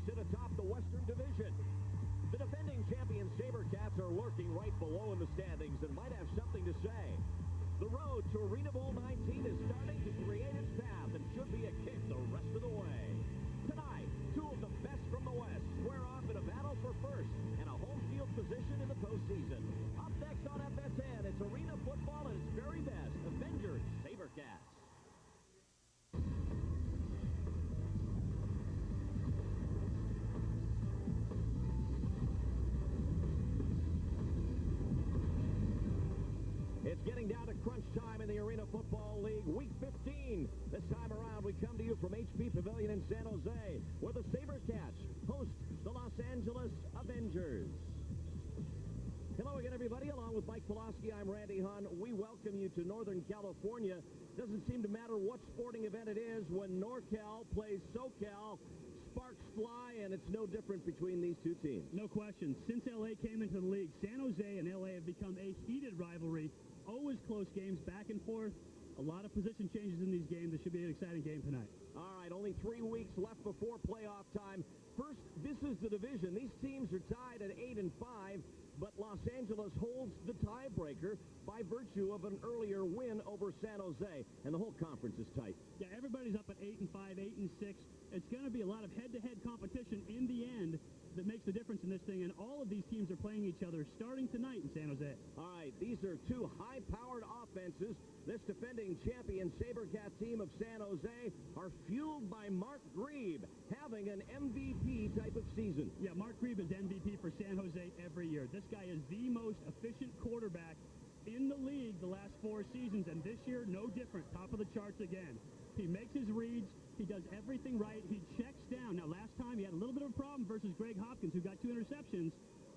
sit atop the Western Division. The defending champion Sabercats are lurking right below in the standings and might have something to say. The road to Arena Bowl 19 is starting to create its path and should be a kick the rest of the way. Tonight, two of the best from the West square off in a battle for first and a home field position in the postseason. Up next on FSN, it's arena football at its very best. Avengers, Sabercats. It's getting down to crunch time in the Arena Football League, Week 15. This time around, we come to you from HP Pavilion in San Jose, where the Sabercats host the Los Angeles Avengers. Hello again, everybody. Along with Mike Pulaski, I'm Randy Hunn. We welcome you to Northern California. Doesn't seem to matter what sporting event it is when NorCal plays SoCal. Sparks fly, and it's no different between these two teams. No question. Since L.A. came into the league, San Jose and L.A. have become a heated rivalry. Always close games, back and forth. A lot of position changes in these games. This should be an exciting game tonight. All right, only 3 weeks left before playoff time. First, this is the division. These teams are tied at 8 and 5, but Los Angeles holds the tiebreaker by virtue of an earlier win over San Jose, and the whole conference is tight. Yeah, everybody's up at 8 and 5, 8 and 6. It's going to be a lot of head-to-head competition in the end that makes the difference in this thing, and all of these teams are playing each other starting tonight in San Jose. All right, these are two high-powered offenses. This defending champion Sabercat team of San Jose are fueled by Mark Grebe, having an MVP type of season. Yeah, Mark Grebe is MVP for San Jose every year. This guy is the most efficient quarterback in the league the last 4 seasons, and this year, no different. Top of the charts again. He makes his reads. He does everything right. He checks down. Now, last time he had a little bit of a problem versus Greg Hopkins, who got 2 interceptions,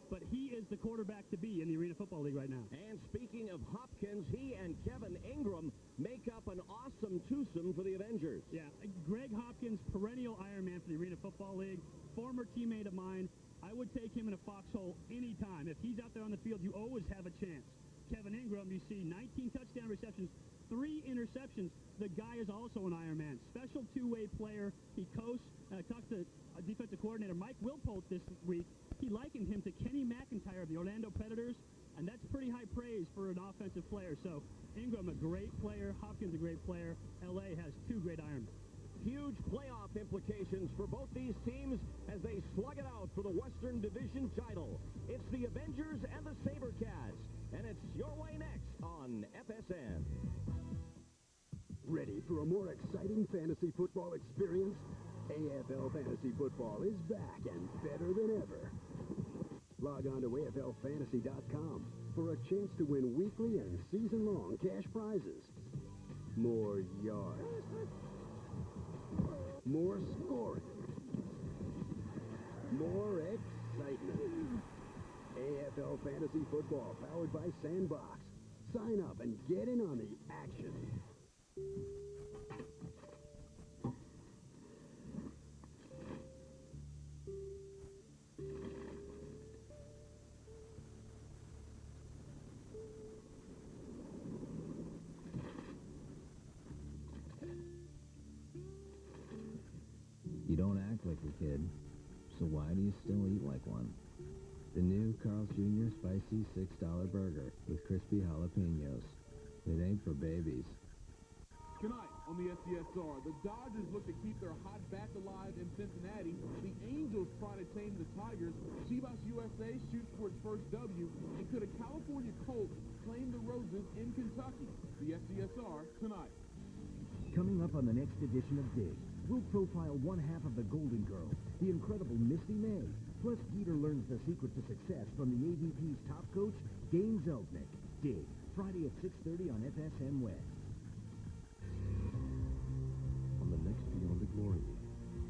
but he is the quarterback to be in the Arena Football League right now. And speaking of Hopkins, he and Kevin Ingram make up an awesome twosome for the Avengers. Yeah, Greg Hopkins, perennial Ironman for the Arena Football League, former teammate of mine. I would take him in a foxhole anytime. If he's out there on the field, you always have a chance. Kevin Ingram, you see 19 touchdown receptions, 3 interceptions. The guy is also an Ironman. Special two-way player. He coasts. I talked to defensive coordinator Mike Wilpolt this week. He likened him to Kenny McIntyre of the Orlando Predators, and that's pretty high praise for an offensive player. So Ingram, a great player. Hopkins, a great player. L.A. has 2 great Ironmen. Huge playoff implications for both these teams as they slug it out for the Western Division title. It's the Avengers and the Sabercats, and it's your way next on FSN. Ready for a more exciting fantasy football experience? AFL Fantasy Football is back and better than ever. Log on to AFLFantasy.com for a chance to win weekly and season-long cash prizes. More yards. More scoring. More excitement. AFL Fantasy Football, powered by Sandbox. Sign up and get in on the action. You don't act like a kid, so why do you still eat like one? The new Carl's Jr. Spicy $6 burger with crispy jalapenos. It ain't for babies. Tonight on the SDSR, the Dodgers look to keep their hot bat alive in Cincinnati. The Angels try to tame the Tigers. Chivas USA shoots for its first W. And could a California Colt claim the Roses in Kentucky? The SDSR tonight. Coming up on the next edition of Dig, we'll profile one half of the Golden Girl, the incredible Misty May. Plus, Peter learns the secret to success from the AVP's top coach, Dane Zelznick. Dig, Friday at 6:30 on FSN West. On the next Beyond the Glory,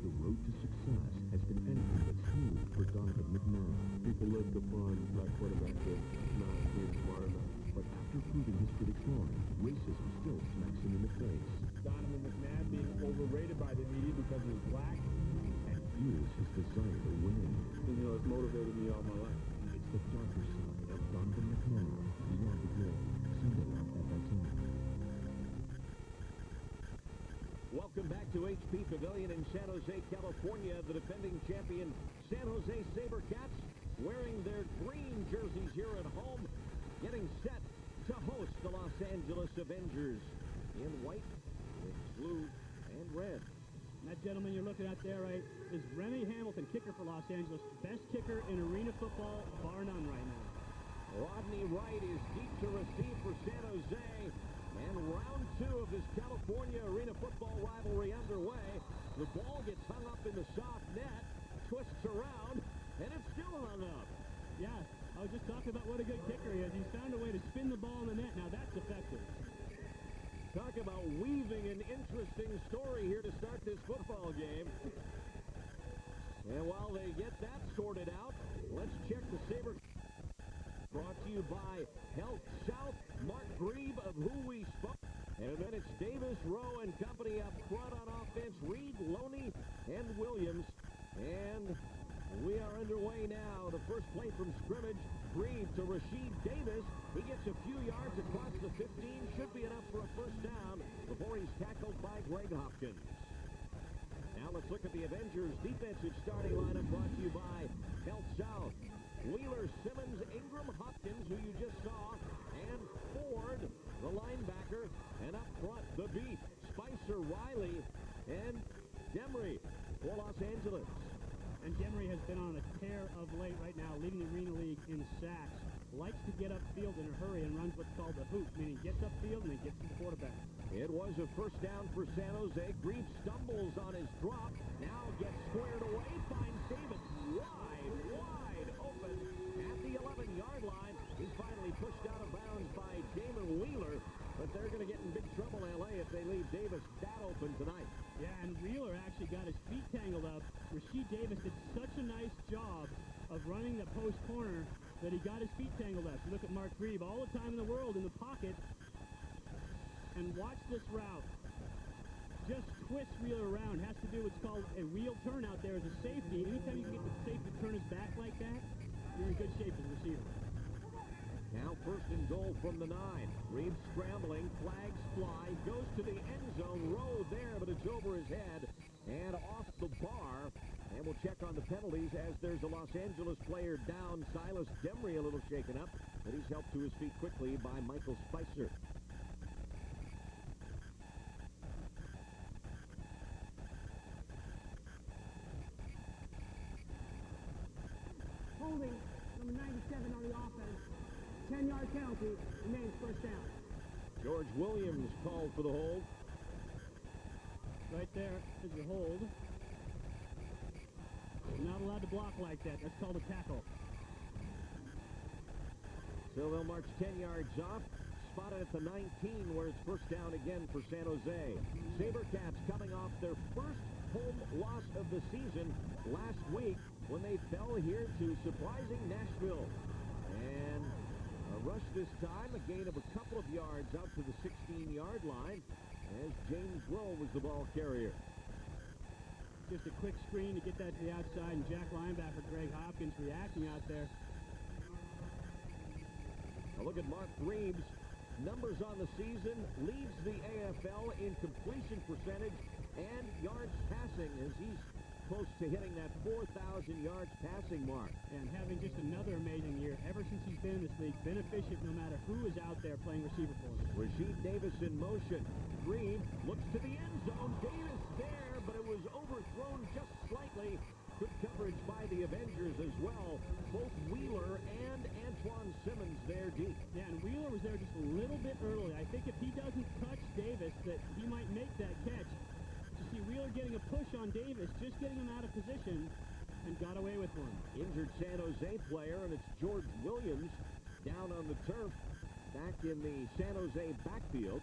the road to success has been anything but smooth for Donovan McNabb. People live to find black quarterbacks that not being smart enough. But after proving his critics wrong, racism still smacks him in the face. Donovan McNabb being overrated by the media because he was black. And here's his desire to win. You know, it's motivated me all my life. It's the darker side of Donovan McNabb. Beyond the Glory, Sunday on FSN. Welcome back to HP Pavilion in San Jose, California. The defending champion San Jose Sabercats wearing their green jerseys here at home, getting set to host the Los Angeles Avengers in white with blue and red. And that gentleman you're looking at there, right, is Remy Hamilton, kicker for Los Angeles. Best kicker in arena football, bar none right now. Rodney Wright is deep to receive for San Jose. And round two of this California arena football rivalry underway. The ball gets hung up in the soft net, twists around, and it's still hung up. Yeah, I was just talking about what a good kicker he is. He's found a way to spin the ball in the net. Now that's effective. Talk about weaving an interesting story here to start this football game. And while they get that sorted out, let's check the Saber. Brought to you by Health South, Mark Grieve of Who We Spoke. And then it's Davis, Rowe, and company up front on offense. Reed, Loney, and Williams. And we are underway now. The first play from scrimmage. Grieve to Rasheed Davis. He gets a few yards across the 15. Should be enough for a first down before he's tackled by Greg Hopkins. Now let's look at the Avengers defensive starting lineup brought to you by Health South. Wheeler, Simmons, Ingram, Hopkins, who you just saw, and Ford, the linebacker, and up front, the beat, Spicer, Riley, and Demry for Los Angeles. And Demry has been on a tear of late right now, leading the Arena League in sacks. Likes to get upfield in a hurry and runs what's called the hoop, meaning gets upfield and then gets to the quarterback. It was a first down for San Jose. Grieve stumbles on his drop, now gets squared away, finds Davis wide open at the 11-yard line. He's finally pushed out of bounds by Damon Wheeler, but they're going to get in big trouble, L.A., if they leave Davis that open tonight. Yeah, and Wheeler actually got his feet tangled up. Rasheed Davis did such a nice job of running the post corner that he got his feet tangled up. You look at Mark Grieve, all the time in the world in the pocket, and watch this route. Just twist Wheeler around. Has to do what's called a wheel turn out there as a safety. Anytime you can get the safety to turn his back like that, you're in good shape as a receiver. Now first and goal from the 9. Reeves scrambling, flags fly, goes to the end zone, Rowe there, but it's over his head and off the bar. And we'll check on the penalties as there's a Los Angeles player down. Silas Demry a little shaken up, but he's helped to his feet quickly by Michael Spicer. Holding number 97 on the offense. 10-yard penalty, remains first down. George Williams called for the hold. Right there is the hold. You're not allowed to block like that. That's called a tackle. So they'll march 10 yards off. Spotted at the 19 where it's first down again for San Jose. Sabercats coming off their first home loss of the season last week when they fell here to surprising Nashville. And a rush this time, a gain of a couple of yards out to the 16-yard line as James Rowe was the ball carrier. Just a quick screen to get that to the outside, and Jack linebacker Greg Hopkins reacting out there. A look at Mark Reeves. Numbers on the season, leads the AFL in completion percentage and yards passing as he's close to hitting that 4,000 yards passing mark. And having just another amazing year. Ever since he's been in this league, been efficient no matter who is out there playing receiver for him. Rasheed Davis in motion. Green looks to the end zone. Davis there, but it was overthrown just slightly. Good coverage by the Avengers as well. Both Wheeler and Antoine Simmons there deep. Yeah, and Wheeler was there just a little bit early. I think if he doesn't touch Davis, that he might make that catch. You see Wheeler getting a push on Davis, just getting him out of position, and got away with one. Injured San Jose player, and it's George Williams down on the turf back in the San Jose backfield.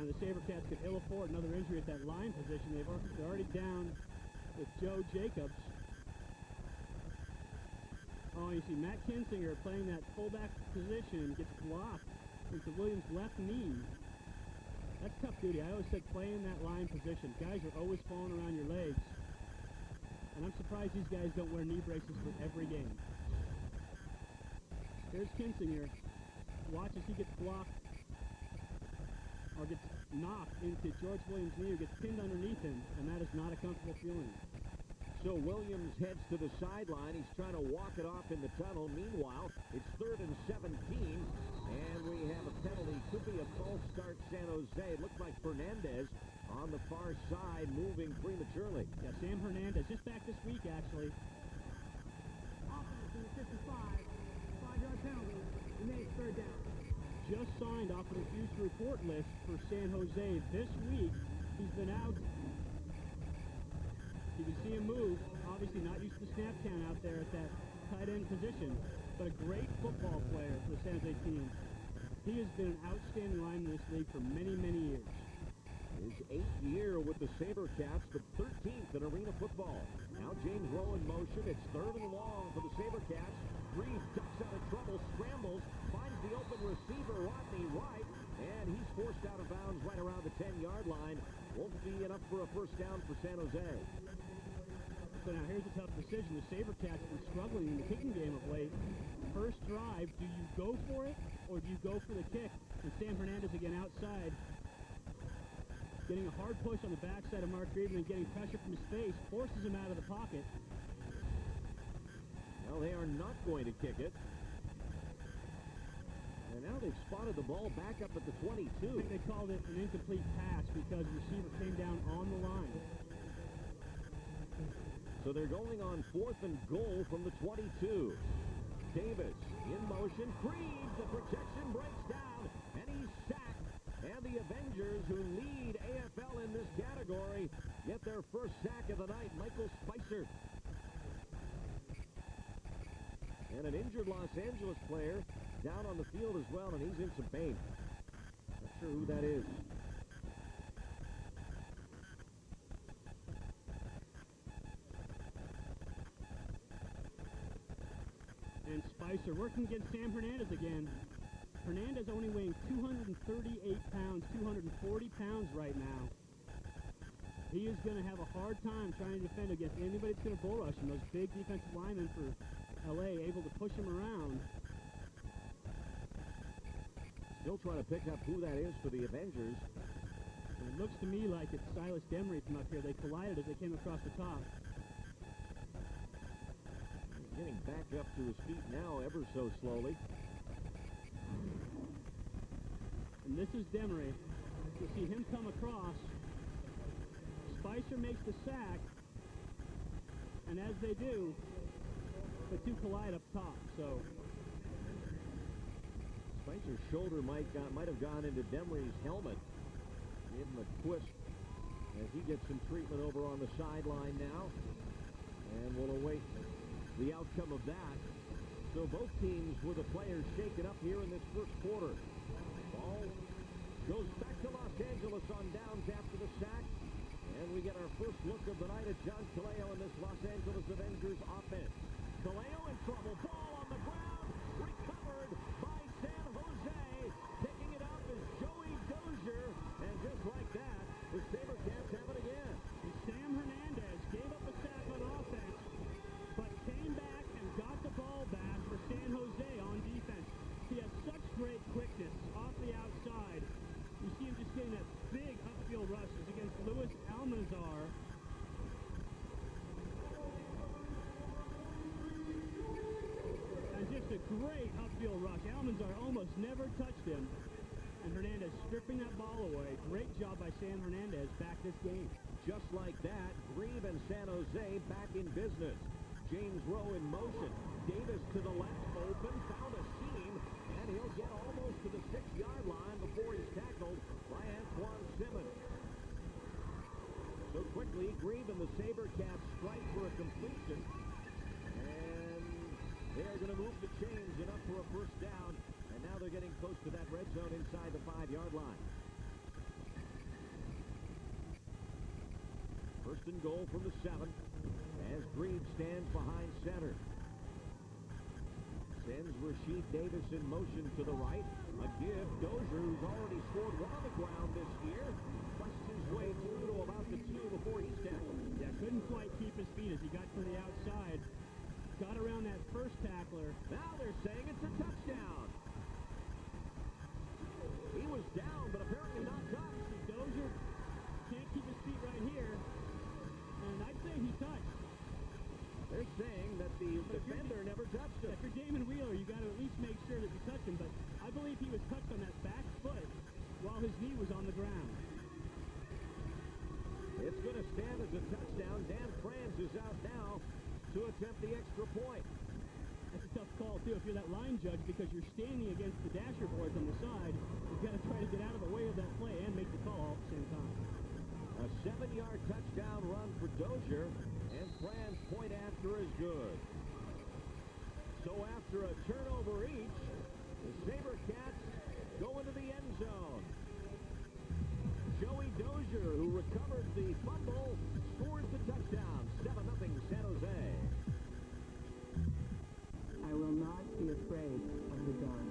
And the Sabercats could ill afford another injury at that line position. They're already down with Joe Jacobs. Oh, you see Matt Kinsinger playing that fullback position, gets blocked into Williams' left knee. That's tough duty. I always said play in that line position. Guys are always falling around your legs. And I'm surprised these guys don't wear knee braces for every game. There's Kinsinger. Watch as he gets blocked. or gets knocked into George Williams' knee or gets pinned underneath him, and that is not a comfortable feeling. So Williams heads to the sideline. He's trying to walk it off in the tunnel. Meanwhile, it's 3rd and 17, and we have a penalty. Could be a false start, San Jose. It looks like Fernandez on the far side moving prematurely. Yeah, Sam Hernandez, just back this week, actually. Offense in the 55, 5-yard penalty, and then it's 3rd down. Just signed off of the future report list for San Jose this week. He's been out. You can see him move. Obviously not used to the snap count out there at that tight end position, but a great football player for the San Jose team. He has been an outstanding lineman in this league for many, many years. His 8th year with the Sabercats, but 13th in arena football. Now James Rowe in motion. It's 3rd and long for the Sabercats. Reed ducks out of trouble, scrambles, finds the open receiver, Rodney White, and he's forced out of bounds right around the 10-yard line. Won't be enough for a first down for San Jose. So now here's a tough decision. The Sabercats have been struggling in the kicking game of late. First drive, do you go for it or do you go for the kick? And Sam Hernandez again outside, getting a hard push on the backside of Mark Green and getting pressure from his face, forces him out of the pocket. Well, they are not going to kick it. And now they've spotted the ball back up at the 22. I think they called it an incomplete pass because the receiver came down on the line. So they're going on 4th and goal from the 22. Davis in motion. Creed, the protection breaks down, and he's sacked. And the Avengers, who lead AFL in this category, get their first sack of the night. Michael Spicer. And an injured Los Angeles player down on the field as well, and he's in some pain. Not sure who that is. And Spicer working against Sam Hernandez again. Hernandez only weighing 238 pounds, 240 pounds right now. He is going to have a hard time trying to defend against anybody that's going to bull rush him. Those big defensive linemen for LA able to push him around. Still trying to pick up who that is for the Avengers. And it looks to me like it's Silas Demery from up here. They collided as they came across the top. He's getting back up to his feet now ever so slowly. And this is Demery. You'll see him come across. Spicer makes the sack. And as they do, the two collide up top. So Spicer's shoulder might have gone into Demery's helmet. Gave him a twist as he gets some treatment over on the sideline now. And we'll await the outcome of that. So both teams with the players shaken up here in this first quarter. Ball goes back to Los Angeles on downs after the sack. And we get our first look of the night at John Caleo in this Los Angeles Avengers offense. Caleo in trouble. Ball on the ground. Recovered by San Jose. Picking it up is Joey Dozier. And just like that, the Sabercats have it again. And Sam Hernandez gave up a sack on offense, but came back and got the ball back for San Jose on defense. He has such great quickness off the outside. You see him just getting that big upfield rush against Luis Almanzar. And just a great upfield rush. Almanzar almost never touched him. And Hernandez stripping that ball away. Great job by Sam Hernandez back this game. Just like that, Grieve and San Jose back in business. James Rowe in motion. Davis to the left, open, found a seam, and he'll get almost to the 6-yard line before he's tackled by Antoine Simmons. So quickly, Grieve and the Sabercats strike for a completion, and they are going to move the chains enough for a first down, and now they're getting close to that red zone inside the 5-yard line. First and goal from the 7 as Grieve stands behind center. Sends Rasheed Davis in motion to the right. A give. Dozier, who's already scored one on the ground this year, busts his way through to about the 2 before he's tackled. Yeah, couldn't quite keep his feet as he got to the outside. Got around that first tackler. Now they're saying it's a touchdown. He was down, but apparently not touched. Dozier can't keep his feet right here, and I'd say he touched. They're saying that the defender never touched him. If you're Damon Wheeler, you got to at least make sure that you touch him, but I believe he was touched on that back foot while his knee was on the ground. It's going to stand as a touchdown. Dan Franz is out now to attempt the extra point. That's a tough call, too, if you're that line judge, because you're standing against the dasher boards on the side. You've got to try to get out of the way of that play and make the call all at the same time. A 7-yard touchdown run for Dozier, and Fran's point after is good. So after a turnover each, the Sabercats go into the end zone. Joey Dozier, who recovered the fumble, scores the touchdown. 7-0 San Jose. I will not be afraid of the dark.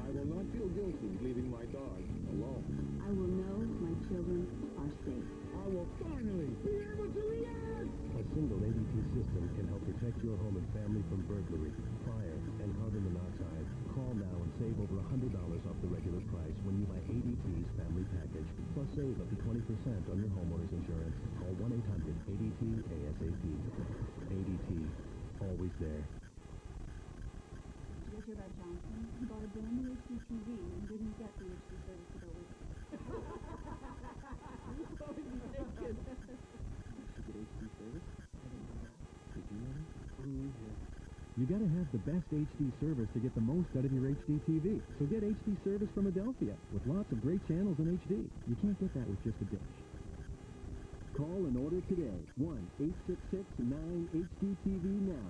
I will not feel guilty leaving my dog alone. I will know my children are safe. I will finally be able to relax. A single ADT system can help protect your home and family from burglary, fire, and carbon monoxide. Call now and save over $100 off the regular price when you buy ADT's family package. Plus save up to 20% on your homeowner's insurance. Call 1-800-ADT-ASAP. ADT. Always there. Did you hear about Johnson? He bought a brand new HD TV and didn't get the HD service to go with it. You gotta have the best HD service to get the most out of your HD TV. So get HD service from Adelphia with lots of great channels in HD. You can't get that with just a dish. Call and order today. 1-866-9-HD-TV now.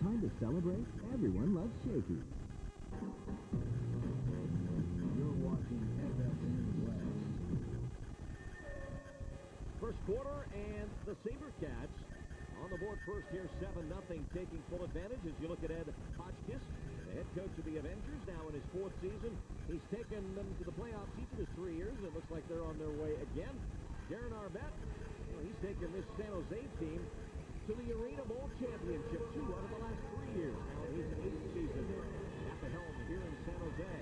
Time to celebrate. Everyone loves Shakey's. You're watching FFN West. First quarter, and the Sabercats on the board first here, 7-0, taking full advantage as you look at Ed Hotchkiss, the head coach of the Avengers, now in his 4th season. He's taken them to the playoffs each of his 3 years, and it looks like they're on their way again. Darren Arbett, he's taken this San Jose team to the Arena Bowl championship 2 out of the last 3 years. Now in his 8th season at the helm here in San Jose.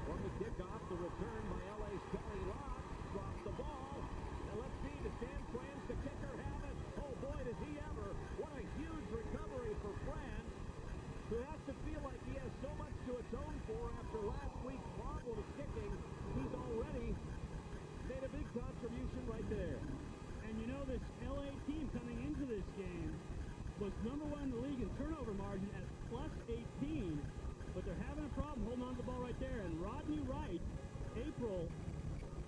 From the kickoff, the return by LA's Kelly Locke drops the ball. And let's see, does Dan Franz, the kicker, have it? Oh boy, does he ever. What a huge recovery for Franz, who has to feel like he has so much to atone for after last week's problem with kicking. He's already made a big contribution right there. And you know, this LA team coming into this game was #1 in the league in turnover margin at plus 18, but they're having a problem holding on to the ball right there. And Rodney Wright, April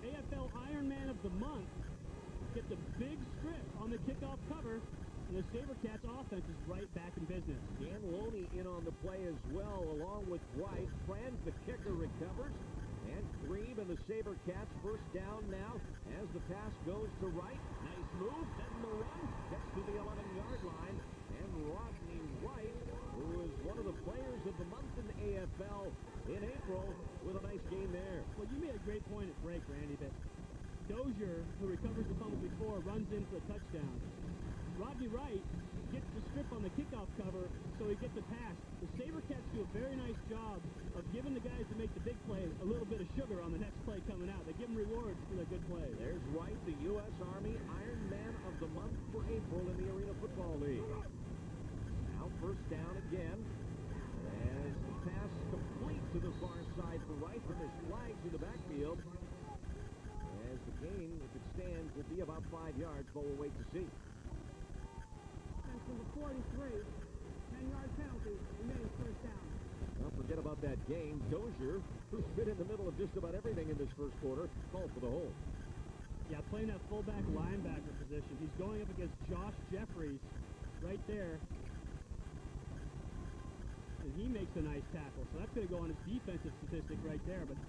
AFL Ironman of the Month, gets a big strip on the kickoff cover, and the Sabercats offense is right back in business. Dan Loney in on the play as well, along with Wright. Franz, the kicker, recovers. And Grebe and the Sabercats first down now as the pass goes to Wright. Nice move, setting the run, gets to the 11-yard line. And Rodney Wright, who is one of the players of the month in the AFL in April, with a nice game there. Well, you made a great point at break, Randy, that Dozier, who recovers the fumble before, runs in for a touchdown. Rodney Wright gets the strip on the kickoff cover, so he gets a pass. The Sabercats do a very nice job of giving the guys that make the big play a little bit of sugar on the next play coming out. They give them rewards for their good plays. There's Wright, the U.S. Army Ironman of the Month for April in the Arena Football League. Now first down again, as the pass complete to the far side for Wright, but there's flags in the backfield. As the gain, if it stands, will be about 5 yards, but we'll wait to see. That's number 43. 10-yard penalty. Remaining first down. Don't forget about that game. Dozier, who's been in the middle of just about everything in this first quarter, called for the hold. Yeah, playing that fullback linebacker position. He's going up against Josh Jeffries right there. And he makes a nice tackle. So that's going to go on his defensive statistic right there. But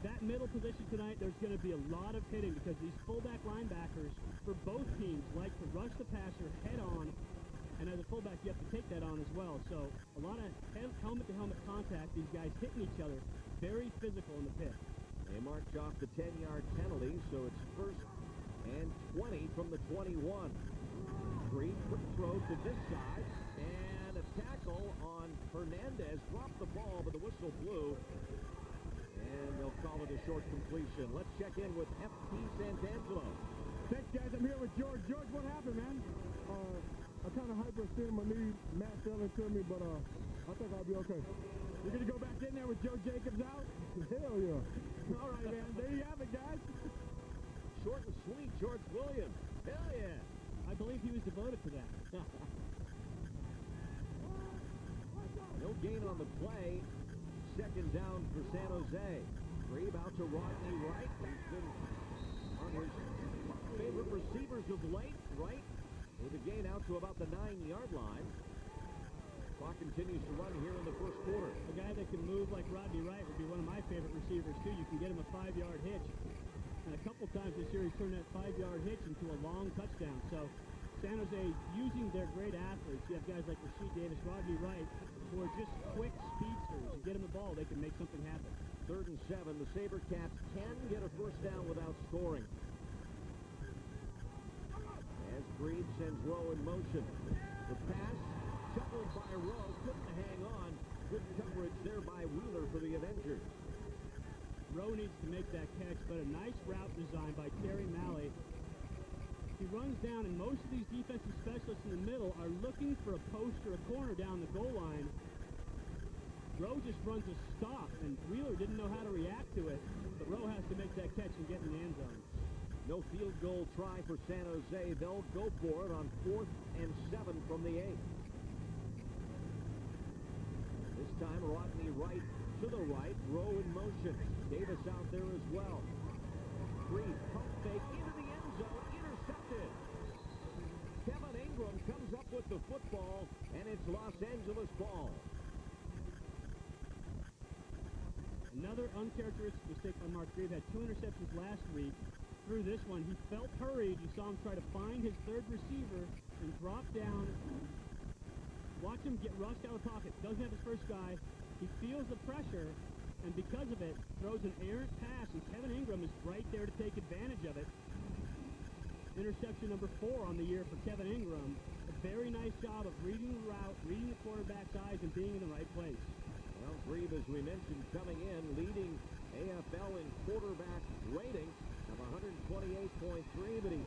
that middle position tonight, there's going to be a lot of hitting because these fullback linebackers for both teams like to rush the passer head on, and as a fullback, you have to take that on as well. So a lot of helmet-to-helmet contact, these guys hitting each other, very physical in the pit. They march off the 10-yard penalty, so it's 1st and 20 from the 21. Green quick throw to this side, and a tackle on Hernandez. Dropped the ball, but the whistle blew, and they'll call it a short completion. Let's check in with F.P. Santangelo. Thanks, guys. I'm here with George. George, what happened, man? I kind of hyperextended my knee. Matt fell into me, but I think I'll be okay. You're going to go back in there with Joe Jacobs out? Hell yeah. All right, man. There you have it, guys. Short and sweet, George Williams. Hell yeah. I believe he was devoted to that. No gain on the play. 2nd down for San Jose. Grebe out to Rodney Wright. He's been on his favorite receivers of late. Wright with a gain out to about the 9-yard line. Clock continues to run here in the first quarter. A guy that can move like Rodney Wright would be one of my favorite receivers, too. You can get him a 5-yard hitch. And a couple times this year he's turned that 5-yard hitch into a long touchdown. So San Jose using their great athletes. You have guys like Rasheed Davis, Rodney Wright, who are just quick speedsters. You get them the ball, they can make something happen. 3rd and 7. The Sabercats can get a first down without scoring. As Grebe sends Rowe in motion. The pass, shuffled by Rowe, couldn't hang on. Good coverage there by Wheeler for the Avengers. Rowe needs to make that catch, but a nice route design by Terry Malley. He runs down, and most of these defensive specialists in the middle are looking for a post or a corner down the goal line. Rowe just runs a stop, and Wheeler didn't know how to react to it, but Rowe has to make that catch and get in the end zone. No field goal try for San Jose. They'll go for it on 4th and 7 from the 8. This time, Rodney Wright to the right. Rowe in motion. Davis out there as well. Grebe, pump fake into the end zone. Intercepted. Kevin Ingram comes up with the football, and it's Los Angeles ball. Another uncharacteristic mistake by Mark Grebe. Had 2 interceptions last week. Through this one, he felt hurried. You saw him try to find his 3rd receiver and drop down. Watch him get rushed out of the pocket. Doesn't have his first guy. He feels the pressure, and because of it, throws an errant pass, and Kevin Ingram is right there to take advantage of it. Interception number 4 on the year for Kevin Ingram. A very nice job of reading the route, reading the quarterback's eyes, and being in the right place. Well, Grebe, as we mentioned, coming in, leading AFL in quarterback rating of 128.3, but he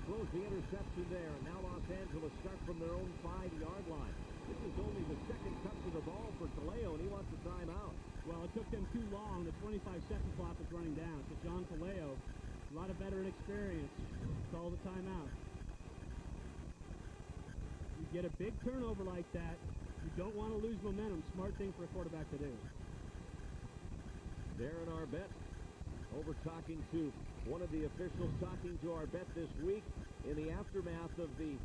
throws the interception there. Now Los Angeles starts from their own 5-yard line. This is only the 2nd touch of the ball for Kaleo, and he wants a timeout. Well, it took them too long. The 25-second clock was running down. So John Kaleo, a lot of veteran experience, called a timeout. You get a big turnover like that, you don't want to lose momentum. Smart thing for a quarterback to do. Darren Arbet over talking to one of the officials, talking to Arbet this week in the aftermath of the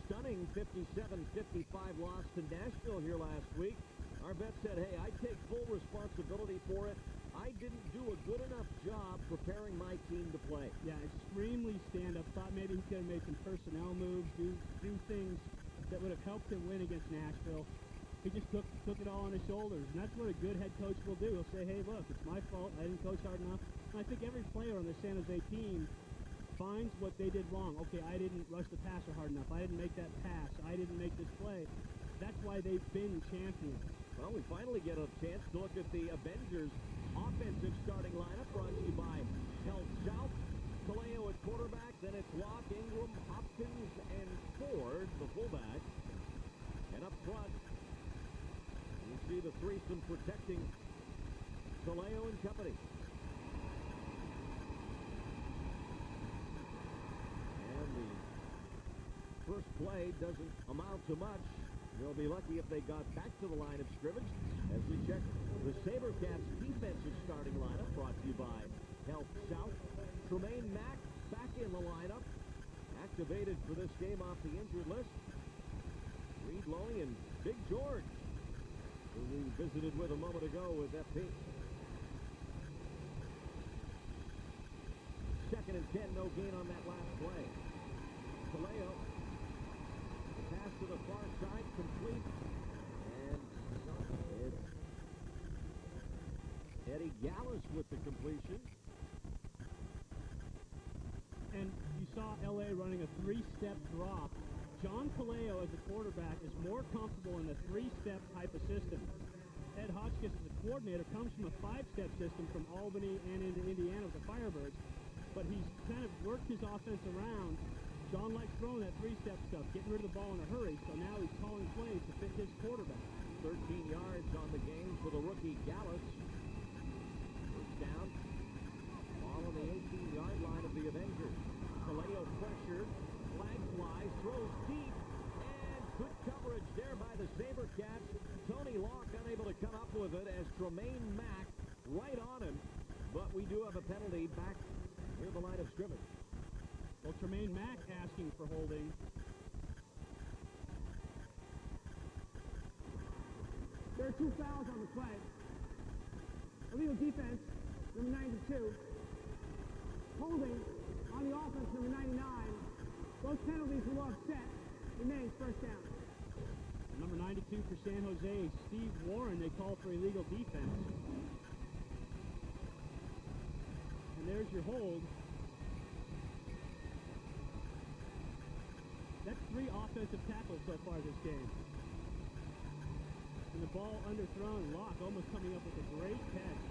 stunning 57-55 loss to Nashville here last week. Arbet said, hey, I take full responsibility for it. I didn't do a good enough job preparing my team to play. Yeah, extremely stand-up. Thought maybe he could have made some personnel moves, do things that would have helped him win against Nashville. He just took it all on his shoulders, and that's what a good head coach will do. He'll say, hey, look, it's my fault. I didn't coach hard enough. And I think every player on the San Jose team finds what they did wrong. Okay, I didn't rush the passer hard enough. I didn't make that pass. I didn't make this play. That's why they've been champions. Well, we finally get a chance to look at the Avengers offensive starting lineup brought to you by Health South. Kaleo at quarterback, then it's Locke, Ingram, Hopkins, and Ford, the fullback. And up front, you see the threesome protecting Kaleo and company. And the first play doesn't amount to much. They'll be lucky if they got back to the line of scrimmage. As we check the Sabercats defensive starting lineup brought to you by Health South. Tremaine Mack back in the lineup. Activated for this game off the injured list. Reed Loney and Big George, who we visited with a moment ago with FP. Second and 10, no gain on that last play. Kaleo, pass to the far side, complete. And it's Eddie Gallus with the completion. And you saw L.A. running a three-step drop. John Kaleo, as a quarterback, is more comfortable in the three-step type of system. Ed Hotchkiss, as a coordinator, comes from a five-step system from Albany and into Indiana with the Firebirds, but he's kind of worked his offense around. John likes throwing that three-step stuff, getting rid of the ball in a hurry, so now he's calling plays to fit his quarterback. 13 yards on the game for the rookie Gallus. First down. Ball on the 18-yard line of the Avengers. Kaleo pressure, flag flies, throws deep, and good coverage there by the Sabercats. Tony Locke unable to come up with it as Tremaine Mack right on him, but we do have a penalty back near the line of scrimmage. Well, Tremaine Mack asking for holding. There are 2 fouls on the play. Illegal defense, number 92. Holding on the offense, number 99. Both penalties will offset. Remains first down. Number 92 for San Jose, Steve Warren, they call for illegal defense. And there's your hold. That's 3 offensive tackles so far this game. And the ball underthrown. Locke almost coming up with a great catch.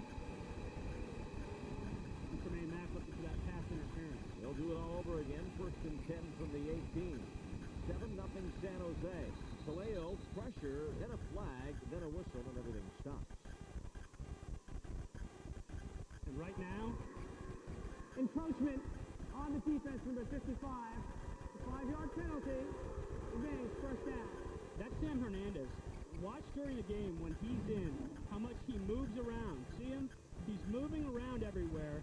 And Tremaine Mack looking for that pass interference. They'll do it all over again. First and 10 from the 18. 7-0 San Jose. Kaleo, pressure, then a flag, then a whistle, and everything stops. And right now, encroachment on the defense, number 55. The 5-yard penalty. Remains first down. That's Sam Hernandez. Watch during the game when he's in how much he moves around. See him? He's moving around everywhere.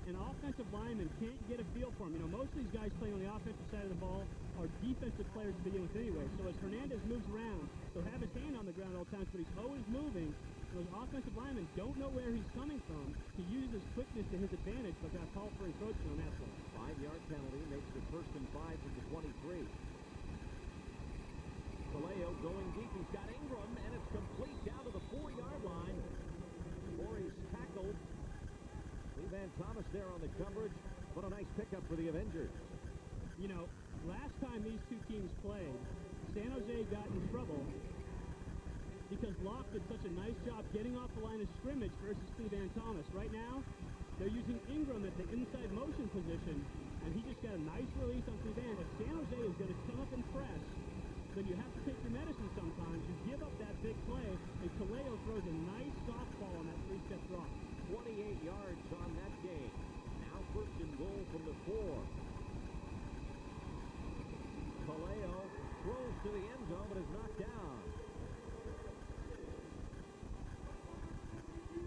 And offensive linemen can't get a feel for him. You know, most of these guys playing on the offensive side of the ball are defensive players to begin with anyway. So as Hernandez moves around, he'll have his hand on the ground at all times, but he's always moving. Those offensive linemen don't know where he's coming from. He uses his quickness to his advantage, but got called for encroachment on that play. 5-yard penalty makes it first and 5 from the 23. Kaleo going deep. He's got Ingram, and it's complete down to the 4-yard line. Morey's tackled. Lee Van Thomas there on the coverage. What a nice pickup for the Avengers. You know, last time these two teams played, San Jose got in trouble because Locke did such a nice job getting off the line of scrimmage versus Lee Van Thomas. Right now, they're using Ingram at the inside motion position, and he just got a nice release on Lee Van. If San Jose is going to come up and press, then you have to take your medicine sometimes. You give up that big play, and Kaleo throws a nice softball on that 3-step drop. 28 yards on that game. Now first and goal from the 4. Kaleo throws to the end zone, but is knocked down.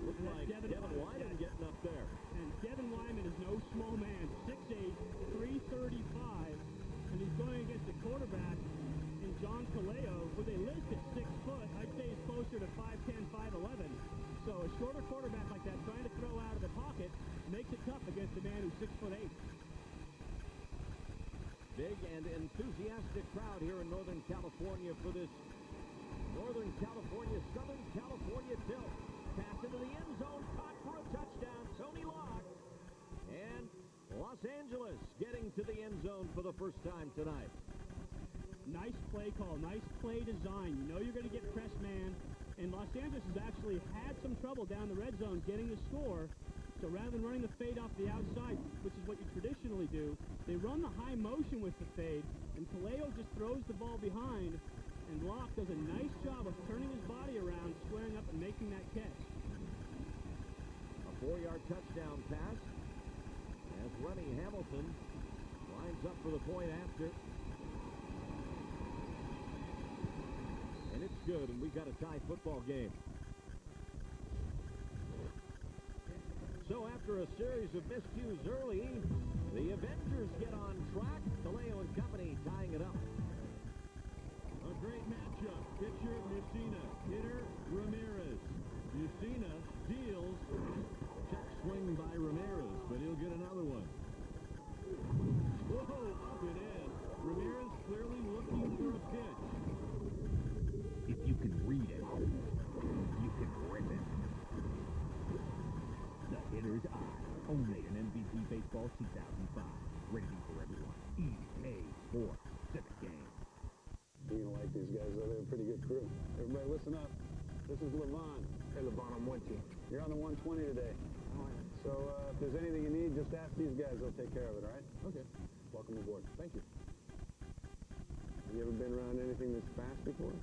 Looks like Devin Wyman getting up there. And Devin Wyman is no small man. 6'8", 335, and he's going against a quarterback in John Kaleo, who they list at 6 foot. I'd say he's closer to 5'10", 5'11". So a shorter quarterback like that trying to throw out of the pocket makes it tough against a man who's 6'8". Big and enthusiastic crowd here in Northern California for this Northern California, Southern California tilt. Pass into the end zone, caught for a touchdown, Tony Locke. And Los Angeles getting to the end zone for the first time tonight. Nice play call, nice play design. You know you're going to get press man. And Los Angeles has actually had some trouble down the red zone getting the score. So rather than running the fade off the outside, which is what you traditionally do, they run the high motion with the fade, and Kaleo just throws the ball behind, and Locke does a nice job of turning his body around, squaring up, and making that catch. A 4-yard touchdown pass as Remy Hamilton lines up for the point after. And it's good, and we've got a tie football game. So after a series of miscues early, the Avengers get on track. Kaleo and company tying it up. A great matchup. Pitcher, Mussina. Hitter, Ramirez. Mussina deals. Check swing by Ramirez, but he'll get another one. Baseball 2005. Rated E for everyone. EA Sports. Civic game. You're going to like these guys, though. They're a pretty good crew. Everybody listen up. This is Levon. Hey, Levon, I'm with you. You're on the 120 today. So if there's anything you need, just ask these guys. They'll take care of it, all right? Okay. Welcome aboard. Thank you. Have you ever been around anything this fast before?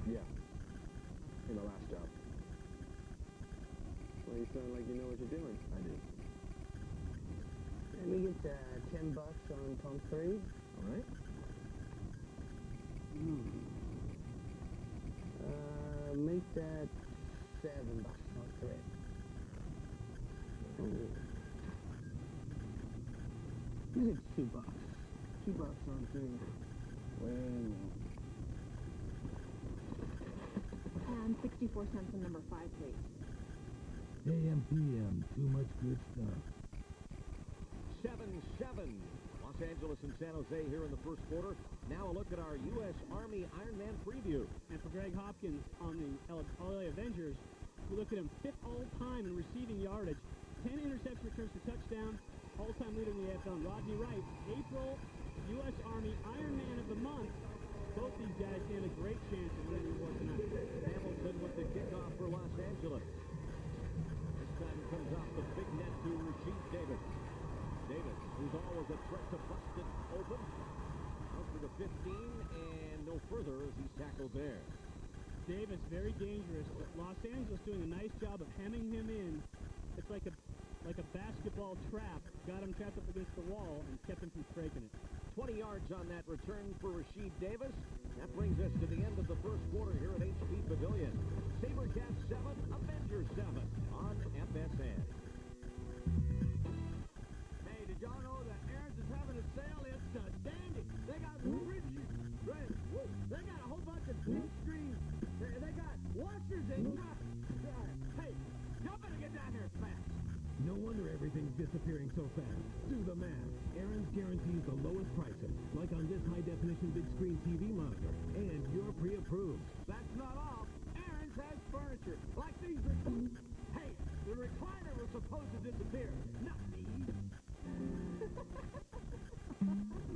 Yeah. In the last job. Well, you sound like you know what you're doing. I do. Let me get $10 on pump 3. All right. Make that $7 on 3. Make it $2. $2 on 3. Well, And 64 cents on number 5, please. AM, PM. Too much good stuff. 7-7. Los Angeles and San Jose here in the first quarter. Now a look at our U.S. Army Ironman preview. And for Greg Hopkins on the LA Avengers, we look at him 5th all-time in receiving yardage, 10 interception returns for touchdown, all-time leader in the AFL. And Rodney Wright, April U.S. Army Ironman of the Month. Both these guys stand a great chance of winning the award tonight. Hamilton with the kickoff for Los Angeles. This time it comes off the big net to Rasheed Davis. Davis, who's always a threat to bust it open. Out for the 15 and no further as he's tackled there. Davis, very dangerous, but Los Angeles doing a nice job of hemming him in. It's like a basketball trap. Got him trapped up against the wall and kept him from striking it. 20 yards on that return for Rasheed Davis. That brings us to the end of the first quarter here at HP Pavilion. Sabercats 7, Avengers 7 on FSN. Hey, did y'all know that Aaron's is having a sale? It's a dandy. They got rich. They got a whole bunch of big screens. They got washers and dryers. Hey, y'all better get down here fast. No wonder everything's disappearing so fast. Do the math. Aaron's guarantees the lowest prices, like on this high-definition big-screen TV monitor. And you're pre-approved. That's not all. Aaron's has furniture, like these. Hey, the recliner was supposed to disappear, not me.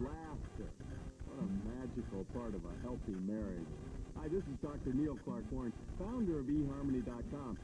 Laughter. What a magical part of a healthy marriage. Hi, this is Dr. Neil Clark Warren, founder of eHarmony.com.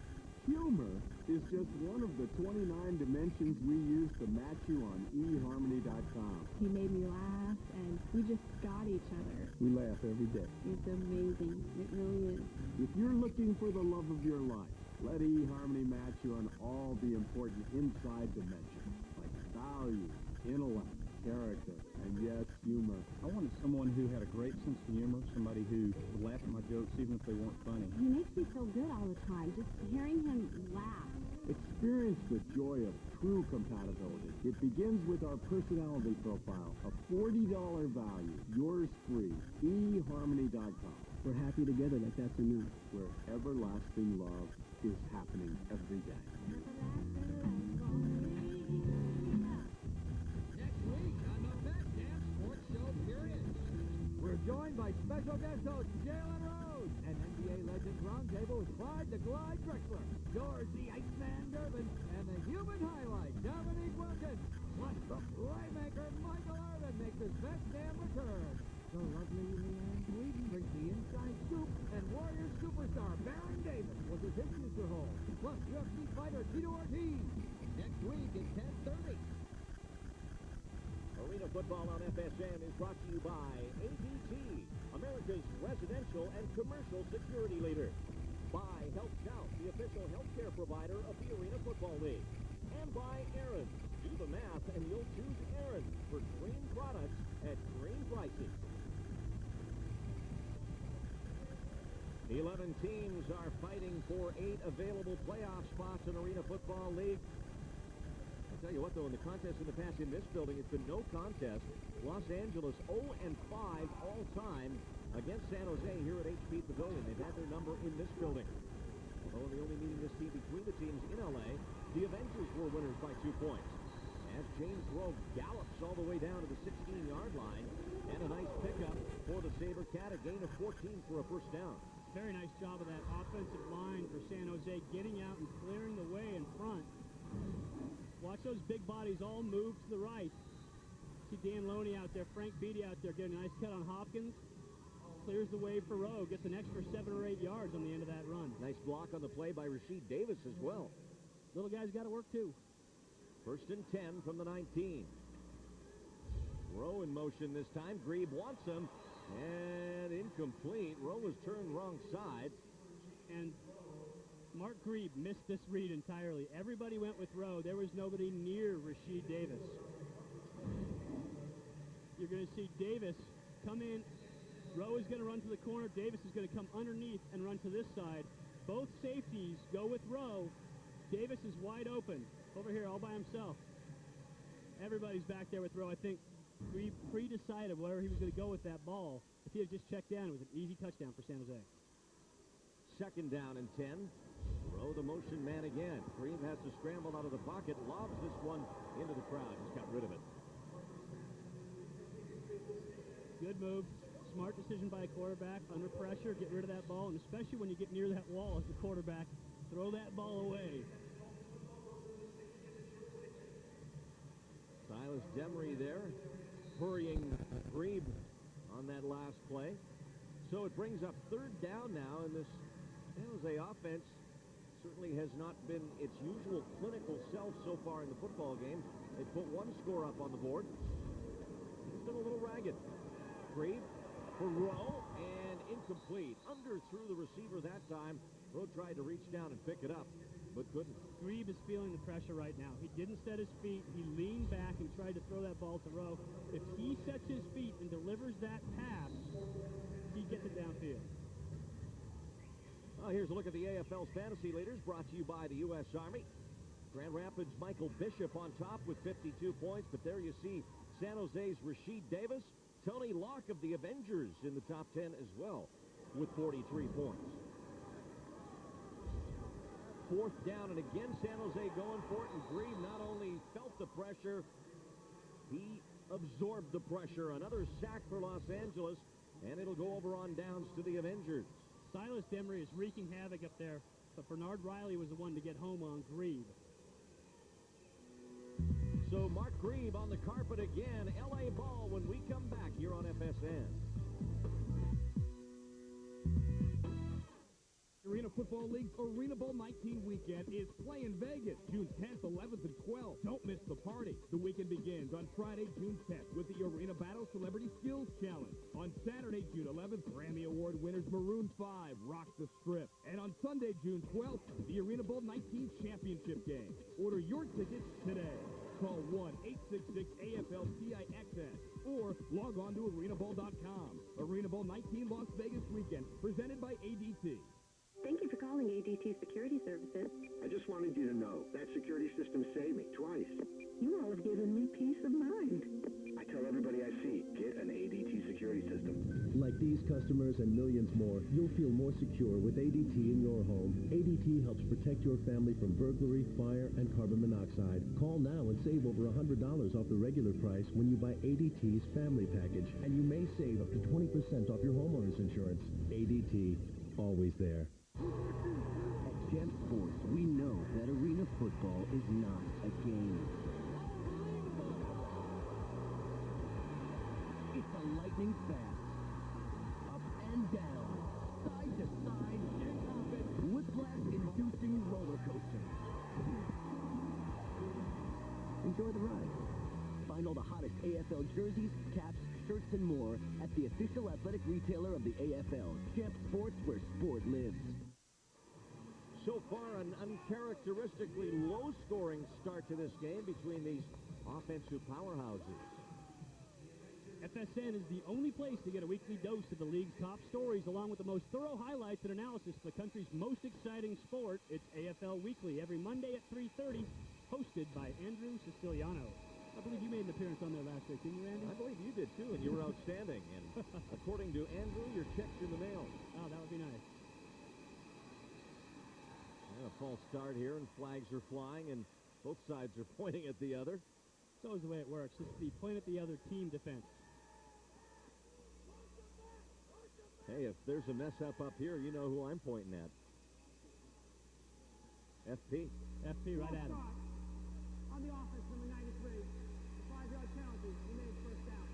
Humor is just one of the 29 dimensions we use to match you on eHarmony.com. He made me laugh, and we just got each other. We laugh every day. It's amazing. It really is. If you're looking for the love of your life, let eHarmony match you on all the important inside dimensions, like value, intellect, character, and yes, humor. I wanted someone who had a great sense of humor, somebody who would laugh at my jokes even if they weren't funny. He makes me feel good all the time, just hearing him laugh. Experience the joy of true compatibility. It begins with our personality profile, a $40 value, yours free, eHarmony.com. We're happy together like that's enough. Where everlasting love is happening every day. We're joined by special guest host Jalen Rose and NBA Legends Roundtable with Clyde the Glide Drexler, George the Iceman Durbin, and the human highlight, Dominique Wilkins. Plus the playmaker Michael Irvin makes his best damn return. The lovely Leanne Sweden brings the inside scoop, and Warrior superstar Baron Davis was his signature hole. Plus UFC fighter Tito Ortiz. Next week at 10:30. Arena Football on FSN is brought to you by ADT, America's residential and commercial security leader. By Health Scout, the official healthcare provider of the Arena Football League. And by Aaron. Do the math and you'll choose Aaron for green products at green prices. 11 teams are fighting for 8 available playoff spots in Arena Football League. I'll tell you what, though, in the contest in the past in this building, it's been no contest. Los Angeles 0-5 all-time against San Jose here at HP Pavilion. They've had their number in this building. Although the only meeting this team between the teams in L.A., the Avengers were winners by 2 points. As James Grove gallops all the way down to the 16-yard line, and a nice pickup for the Sabercat, a gain of 14 for a first down. Very nice job of that offensive line for San Jose, getting out and clearing the way in front. Watch those big bodies all move to the right. See Dan Loney out there, Frank Beatty out there getting a nice cut on Hopkins. Clears the way for Rowe, gets an extra 7 or 8 yards on the end of that run. Nice block on the play by Rasheed Davis as well. Little guy's got to work too. 1st and 10 from the 19. Rowe in motion this time. Grebe wants him, and incomplete. Rowe was turned wrong side. And Mark Grebe missed this read entirely. Everybody went with Rowe. There was nobody near Rasheed Davis. You're going to see Davis come in. Rowe is going to run to the corner. Davis is going to come underneath and run to this side. Both safeties go with Rowe. Davis is wide open. Over here all by himself. Everybody's back there with Rowe. I think Grebe pre-decided where he was going to go with that ball. If he had just checked down, it was an easy touchdown for San Jose. 2nd down and 10. Rowe the motion man again. Grebe has to scramble out of the pocket. Lobs this one into the crowd. Just got rid of it. Good move. Smart decision by a quarterback. Under pressure, get rid of that ball, and especially when you get near that wall as the quarterback, throw that ball away. Silas Demery there, hurrying Grebe on that last play. So it brings up 3rd down now, and this San Jose offense certainly has not been its usual clinical self so far in the football game. They put 1 score up on the board. It's been a little ragged. Grebe for Rowe, and incomplete. Underthrew the receiver that time. Rowe tried to reach down and pick it up, but couldn't. Grebe is feeling the pressure right now. He didn't set his feet. He leaned back and tried to throw that ball to Rowe. If he sets his feet and delivers that pass, he gets it downfield. Here's a look at the AFL's fantasy leaders, brought to you by the U.S. Army. Grand Rapids' Michael Bishop on top with 52 points, but there you see San Jose's Rasheed Davis. Tony Locke of the Avengers in the top 10 as well with 43 points. 4th down, and again San Jose going for it, and Grebe not only felt the pressure, he absorbed the pressure. Another sack for Los Angeles, and it'll go over on downs to the Avengers. Silas Demery is wreaking havoc up there, but Bernard Riley was the one to get home on Grebe. So Mark Grebe on the carpet again. L.A. ball when we come back here on FSN. Arena Football League's Arena Bowl 19 weekend is playing Vegas, June 10th, 11th, and 12th. Don't miss the party. The weekend begins on Friday, June 10th with the Arena Battle Celebrity Skills Challenge. On Saturday, June 11th, Grammy Award winners Maroon 5 rock the Strip. And on Sunday, June 12th, the Arena Bowl 19 Championship Game. Order your tickets today. Call 1-866-AFL-CIXS or log on to arenabowl.com. Arena Bowl 19 Las Vegas weekend, presented by ADT. Thank you for calling ADT Security Services. I just wanted you to know that security system saved me twice. You all have given me peace of mind. I tell everybody I see, get an ADT security system. Like these customers and millions more, you'll feel more secure with ADT in your home. ADT helps protect your family from burglary, fire, and carbon monoxide. Call now and save over $100 off the regular price when you buy ADT's family package, and you may save up to 20% off your homeowner's insurance. ADT, always there. At Jet Sports, we know that arena football is not a game. It's a lightning fast, up and down, side to side, whiplash-inducing roller coaster. Enjoy the ride. Find all the hottest AFL jerseys, caps, shirts, and more at the official athletic retailer of the AFL, Jet Sports, where sport lives. So far, an uncharacteristically low-scoring start to this game between these offensive powerhouses. FSN is the only place to get a weekly dose of the league's top stories, along with the most thorough highlights and analysis of the country's most exciting sport. It's AFL Weekly, every Monday at 3:30, hosted by Andrew Siciliano. I believe you made an appearance on there last week, didn't you, Andy? I believe you did, too, and you were outstanding. And according to Andrew, your check's in the mail. Oh, that would be nice. And a false start here, and flags are flying, and both sides are pointing at the other. It's always the way it works. It's the point at the other team defense. Hey, if there's a mess up here, you know who I'm pointing at. FP. FP right at him. On the offense, number 93. The 5-yard penalty. He made first down.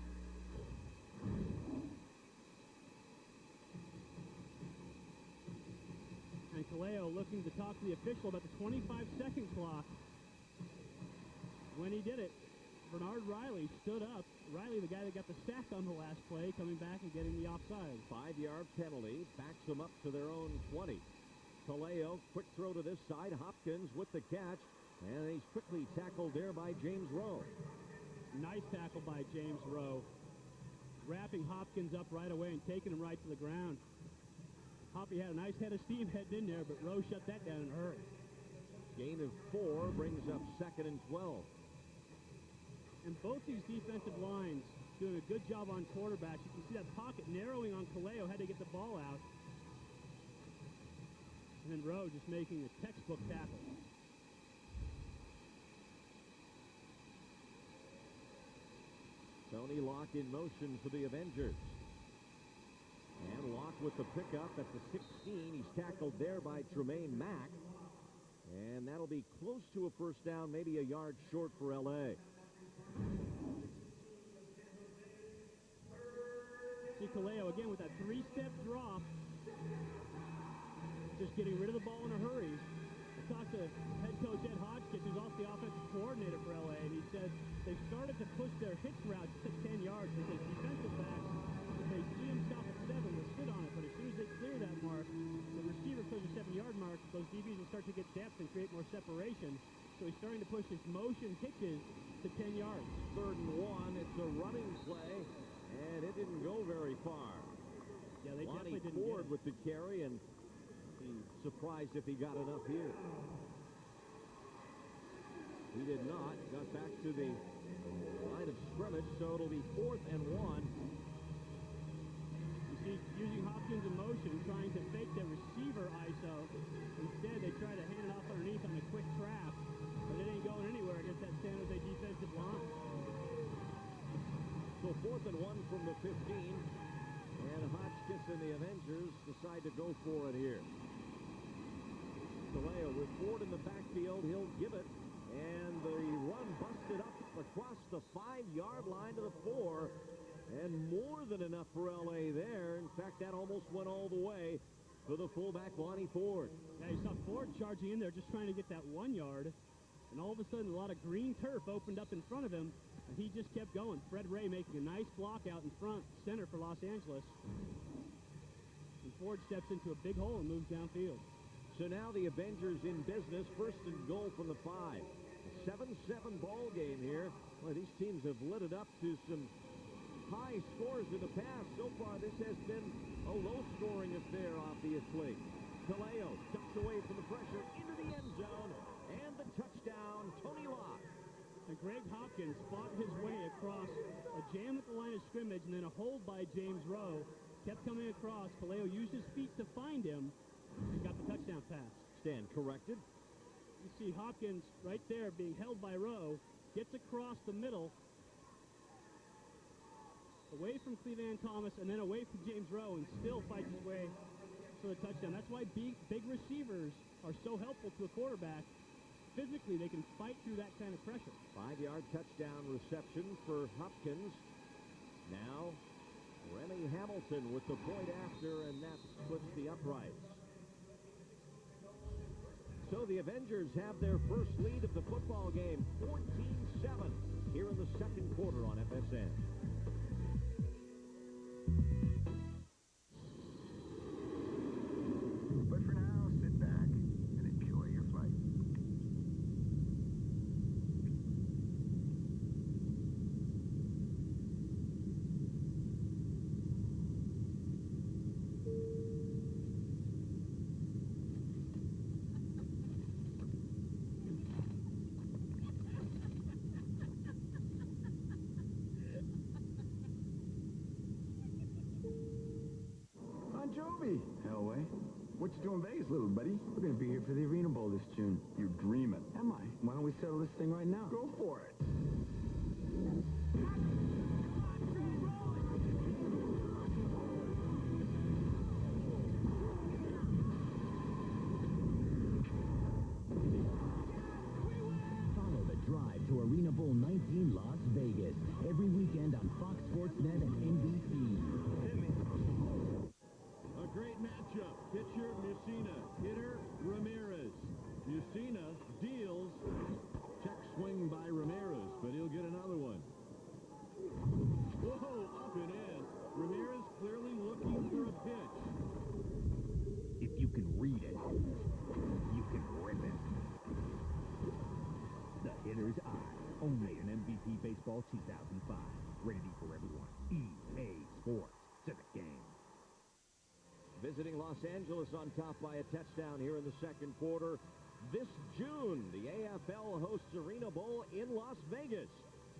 And Kaleo looking to talk to the official about the 25-second clock. When he did it, Bernard Riley stood up. Riley, the guy that got the sack on the last play, coming back and getting the offside. 5-yard penalty, backs them up to their own 20. Kaleo, quick throw to this side. Hopkins with the catch, and he's quickly tackled there by James Rowe. Nice tackle by James Rowe. Wrapping Hopkins up right away and taking him right to the ground. Hoppy had a nice head of steam heading in there, but Rowe shut that down in a hurry. Gain of 4 brings up 2nd and 12. And both these defensive lines doing a good job on quarterbacks. You can see that pocket narrowing on Kaleo, had to get the ball out. And then Rowe just making a textbook tackle. Tony Locke in motion for the Avengers. And Locke with the pickup at the 16. He's tackled there by Tremaine Mack. And that'll be close to a first down, maybe a yard short for L.A. See Kaleo again with that 3-step drop. Just getting rid of the ball in a hurry. I talked to head coach Ed Hodgkiss, who's also the offensive coordinator for LA, and he said they've started to push their hitch routes to 10 yards because defensive backs, if they see him stop at 7, will sit on it. But as soon as they clear that mark, the receiver clears the 7-yard mark, those DBs will start to get depth and create more separation. So he's starting to push his motion hitches to 10 yards. 3rd and 1. It's a running play, and it didn't go very far. Yeah, they Lonnie definitely didn't Ford get it. with the carry, and he's surprised if he got enough here. He did not. Got back to the line of scrimmage, so it'll be 4th and 1. You see, using Hopkins in motion, trying to fake the receiver ISO. Instead, they try to hand it off underneath on a quick trap, but it ain't going anywhere against that San Jose defensive line. So 4th and 1 from the 15. And Hotchkiss and the Avengers decide to go for it here. Kaleo with Ford in the backfield. He'll give it. And the run busted up across the 5-yard line to the 4. And more than enough for L.A. there. In fact, that almost went all the way for the fullback, Lonnie Ford. Yeah, you saw Ford charging in there just trying to get that 1 yard. And all of a sudden, a lot of green turf opened up in front of him. And he just kept going. Fred Ray making a nice block out in front, center for Los Angeles. And Ford steps into a big hole and moves downfield. So now the Avengers in business, 1st and goal from the 5. A 7-7 ball game here. Well, these teams have lit it up to some high scores in the past. So far, this has been a low-scoring affair, obviously. Kaleo ducks away from the pressure into the end zone. And the touchdown, Tony Locke. And Greg Hopkins fought his way across a jam at the line of scrimmage and then a hold by James Rowe. Kept coming across. Kaleo used his feet to find him and got the touchdown pass. Stand corrected. You see Hopkins right there being held by Rowe. Gets across the middle. Away from Cleveland Thomas and then away from James Rowe and still fights his way for the touchdown. That's why big receivers are so helpful to a quarterback. Physically, they can fight through that kind of pressure. 5-yard touchdown reception for Hopkins. Now, Remy Hamilton with the point after, and that splits the uprights. So the Avengers have their first lead of the football game, 14-7, here in the 2nd quarter on FSN. But for now, sit back and enjoy your flight. Bon Jovi! Hellway. What you doing in Vegas, little buddy? We're going to be here for the Arena Bowl this June. You're dreaming. Am I? Why don't we settle this thing right now? Go for it. Sportsnet and NBC. A great matchup. Pitcher, Mussina. Hitter, Ramirez. Mussina deals. Check swing by Ramirez, but he'll get another one. Whoa, up and in. Ramirez clearly looking for a pitch. If you can read it, you can rip it. The Hitter's Eye. Only an MVP Baseball 2005. Rated for everyone. EA Sports. To the game. Visiting Los Angeles on top by a touchdown here in the second quarter. This June, the AFL hosts Arena Bowl in Las Vegas.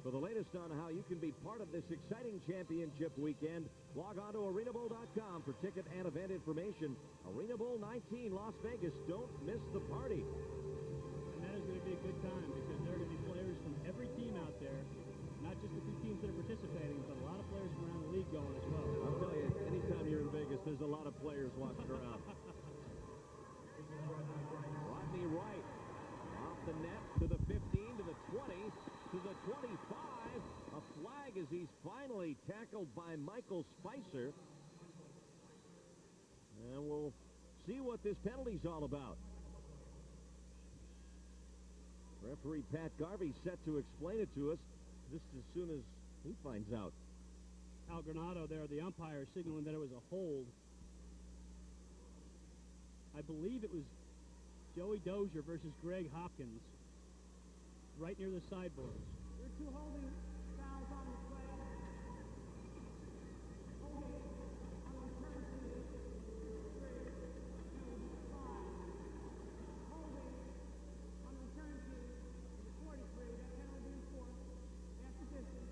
For the latest on how you can be part of this exciting championship weekend, log on to arenabowl.com for ticket and event information. Arena Bowl 19, Las Vegas. Don't miss the party. And that is going to be a good time because there are going to be players from every team out there. Not just the two teams that are participating, but a lot of players from around the league going as well. I'll tell you, anytime you're in Vegas, there's a lot of players walking around. Rodney Wright off the net to the 15, to the 20, to the 25. A flag as he's finally tackled by Michael Spicer. And we'll see what this penalty's all about. Referee Pat Garvey set to explain it to us just as soon as he finds out. Al Granado there, the umpire, signaling that it was a hold. I believe it was Joey Dozier versus Greg Hopkins, right near the sideboards. There are two holding fouls on the play. Holding on the return to 3, 2, 5. Holding on the return to 43. That penalty enforced. After distance.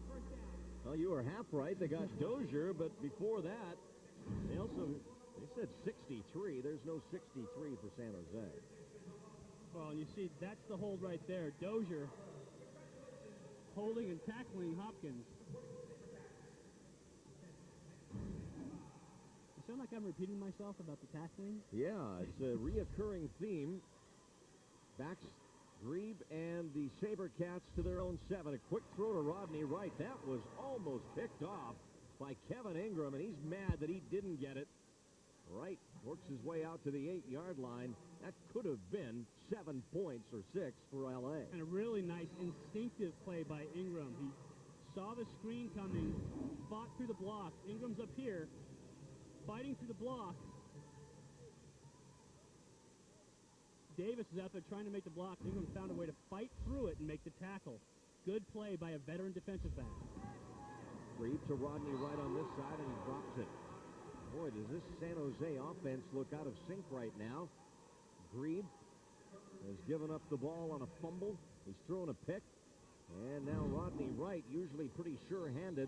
First down. Well, you were half right. They got Dozier, but before that, they said 63. There's no 63 for San Jose. Well, and you see, that's the hold right there. Dozier holding and tackling Hopkins. I sound like I'm repeating myself about the tackling. Yeah, it's a reoccurring theme. Backs Grebe and the Sabercats to their own 7. A quick throw to Rodney Wright. That was almost picked off by Kevin Ingram, and he's mad that he didn't get it. Wright works his way out to the 8-yard line. That could have been 7 points or 6 for L.A. And a really nice instinctive play by Ingram. He saw the screen coming, fought through the block. Ingram's up here, fighting through the block. Davis is out there trying to make the block. Ingram found a way to fight through it and make the tackle. Good play by a veteran defensive back. Grebe to Rodney Wright on this side, and he drops it. Boy, does this San Jose offense look out of sync right now. Grebe has given up the ball on a fumble. He's thrown a pick. And now Rodney Wright, usually pretty sure-handed,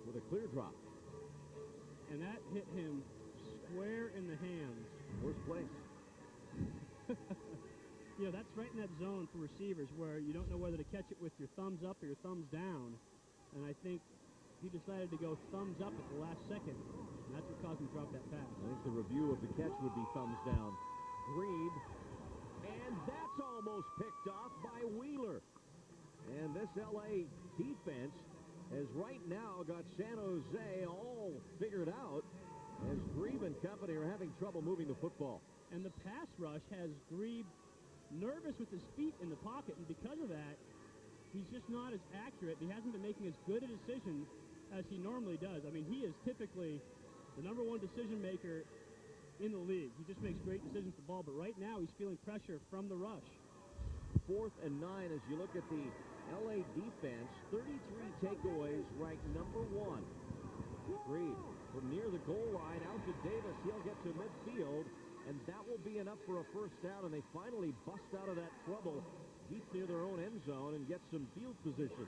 with a clear drop. And that hit him square in the hands. Worst place. You know, that's right in that zone for receivers where you don't know whether to catch it with your thumbs up or your thumbs down. And I think he decided to go thumbs up at the last second. And that's what caused him to drop that pass. I think the review of the catch would be thumbs down. Grebe. And that's almost picked off by Wheeler. And this L.A. defense has right now got San Jose all figured out as Grebe and company are having trouble moving the football. And the pass rush has Grebe nervous with his feet in the pocket, and because of that, he's just not as accurate. He hasn't been making as good a decision as he normally does. I mean, he is typically the #1 decision maker in the league. He just makes great decisions with the ball, but right now he's feeling pressure from the rush. 4th and 9 as you look at the L.A. defense. 33 takeaways, ranked #1. Grebe from near the goal line out to Davis. He'll get to midfield, and that will be enough for a first down, and they finally bust out of that trouble deep near their own end zone and get some field position.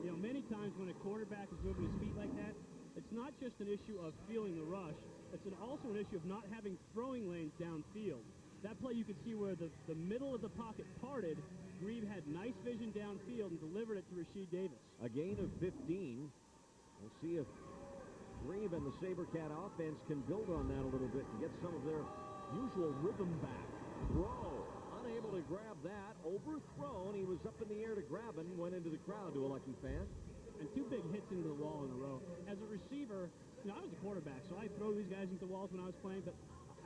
You know, many times when a quarterback is moving his feet like that, it's not just an issue of feeling the rush. It's also an issue of not having throwing lanes downfield. That play you could see where the middle of the pocket parted. Grebe had nice vision downfield and delivered it to Rasheed Davis. A gain of 15. We'll see if Grebe and the Sabercat offense can build on that a little bit and get some of their usual rhythm back. Throw. Unable to grab that. Overthrown. He was up in the air to grab it and went into the crowd to a lucky fan. and 2 big hits into the wall in a row. As a receiver, I was a quarterback, so I throw these guys into walls when I was playing, but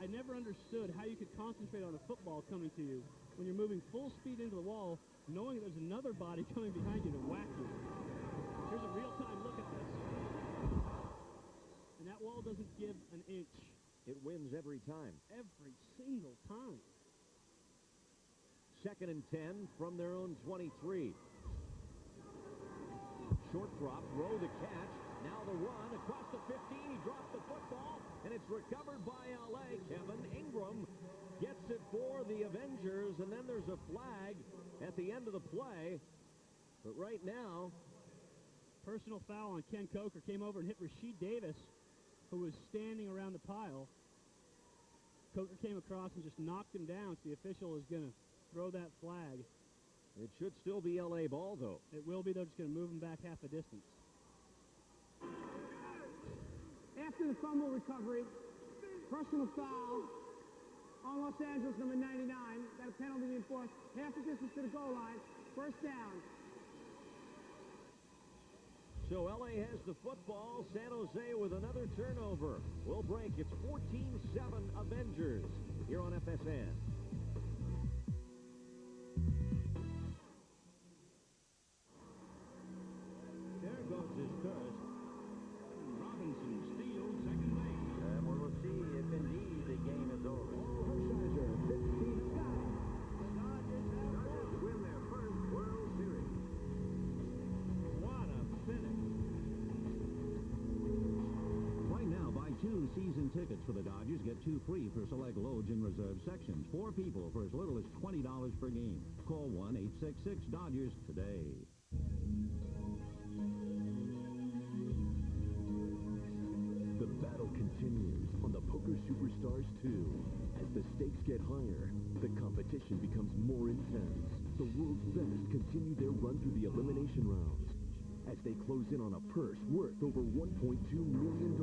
I never understood how you could concentrate on a football coming to you when you're moving full speed into the wall, knowing there's another body coming behind you to whack you. Here's a real-time look at this. And that wall doesn't give an inch. It wins every time. Every single time. 2nd and 10 from their own 23. Short drop, throw the catch. Now the run across the 15. He dropped the football, and it's recovered by L.A. Kevin Ingram gets it for the Avengers, and then there's a flag at the end of the play. But right now, personal foul on Ken Coker came over and hit Rasheed Davis, who was standing around the pile. Coker came across and just knocked him down, so the official is going to throw that flag. It should still be L.A. ball, though. It will be. They're just going to move him back half a distance. After the fumble recovery, personal foul on Los Angeles, number 99. Got a penalty enforced. Half the distance to the goal line. First down. So L.A. has the football. San Jose with another turnover. We'll break. It's 14-7 Avengers here on FSN. There goes his first. Robinson steals second base. And we'll see if indeed the game is over. Hershiser, 15 got it. The Dodgers have won. Win their first World Series. What a finish. Right now, buy 2 season tickets for the Dodgers. Get 2 free for select loads in reserve sections. 4 people for as little as $20 per game. Call 1-866-DODGERS today. The battle continues on the Poker Superstars 2. As the stakes get higher, the competition becomes more intense. The world's best continue their run through the elimination rounds as they close in on a purse worth over $1.2 million.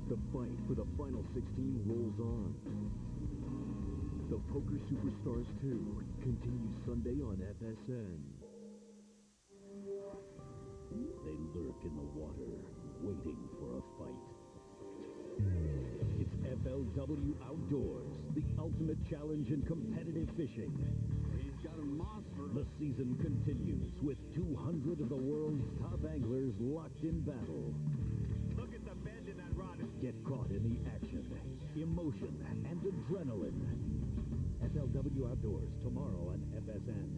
The fight for the final 16 rolls on. The Poker Superstars 2 continues Sunday on FSN. They lurk in the water, waiting for a fight. It's FLW Outdoors, the ultimate challenge in competitive fishing. He's got a monster. The season continues with 200 of the world's top anglers locked in battle. Look at the bend in that rod. Get caught in the action, emotion, and adrenaline. FLW Outdoors, tomorrow on FSN.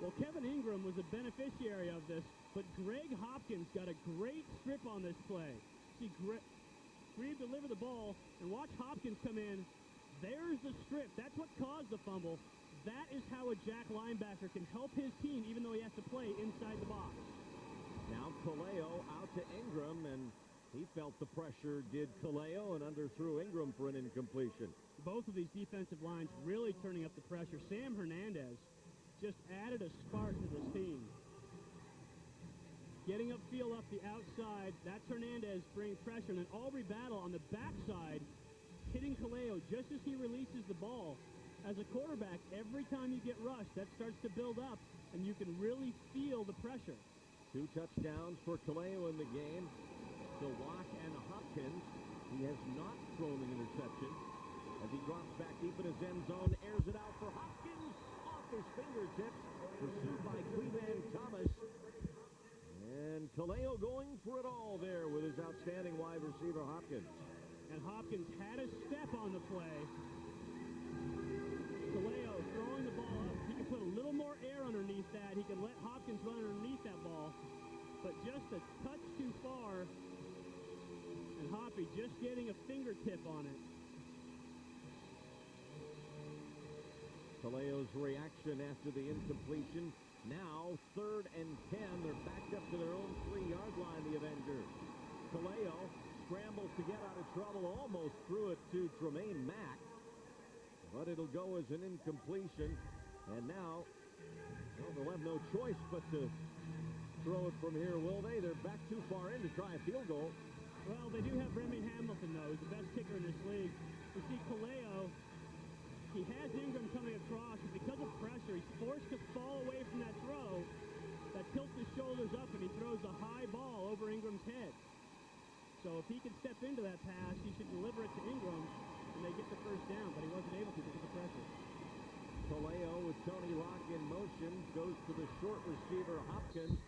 Well, Kevin Ingram was a beneficiary of this, but Greg Hopkins got a great strip on this play. See, Grieve deliver the ball, and watch Hopkins come in. There's the strip. That's what caused the fumble. That is how a jack linebacker can help his team, even though he has to play inside the box. Now Kaleo out to Ingram, and he felt the pressure, did Kaleo, and underthrew Ingram for an incompletion. Both of these defensive lines really turning up the pressure. Sam Hernandez just added a spark to this team. Getting upfield up the outside, that's Hernandez bringing pressure, and then Aubrey Battle on the backside, hitting Kaleo just as he releases the ball. As a quarterback, every time you get rushed, that starts to build up, and you can really feel the pressure. 2 touchdowns for Kaleo in the game. To Watt and Hopkins. He has not thrown an interception. As he drops back deep in his end zone, airs it out for Hopkins. Off his fingertips. Pursued by Cleveland Thomas. And Kaleo going for it all there with his outstanding wide receiver, Hopkins. And Hopkins had a step on the play. Kaleo throwing the ball up. He can put a little more air underneath that. He can let Hopkins run underneath that ball. But just a touch too far. And Hoppy just getting a fingertip on it. Kaleo's reaction after the incompletion. Now, 3rd and 10. They're backed up to their own 3-yard line, the Avengers. Kaleo scrambles to get out of trouble, almost threw it to Tremaine Mack. But it'll go as an incompletion. And now, well, they'll have no choice but to throw it from here, will they? They're back too far in to try a field goal. Well, they do have Remy Hamilton, though. He's the best kicker in this league. You see Kaleo, he has Ingram coming across, and because of pressure, he's forced to fall away from that throw. shoulders up, and he throws a high ball over Ingram's head. So if he can step into that pass, he should deliver it to Ingram, and they get the first down, but he wasn't able to because of pressure. Kaleo with Tony Locke in motion goes to the short receiver Hopkins,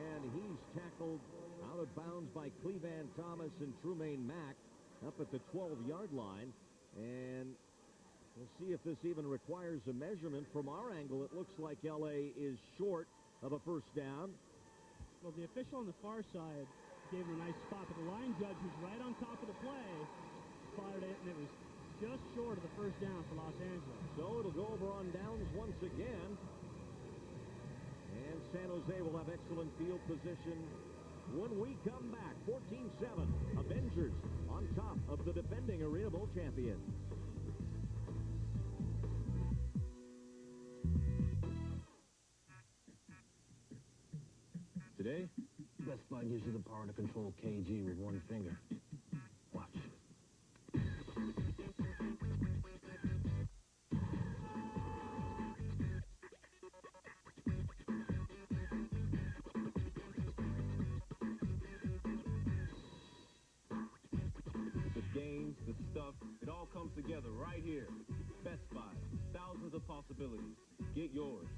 and he's tackled out of bounds by Clevan Thomas and Trumaine Mack up at the 12-yard line. And we'll see if this even requires a measurement. From our angle, it looks like L.A. is short of a first down. Well, the official on the far side gave him a nice spot, but the line judge, who's right on top of the play, spotted it, and it was just short of the first down for Los Angeles. So it'll go over on downs once again. And San Jose will have excellent field position when we come back. 14-7, Avengers on top of the defending Arena Bowl champions. Today, Best Buy gives you the power to control KG with one finger. Watch. The games, the stuff, it all comes together right here. Best Buy. Thousands of possibilities. Get yours.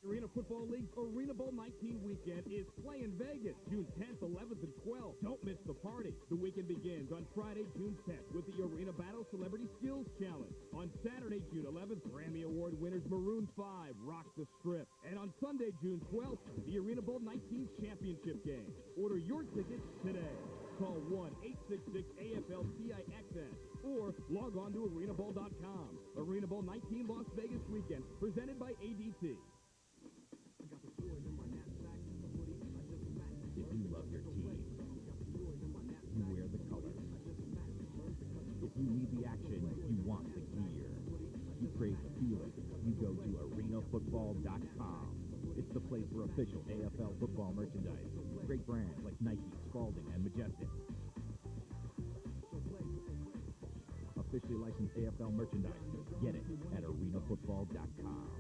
Arena Football League's Arena Bowl 19 weekend is playing Vegas, June 10th, 11th, and 12th. Don't miss the party. The weekend begins on Friday, June 10th with the Arena Battle Celebrity Skills Challenge. On Saturday, June 11th, Grammy Award winners Maroon 5 rock the Strip. And on Sunday, June 12th, the Arena Bowl 19 Championship Game. Order your tickets today. Call 1-866-AFL-CIXS or log on to arenabowl.com. Arena Bowl 19 Las Vegas weekend, presented by ADT. If you love your team, you wear the colors. If you need the action, you want the gear. You crave the feeling, you go to arenafootball.com. It's the place for official AFL football merchandise. Great brands like Nike, Spalding, and Majestic. Officially licensed AFL merchandise. Get it at arenafootball.com.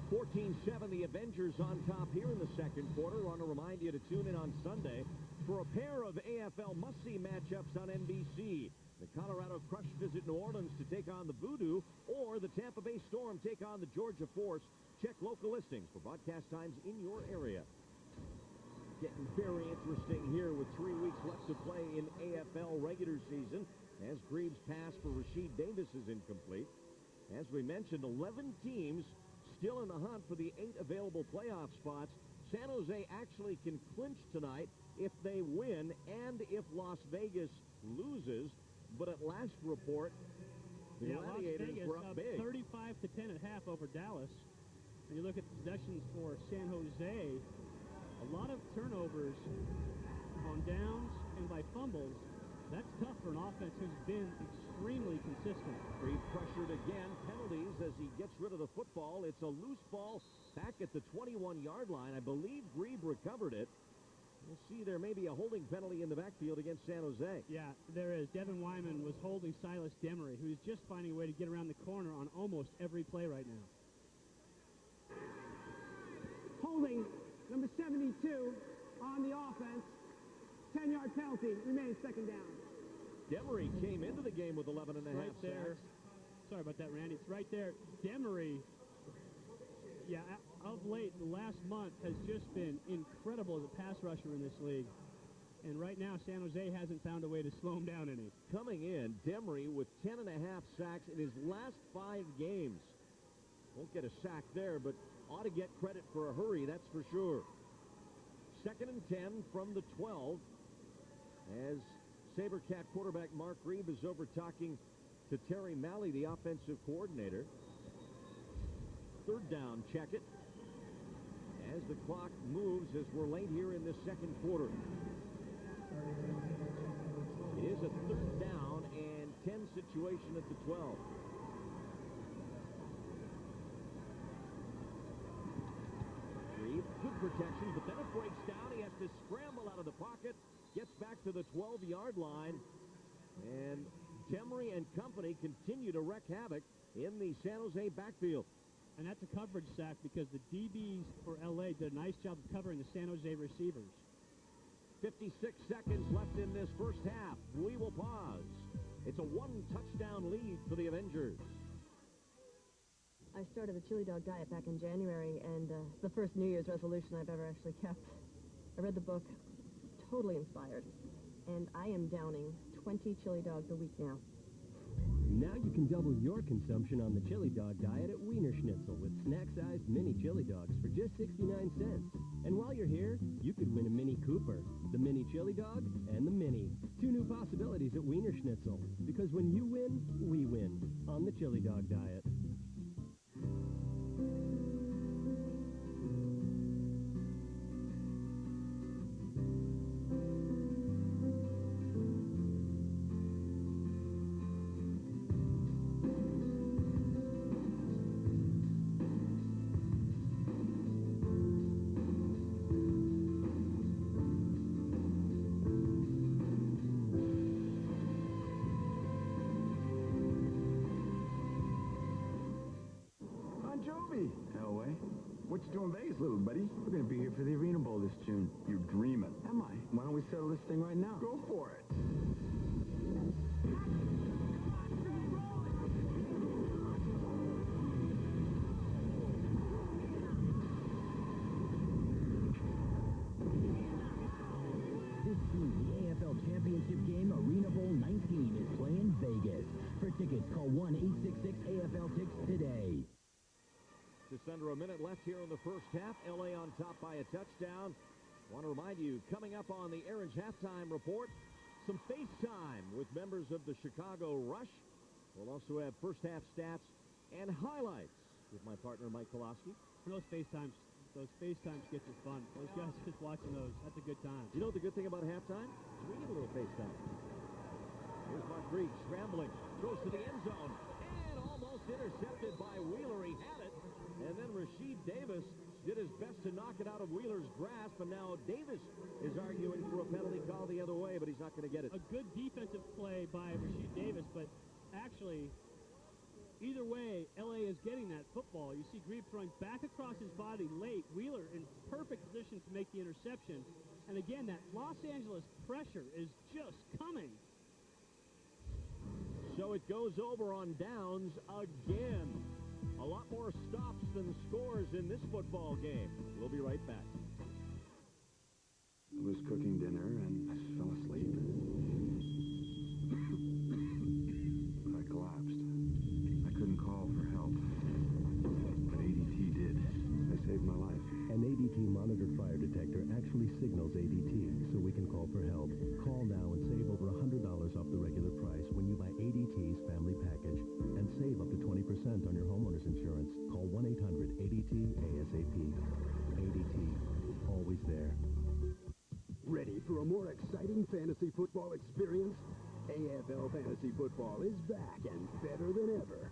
14-7, the Avengers on top here in the second quarter. Want to remind you to tune in on Sunday for a pair of AFL must-see matchups on NBC. The Colorado Crush visit New Orleans to take on the Voodoo, or the Tampa Bay Storm take on the Georgia Force. Check local listings for broadcast times in your area. Getting very interesting here with 3 weeks left to play in AFL regular season, as Greaves' pass for Rasheed Davis is incomplete. As we mentioned, 11 teams still in the hunt for the 8 available playoff spots. San Jose actually can clinch tonight if they win and if Las Vegas loses. But at last report, the Gladiators were up big. 35-10 at half over Dallas. When you look at possessions for San Jose, a lot of turnovers on downs and by fumbles. That's tough for an offense who's been extremely consistent. Greaves pressured again. Penalties as he gets rid of the football. It's a loose ball back at the 21-yard line. I believe Greaves recovered it. We'll see, there may be a holding penalty in the backfield against San Jose. Yeah, there is. Devin Wyman was holding Silas Demery, who's just finding a way to get around the corner on almost every play right now. Holding number 72 on the offense. 10-yard penalty. Remains second down. Demery came into the game with 11 and a half there. sacks. Sorry about that, Randy. It's right there. Demery, yeah, of late, the last month has just been incredible as a pass rusher in this league. And right now, San Jose hasn't found a way to slow him down any. Coming in, Demery with 10 and a half sacks in his last 5 games. Won't get a sack there, but ought to get credit for a hurry, that's for sure. 2nd and 10 from the 12, as Sabercat quarterback Mark Reeve is over talking to Terry Malley, the offensive coordinator. 3rd down, check it. As the clock moves, as we're late here in the second quarter. It is a 3rd down and 10 situation at the 12. Reeve, good protection, but then it breaks down. He has to scramble out of the pocket, gets back to the 12-yard line, and Demery and company continue to wreak havoc in the San Jose backfield. And that's a coverage sack because the DBs for L.A. did a nice job of covering the San Jose receivers. 56 seconds left in this first half. We will pause. It's a one-touchdown lead for the Avengers. I started the chili dog diet back in January, and it's the first New Year's resolution I've ever actually kept. I read the book, totally inspired, and I am downing 20 chili dogs a week now. Now you can double your consumption on the chili dog diet at Wiener Schnitzel with snack-sized mini chili dogs for just 69 cents. And while you're here, you could win a Mini Cooper, the mini chili dog, and the mini. 2 new possibilities at Wiener Schnitzel. Because when you win, we win on the chili dog diet. Elway. What you doing in Vegas, little buddy? We're going to be here for the Arena Bowl this June. You're dreaming. Am I? Why don't we settle this thing right now? Go for it. This June, the AFL Championship game, Arena Bowl 19, is playing Vegas. For tickets, call 1-866-AFL-TICKS today. Just under a minute left here in the first half. L.A. on top by a touchdown. Want to remind you, coming up on the Aaron's Halftime Report, some FaceTime with members of the Chicago Rush. We'll also have first half stats and highlights with my partner, Mike Koloski. Those FaceTimes get you fun. Those guys just watching those, that's a good time. You know what the good thing about halftime? Is we get a little FaceTime. Here's Mark Greig scrambling, throws to the end zone, and almost intercepted by Wheeler. He had it. And then Rasheed Davis did his best to knock it out of Wheeler's grasp, and now Davis is arguing for a penalty call the other way, but he's not going to get it. A good defensive play by Rasheed Davis, but actually, either way, L.A. is getting that football. You see Grebe throwing back across his body late. Wheeler in perfect position to make the interception. And again, that Los Angeles pressure is just coming. So it goes over on downs again. A lot more stops than scores in this football game. We'll be right back. I was cooking dinner and I fell asleep. I collapsed. I couldn't call for help. But ADT did. They saved my life. An ADT monitored fire detector actually signals ADT, so we can call for help. Call now and save over $100 off the regular price when you buy ADT's family package. And save up to 20% on your homeowner's insurance. Call 1-800-ADT-ASAP. ADT. Always there. Ready for a more exciting fantasy football experience? AFL Fantasy Football is back and better than ever.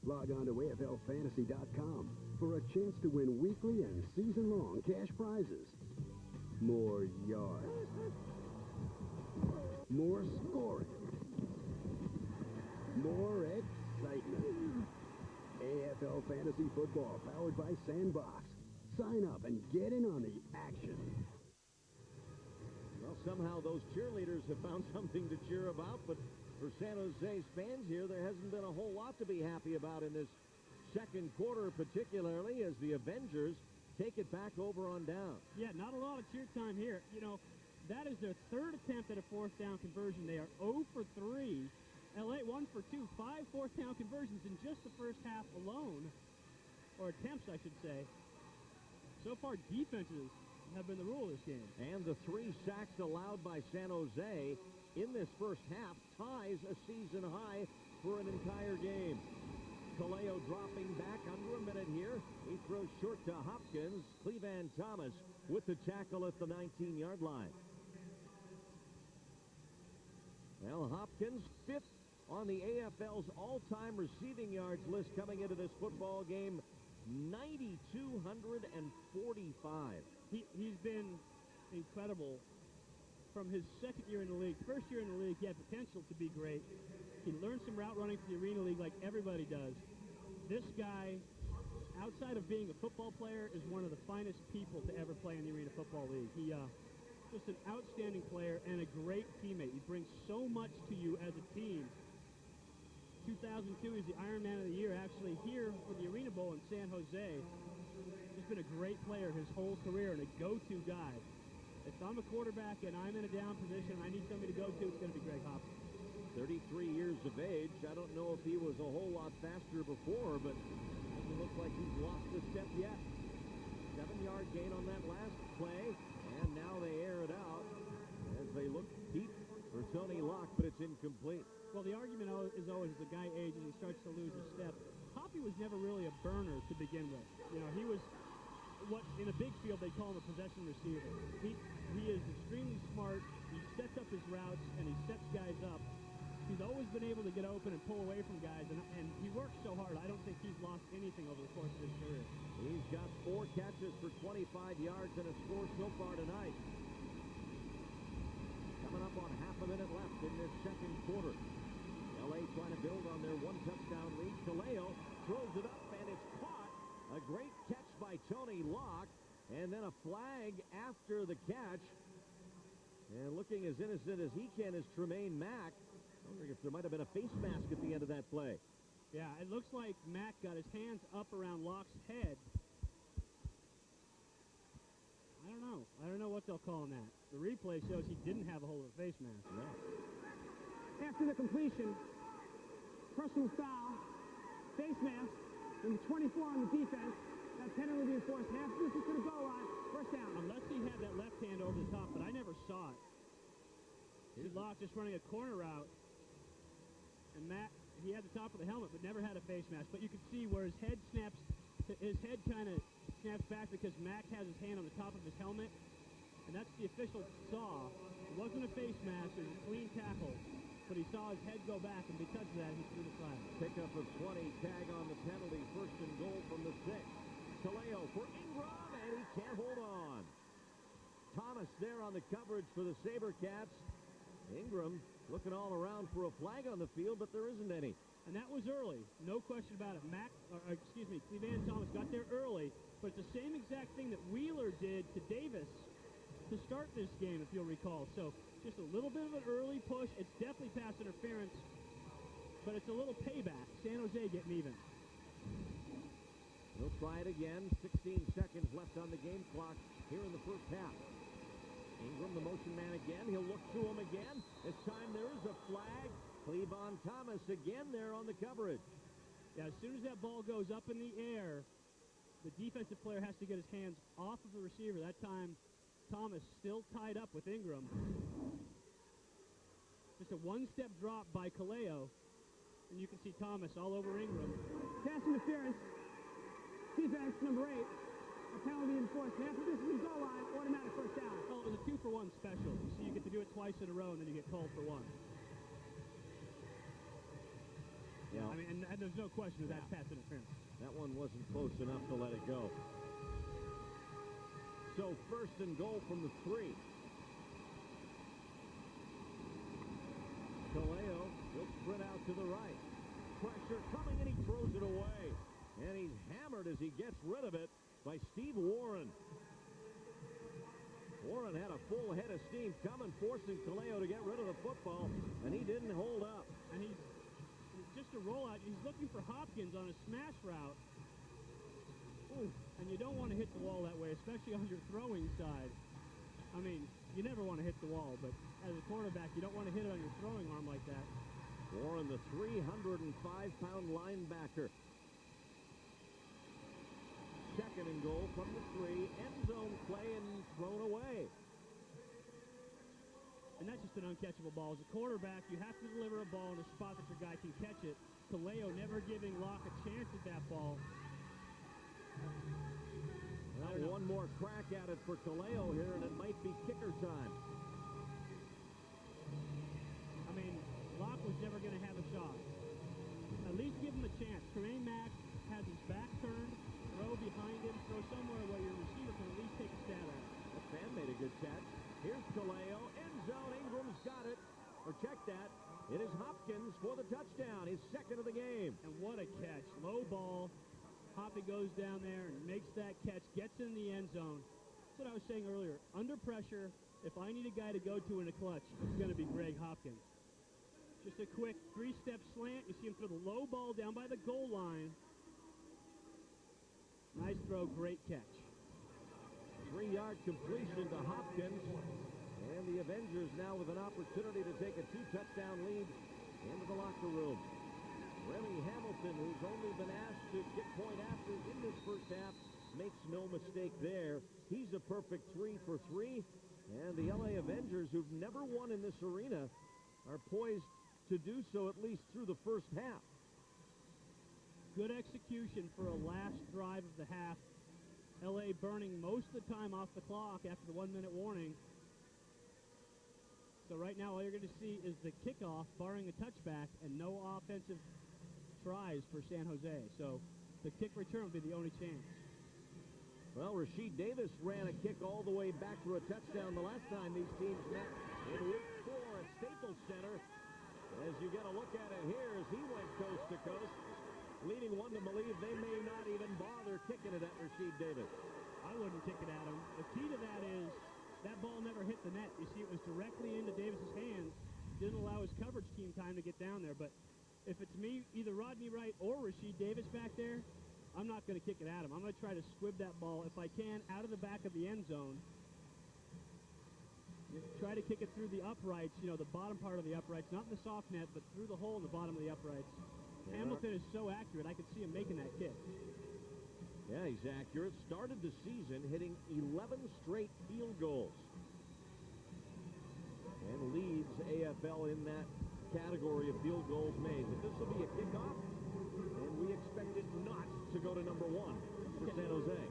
Log on to AFLFantasy.com for a chance to win weekly and season-long cash prizes. More yards. More scoring. More excitement. AFL Fantasy Football powered by Sandbox. Sign up and get in on the action. Well, somehow those cheerleaders have found something to cheer about, but for San Jose's fans here, there hasn't been a whole lot to be happy about in this second quarter, particularly as the Avengers take it back over on down. Yeah, not a lot of cheer time here. You know, that is their third attempt at a fourth down conversion. They are 0 for 3. L.A. 1 for 2, 5 fourth down conversions in just the first half alone, or attempts, I should say. So far, defenses have been the rule of this game. And the 3 sacks allowed by San Jose in this first half ties a season high for an entire game. Kaleo dropping back under a minute here. He throws short to Hopkins. Cleveland Thomas with the tackle at the 19-yard line. Well, Hopkins, 5th on the AFL's all-time receiving yards list coming into this football game, 9,245. He's been incredible from his second year in the league. First year in the league, he had potential to be great. He learned some route running from the Arena League like everybody does. This guy outside of being a football player, is one of the finest people to ever play in the Arena Football League. He just an outstanding player and a great teammate. He brings so much to you as a team. 2002, he's the Ironman of the Year, actually here for the Arena Bowl in San Jose. He's been a great player his whole career and a go-to guy. If I'm a quarterback and I'm in a down position and I need somebody to go to, it's going to be Greg Hopkins. 33 years of age. I don't know if he was a whole lot faster before, but doesn't look like he's lost a step yet. 7-yard gain on that last play, and now they air it out as they look deep for Tony Locke, but it's incomplete. Well, the argument is always as the guy ages, he starts to lose a step. Hoppy was never really a burner to begin with. You know, he was what in a big field they call him a possession receiver. He is extremely smart. He sets up his routes and he sets guys up. He's always been able to get open and pull away from guys, and he works so hard. I don't think he's lost anything over the course of his career. He's got 4 catches for 25 yards and a score so far tonight. Coming up on half a minute left in this second quarter. L.A. trying to build on their 1-touchdown lead. Kaleo throws it up, and it's caught. A great catch by Tony Locke, and then a flag after the catch. And looking as innocent as he can is Tremaine Mack. Wondering if there might have been a face mask at the end of that play. Yeah, it looks like Mack got his hands up around Locke's head. I don't know what they'll call on that. The replay shows he didn't have a hold of a face mask. No. After the completion, personal foul, face mask, and 24 on the defense. That penalty be enforced. Half distance to the goal line. First down. Unless he had that left hand over the top, but I never saw it. Here's Locke just running a corner route. And Matt, he had the top of the helmet, but never had a face mask. But you can see where his head snaps, his head kind of snaps back because Mack has his hand on the top of his helmet. And that's the official saw. It wasn't a face mask, it was a clean tackle. But he saw his head go back, and because of that, he threw the flag. Pickup of 20, tag on the penalty, 1st and goal from the 6. Kaleo for Ingram, and he can't hold on. Thomas there on the coverage for the Sabercats. Ingram looking all around for a flag on the field, but there isn't any. And that was early, no question about it. Cleveland Thomas got there early, but it's the same exact thing that Wheeler did to Davis to start this game, if you'll recall. So just a little bit of an early push. It's definitely pass interference, but it's a little payback. San Jose getting even. He'll try it again. 16 seconds left on the game clock here in the first half. Ingram, the motion man again. He'll look to him again. This time there is a flag. Cleveland Thomas again there on the coverage. Yeah, as soon as that ball goes up in the air, the defensive player has to get his hands off of the receiver. That time, Thomas still tied up with Ingram. Just a one-step drop by Kaleo, and you can see Thomas all over Ingram. Pass interference. Defense, number 8. A penalty enforced. Half of this is the goal line. Automatic first down. Well, it was a 2-for-1 special. So you get to do it twice in a row, and then you get called for 1. Yeah, I mean, and there's no question of that pass interference. That one wasn't close enough to let it go. So 1st and goal from the 3. Kaleo will sprint out to the right. Pressure coming, and he throws it away. And he's hammered as he gets rid of it by Steve Warren. Warren had a full head of steam coming, forcing Kaleo to get rid of the football, and he didn't hold up. And he's just a rollout. He's looking for Hopkins on a smash route. Ooh, and you don't want to hit the wall that way, especially on your throwing side. I mean, you never want to hit the wall, but as a quarterback, you don't want to hit it on your throwing arm like that. Warren, the 305-pound linebacker. 2nd and goal from the 3. End zone play and thrown away. And that's just an uncatchable ball. As a quarterback, you have to deliver a ball in a spot that your guy can catch it. Kaleo never giving Locke a chance at that ball. Well, one more crack at it for Kaleo here, and it might be kicker time. I mean, Locke was never going to have a shot. At least give him a chance. Tremaine Mack has his back turned. Throw behind him, throw somewhere where your receiver can at least take a stab at it. That fan made a good catch. Here's Kaleo, end zone, Ingram's got it. Or check that. It is Hopkins for the touchdown, his 2nd of the game. And what a catch. Low ball. Hoppy goes down there and makes that catch, gets in the end zone. That's what I was saying earlier. Under pressure, if I need a guy to go to in a clutch, it's going to be Greg Hopkins. Just a quick three-step slant. You see him throw the low ball down by the goal line. Nice throw, great catch. 3-yard completion to Hopkins. And the Avengers now with an opportunity to take a 2-touchdown lead into the locker room. Remy Hamilton, who's only been asked to get point after in this first half, makes no mistake there. He's a perfect 3 for 3. And the LA Avengers, who've never won in this arena, are poised to do so at least through the first half. Good execution for a last drive of the half. LA burning most of the time off the clock after the 1-minute warning. So right now all you're going to see is the kickoff, barring a touchback, and no offensive tries for San Jose. So the kick return will be the only chance. Well, Rasheed Davis ran a kick all the way back for a touchdown the last time these teams met in week 4 at Staples Center. As you get a look at it here as he went coast to coast, leading one to believe they may not even bother kicking it at Rasheed Davis. I wouldn't kick it at him. The key to that is that ball never hit the net. You see, it was directly into Davis's hands. Didn't allow his coverage team time to get down there. But if it's me, either Rodney Wright or Rasheed Davis back there, I'm not going to kick it at him. I'm going to try to squib that ball, if I can, out of the back of the end zone. Try to kick it through the uprights, you know, the bottom part of the uprights, not in the soft net, but through the hole in the bottom of the uprights. Yeah. Hamilton is so accurate, I could see him making that kick. Yeah, he's accurate. Started the season hitting 11 straight field goals. And leads AFL in that category of field goals made. But this will be a kickoff, and we expect it not to go to number 1 for San Jose.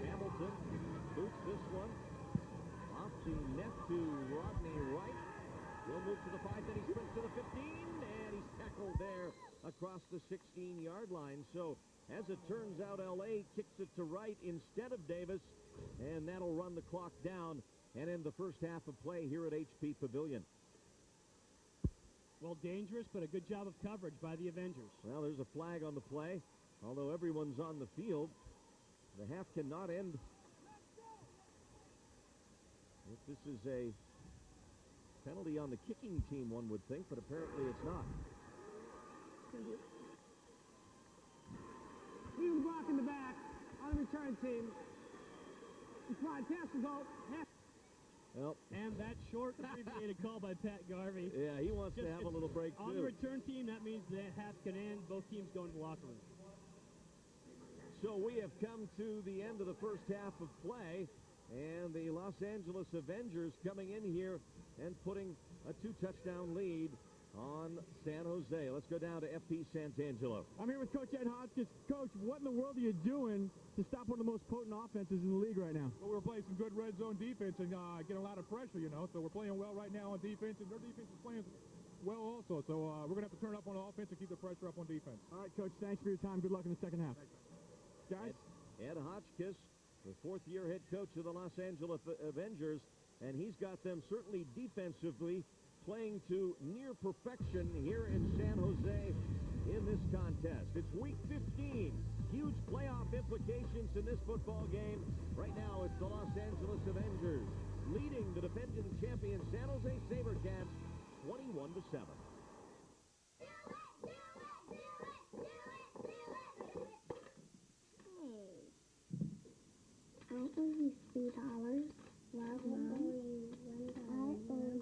Hamilton boots this one off the net to Rodney Wright. He'll move to the 5, then he sprints to the 15, and he's tackled there across the 16-yard line. So, as it turns out, L.A. kicks it to Wright instead of Davis, and that'll run the clock down and end the first half of play here at HP Pavilion. Well, dangerous, but a good job of coverage by the Avengers. Well, there's a flag on the play. Although everyone's on the field, the half cannot end. If this is a penalty on the kicking team, one would think, but apparently it's not. He was blocking the back on the return team. He tried pass to go. Well, and that short abbreviated call by Pat Garvey. Yeah, he wants to have a little break, on too. On the return team, that means the half can end. Both teams go into the locker room. So we have come to the end of the first half of play, and the Los Angeles Avengers coming in here and putting a 2-touchdown lead on San Jose. Let's go down to FP Santangelo. I'm here with Coach Ed Hotchkiss. Coach, what in the world are you doing to stop one of the most potent offenses in the league right now? Well, we're playing some good red zone defense and getting a lot of pressure, you know. So we're playing well right now on defense, and their defense is playing well also. So we're going to have to turn up on offense and keep the pressure up on defense. All right, Coach, thanks for your time. Good luck in the second half. Guys? Ed Hotchkiss, the fourth-year head coach of the Los Angeles Avengers, and he's got them certainly defensively playing to near perfection here in San Jose in this contest. It's week 15. Huge playoff implications in this football game. Right now, it's the Los Angeles Avengers leading the defending champion San Jose Sabercats 21-7. I owe you $3. Love, Mom. I owe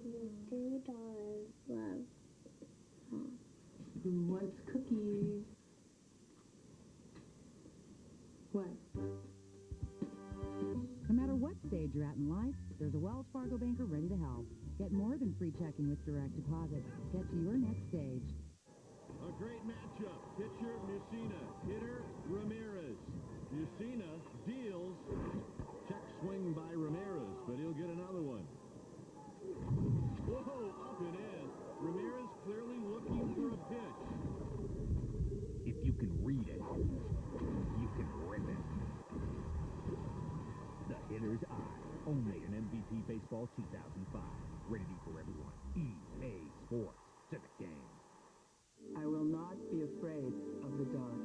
you $3. Love. Who wants cookies? What? No matter what stage you're at in life, there's a Wells Fargo banker ready to help. Get more than free checking with direct deposit. Get to your next stage. A great matchup. Pitcher, Mussina. Hitter, Ramirez. Mussina deals. Check swing by Ramirez, but he'll get another one. Whoa, up and in. Ramirez clearly looking for a pitch. If you can read it, you can rip it. The Hitter's Eye. Only an MVP Baseball 2005. Rated E for everyone. EA Sports. civic game. I will not be afraid of the dark.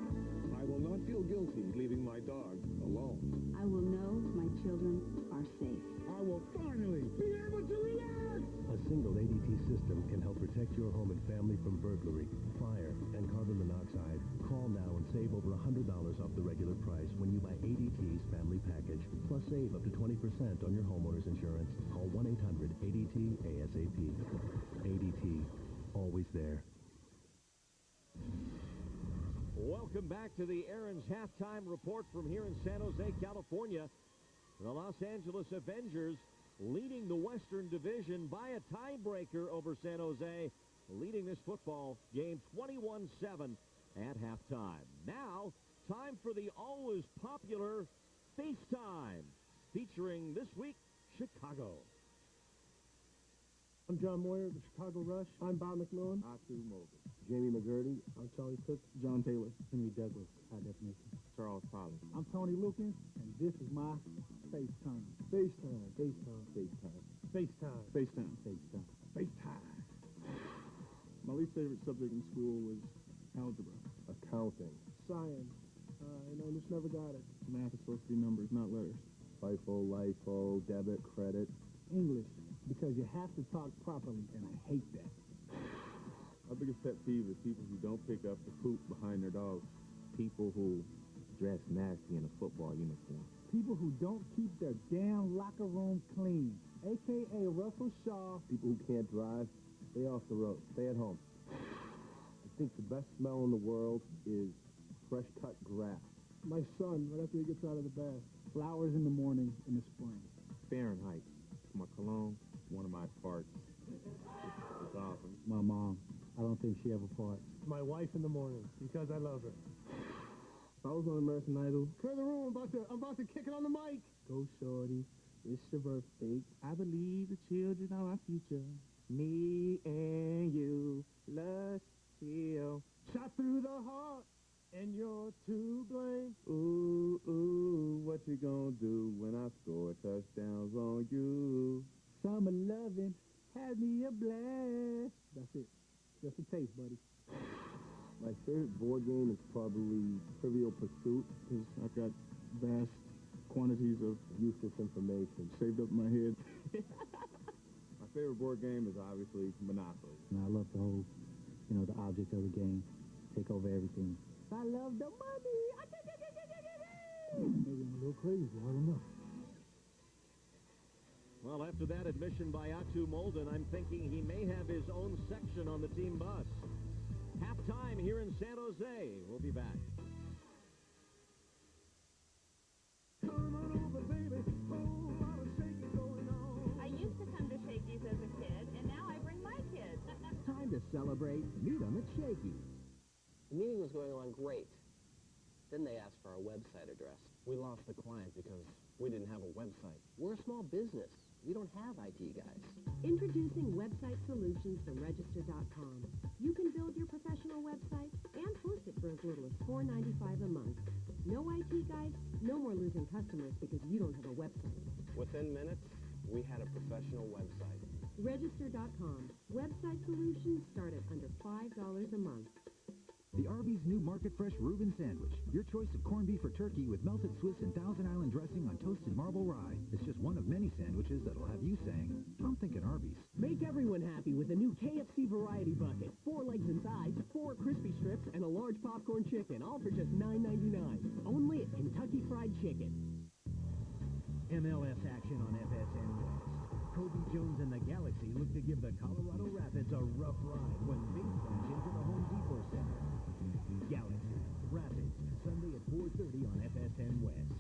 I will not feel guilty leaving my dog alone. I will know my children are safe. I will finally be able to relax! A single ADT system can help protect your home and family from burglary, fire, and carbon monoxide. Call now and save over $100 off the regular price when you buy ADT's family package. Plus save up to 20% on your homeowner's insurance. Call 1-800-ADT-ASAP. ADT. Always there. Welcome back to the Aaron's halftime report from here in San Jose, California. The Los Angeles Avengers leading the Western Division by a tiebreaker over San Jose, leading this football game 21-7 at halftime. Now, time for the always popular FaceTime, featuring this week, Chicago. I'm John Moyer, the Chicago Rush. I'm Bob McMillan. Atu Mulder. Jamie McGurdy. I'm Charlie Cook. John Taylor. Henry Douglas. High definition. Charles Collins. I'm Tony Lucan, and this is my FaceTime. FaceTime. FaceTime. FaceTime. FaceTime. FaceTime. FaceTime. FaceTime. My least favorite subject in school was algebra. Accounting. Science. I just never got it. Math is supposed to be numbers, not letters. FIFO, LIFO, debit, credit. English, because you have to talk properly, and I hate that. My biggest pet peeve is people who don't pick up the poop behind their dogs. People who dress nasty in a football uniform. People who don't keep their damn locker room clean, a.k.a. Russell Shaw. People who can't drive, stay off the road, stay at home. I think the best smell in the world is fresh cut grass. My son, right after he gets out of the bath. Flowers in the morning, in the spring. Fahrenheit. My cologne, one of my farts. It's awesome. My mom. I don't think she ever farts. My wife in the morning, because I love her. If I was on American Idol, clear the room, I'm about to kick it on the mic. Go, shorty. It's your birthday. I believe the children are our future. Me and you, let's feel. Shot through the heart, and you're to blame. Ooh, ooh, what you gonna do when I score touchdowns on you? Summer loving had me a blast. That's it. Just a taste, buddy. My favorite board game is probably Trivial Pursuit, because I've got vast quantities of useless information saved up in my head. My favorite board game is obviously Monopoly. And I love the whole, the object of the game. Take over everything. I love the money. Maybe I'm a little crazy. I don't know. Well, after that admission by Atu Molden, I'm thinking he may have his own section on the team bus. Halftime here in San Jose. We'll be back. I used to come to Shakey's as a kid, and now I bring my kids. Time to celebrate. Meet them at Shakey's. The meeting was going along great. Then they asked for our website address. We lost the client because we didn't have a website. We're a small business. We don't have IT guys. Introducing Website Solutions from Register.com. You can build your professional website and host it for as little as $4.95 a month. No IT guys, no more losing customers because you don't have a website. Within minutes, we had a professional website. Register.com. Website solutions start at under $5 a month. The Arby's new Market Fresh Reuben sandwich. Your choice of corned beef or turkey with melted Swiss and Thousand Island dressing on toasted marble rye. It's just one of many sandwiches that'll have you saying, I'm thinking Arby's. Make everyone happy with a new KFC Variety Bucket. 4 legs and sides, 4 crispy strips, and a large popcorn chicken, all for just $9.99. Only at Kentucky Fried Chicken. MLS action on FSN West. Kobe Jones and the Galaxy look to give the Colorado Rapids a rough ride when they crash into the Home Depot Center. Galaxy, Rapids, Sunday at 4:30 on FSN West.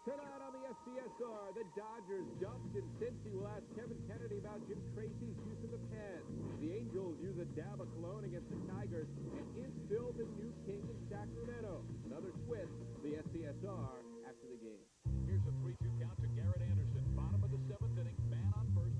Tonight on the FCSR, the Dodgers jumped, and Cincy will ask Kevin Kennedy about Jim Tracy's use of the pen. The Angels use a dab of cologne against the Tigers, and is Phil the new king in Sacramento? Another twist, the FCSR after the game. Here's a 3-2 count to Garrett Anderson. Bottom of the 7th inning, man on first.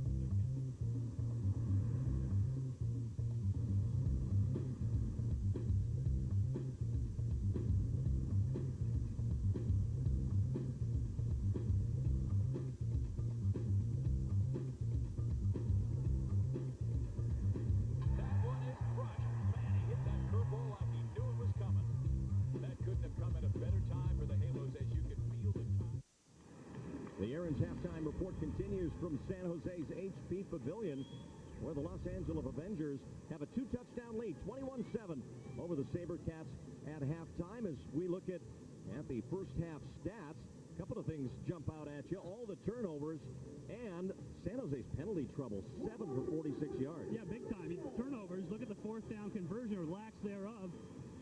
a better time for the Halos as you can feel the time. The Aaron's halftime report continues from San Jose's HP Pavilion, where the Los Angeles Avengers have a 2-touchdown lead, 21-7 over the Sabercats at halftime. As we look at the first half stats, a couple of things jump out at you. All the turnovers and San Jose's penalty trouble, 7 for 46 yards. Yeah, big time. Turnovers, look at the fourth down conversion or lacks thereof.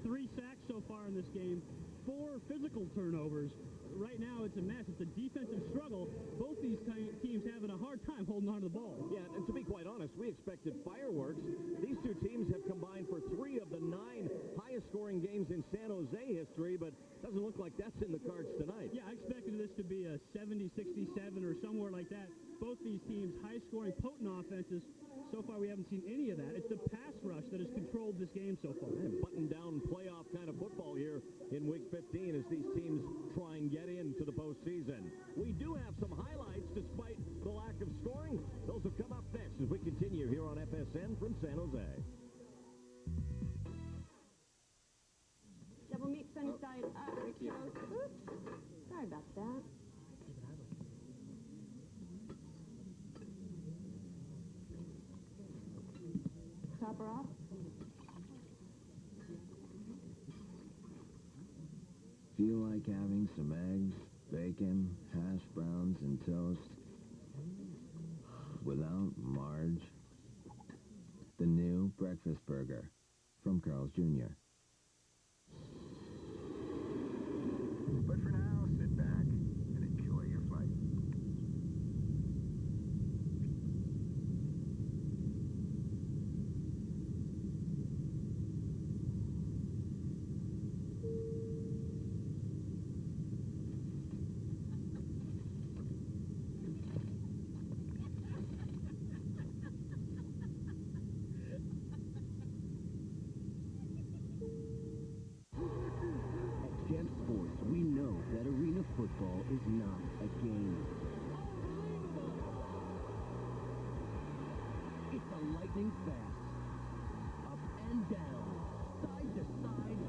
3 sacks so far in this game, 4 physical turnovers. Right now, it's a mess. It's a defensive struggle. Both these teams having a hard time holding on to the ball. Yeah, and to be quite honest, we expected fireworks. These two teams have combined for 3 of the 9 highest-scoring games in San Jose history, but doesn't look like that's in the cards tonight. Yeah, I expected this to be a 70-67 or somewhere like that. Both these teams, high-scoring, potent offenses. So far, we haven't seen any of that. It's the pass rush that has controlled this game so far. Button-down playoff kind of football here in Week 15 as these teams try and get into the postseason. We do have some highlights despite the lack of scoring. Those will come up next as we continue here on FSN from San Jose. Double meat, sunny side up. Thank you. Oops. Sorry about that. Top her off. Feel like having some eggs, bacon, hash browns, and toast without Marge? The new breakfast burger from Carl's Jr. But for now, sit back and enjoy your flight. Football is not a game. It's a lightning fast, up and down, side to side,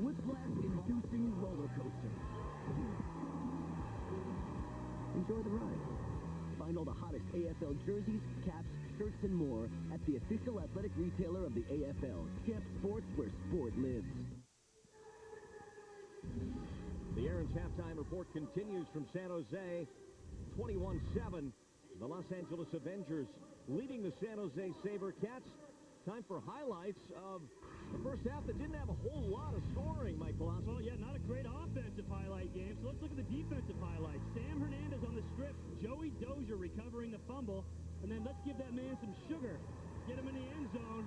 whiplash-inducing roller coaster. Enjoy the ride. Find all the hottest AFL jerseys, caps, shirts, and more at the official athletic retailer of the AFL, Champ Sports, where sport lives. The Aaron's halftime report continues from San Jose, 21-7. The Los Angeles Avengers leading the San Jose Sabercats. Time for highlights of the first half that didn't have a whole lot of scoring, Mike Velazquez. Well, yeah, not a great offensive highlight game, so let's look at the defensive highlights. Sam Hernandez on the strip, Joey Dozier recovering the fumble, and then let's give that man some sugar. Get him in the end zone.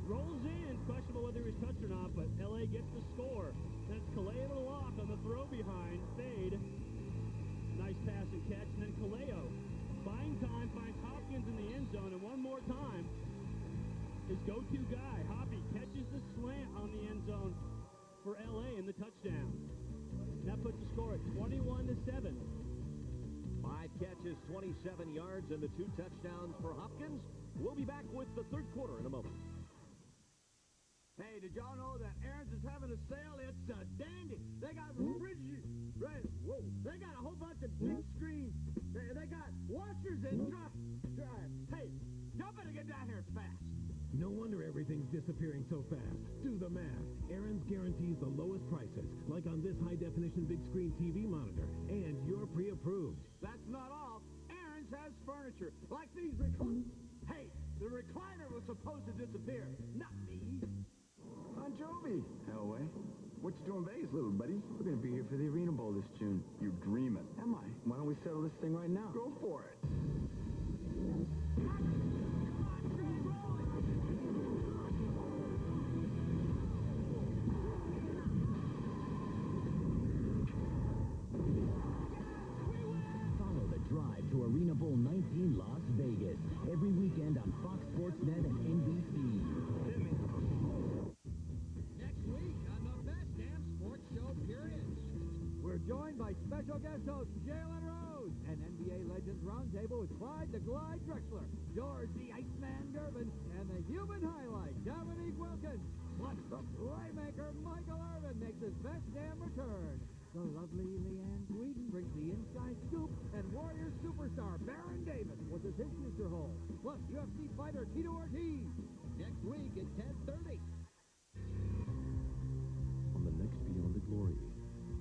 Rolls in, questionable whether he was touched or not, but L.A. gets the score. That's Kaleo to the lock on the throw behind. Fade. Nice pass and catch. And then Kaleo, buying time, finds Hopkins in the end zone. And one more time, his go-to guy, Hoppy, catches the slant on the end zone for L.A. in the touchdown. And that puts the score at 21-7. 5 catches, 27 yards, and the 2 touchdowns for Hopkins. We'll be back with the third quarter in a moment. Hey, did y'all know that Aaron's is having a sale? It's a dandy. They got refrigerators. Whoa. They got a whole bunch of big screens. They got washers and dryers. Hey, y'all better get down here fast. No wonder everything's disappearing so fast. Do the math. Aaron's guarantees the lowest prices, like on this high-definition big-screen TV monitor, and you're pre-approved. That's not all. Aaron's has furniture, like these recliners. Hey, the recliner was supposed to disappear, not me. Bon Jovi. Elway. What you doing in Vegas, little buddy? We're going to be here for the Arena Bowl this June. You're dreaming. Am I? Why don't we settle this thing right now? Go for it. Follow the drive to Arena Bowl 19 Las Vegas every weekend on Fox Sports Net and NBC. Joined by special guest host Jalen Rose and NBA Legends Roundtable with Clyde the Glide Drexler, George the Iceman Gervin, and the human highlight, Dominique Wilkins. Plus the playmaker Michael Irvin makes his Dam returns. The lovely Leanne Sweden brings the inside scoop, and Warriors superstar Baron Davis, what does his future hold? Plus, UFC fighter Tito Ortiz. Next week at 10:30. On the next Beyond the Glory,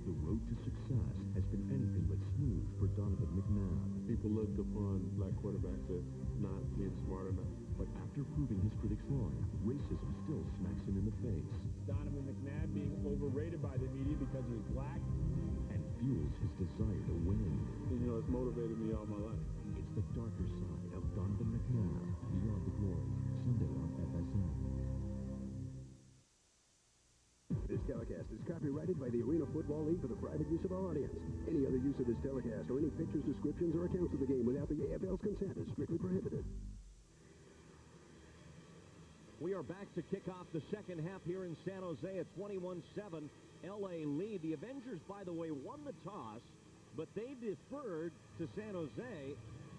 the road to success has been anything but smooth for Donovan McNabb. People looked upon black quarterbacks as not being smart enough. But after proving his critics wrong, racism still smacks him in the face. Donovan McNabb being overrated by the media because he was black. And fuels his desire to win. You know, it's motivated me all my life. It's the darker side of Donovan McNabb. Beyond the Glory. Sunday on FSN. This telecast is copyrighted by the Arena Football League for the private use of our audience. Any other use of this telecast or any pictures, descriptions, or accounts of the game without the AFL's consent is strictly prohibited. We are back to kick off the second half here in San Jose at 21-7. L.A. lead. The Avengers, by the way, won the toss, but they deferred to San Jose.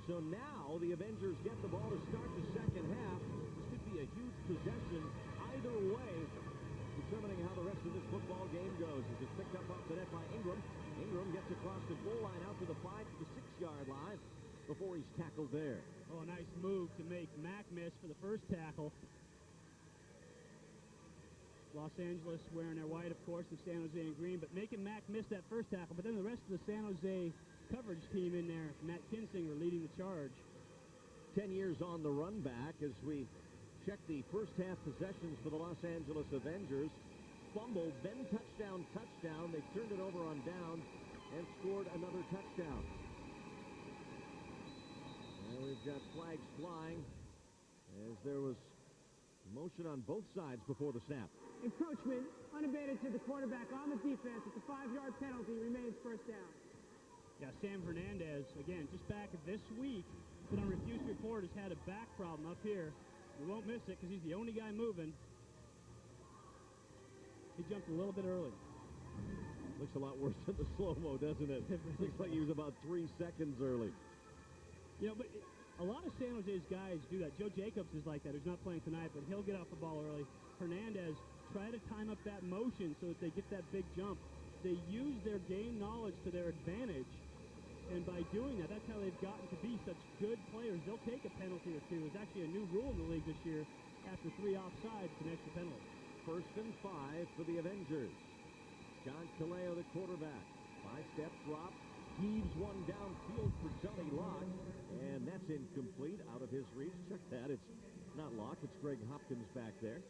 So now the Avengers get the ball to start the second half. This could be a huge possession either way, determining how the rest of this football game goes. As it's picked up off the net by Ingram. Ingram gets across the goal line out to the 5 to the 6-yard line before he's tackled there. Oh, a nice move to make Mack miss for the first tackle. Los Angeles wearing their white, of course, and San Jose in green, but making Mack miss that first tackle. But then the rest of the San Jose coverage team in there, Matt Kinsinger leading the charge. 10 years on the run back as we check the first half possessions for the Los Angeles Avengers. Fumble, then touchdown. They turned it over on downs and scored another touchdown. And we've got flags flying as there was motion on both sides before the snap. Encroachment, unabated to the quarterback on the defense. It's a 5-yard penalty, remains first down. Yeah, Sam Hernandez, again, just back this week, been on Refuse Report, has had a back problem up here. We won't miss it because he's the only guy moving. He jumped a little bit early. Looks a lot worse than the slow-mo, doesn't it? Looks like he was about 3 seconds early. You know, but a lot of San Jose's guys do that. Joe Jacobs is like that, who's not playing tonight, but he'll get off the ball early. Hernandez, try to time up that motion so that they get that big jump. They use their game knowledge to their advantage, and by doing that, that's how they've gotten to be such good players. They'll take a penalty or two. There's actually a new rule in the league this year. After 3 offsides, an extra penalty. 1st and 5 for the Avengers. John Caleo, the quarterback. 5-step drop. Heaves one downfield for Johnny Locke, and that's incomplete, out of his reach. Check that. It's not Locke. It's Greg Hopkins back there.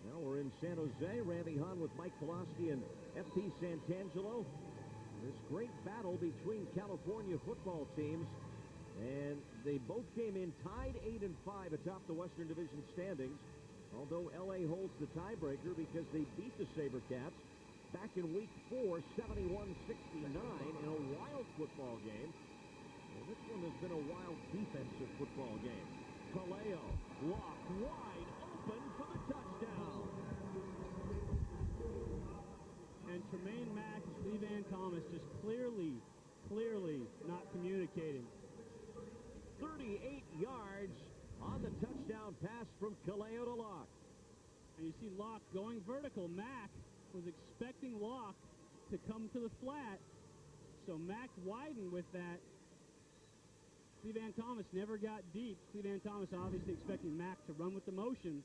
Now we're in San Jose. Randy Hahn with Mike Pulaski and F.P. Santangelo. This great battle between California football teams, and they both came in tied 8-5 atop the Western Division standings, although L.A. holds the tiebreaker because they beat the Sabercats back in Week 4, 71-69 in a wild football game. Well, this one has been a wild defensive football game. Caleo, Locke wide open for the touchdown. And Tremaine Mack and Lee Van Thomas just clearly not communicating. 38 yards on the touchdown pass from Caleo to Locke. And you see Locke going vertical. Mack was expecting Locke to come to the flat, so Mack widened with that. Steve Van Thomas never got deep. Steve Van Thomas obviously expecting Mack to run with the motion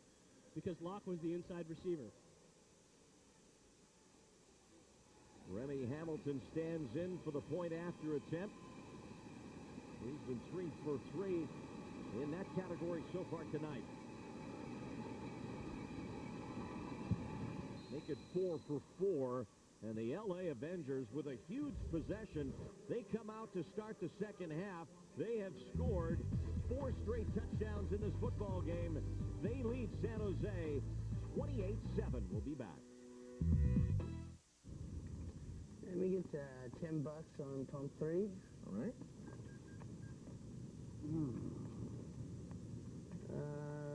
because Locke was the inside receiver. Remy Hamilton stands in for the point after attempt. He's been 3 for 3 in that category so far tonight. Make it 4 for 4. And the L.A. Avengers with a huge possession. They come out to start the second half. They have scored 4 straight touchdowns in this football game. They lead San Jose 28-7. We'll be back. Let me get $10 on pump 3. All right.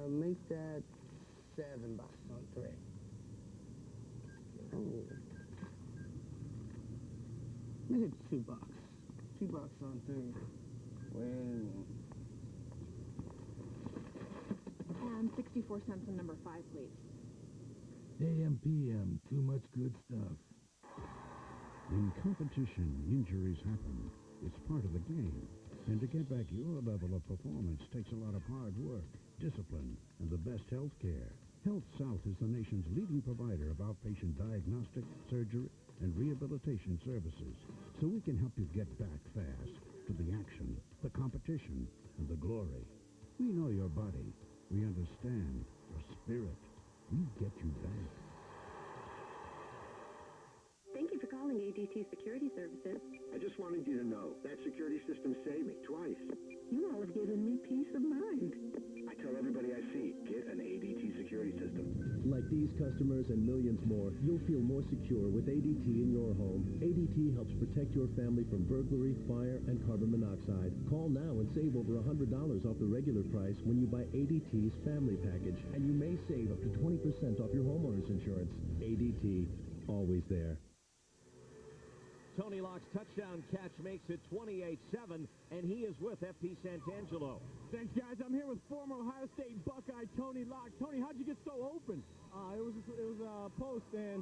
Make that $7 on 3. Oh. Make it $2. $2 on 3. Wait. 64 cents on number 5, please. AM, PM, too much good stuff. In competition, injuries happen. It's part of the game. And to get back your level of performance takes a lot of hard work, discipline, and the best health care. Health South is the nation's leading provider of outpatient diagnostic, surgery, and rehabilitation services, so we can help you get back fast to the action, the competition, and the glory. We know your body. We understand your spirit. We get you back. Thank you for calling ADT Security Services. I just wanted you to know that security system saved me twice. You all have given me peace of mind. I tell everybody I see, get an ADT security system. Like these customers and millions more, you'll feel more secure with ADT in your home. ADT helps protect your family from burglary, fire, and carbon monoxide. Call now and save over $100 off the regular price when you buy ADT's family package. And you may save up to 20% off your homeowner's insurance. ADT, always there. Tony Locke's touchdown catch makes it 28-7, and he is with FP Santangelo. Thanks, guys. I'm here with former Ohio State Buckeye Tony Locke. Tony, how'd you get so open? It was a post, and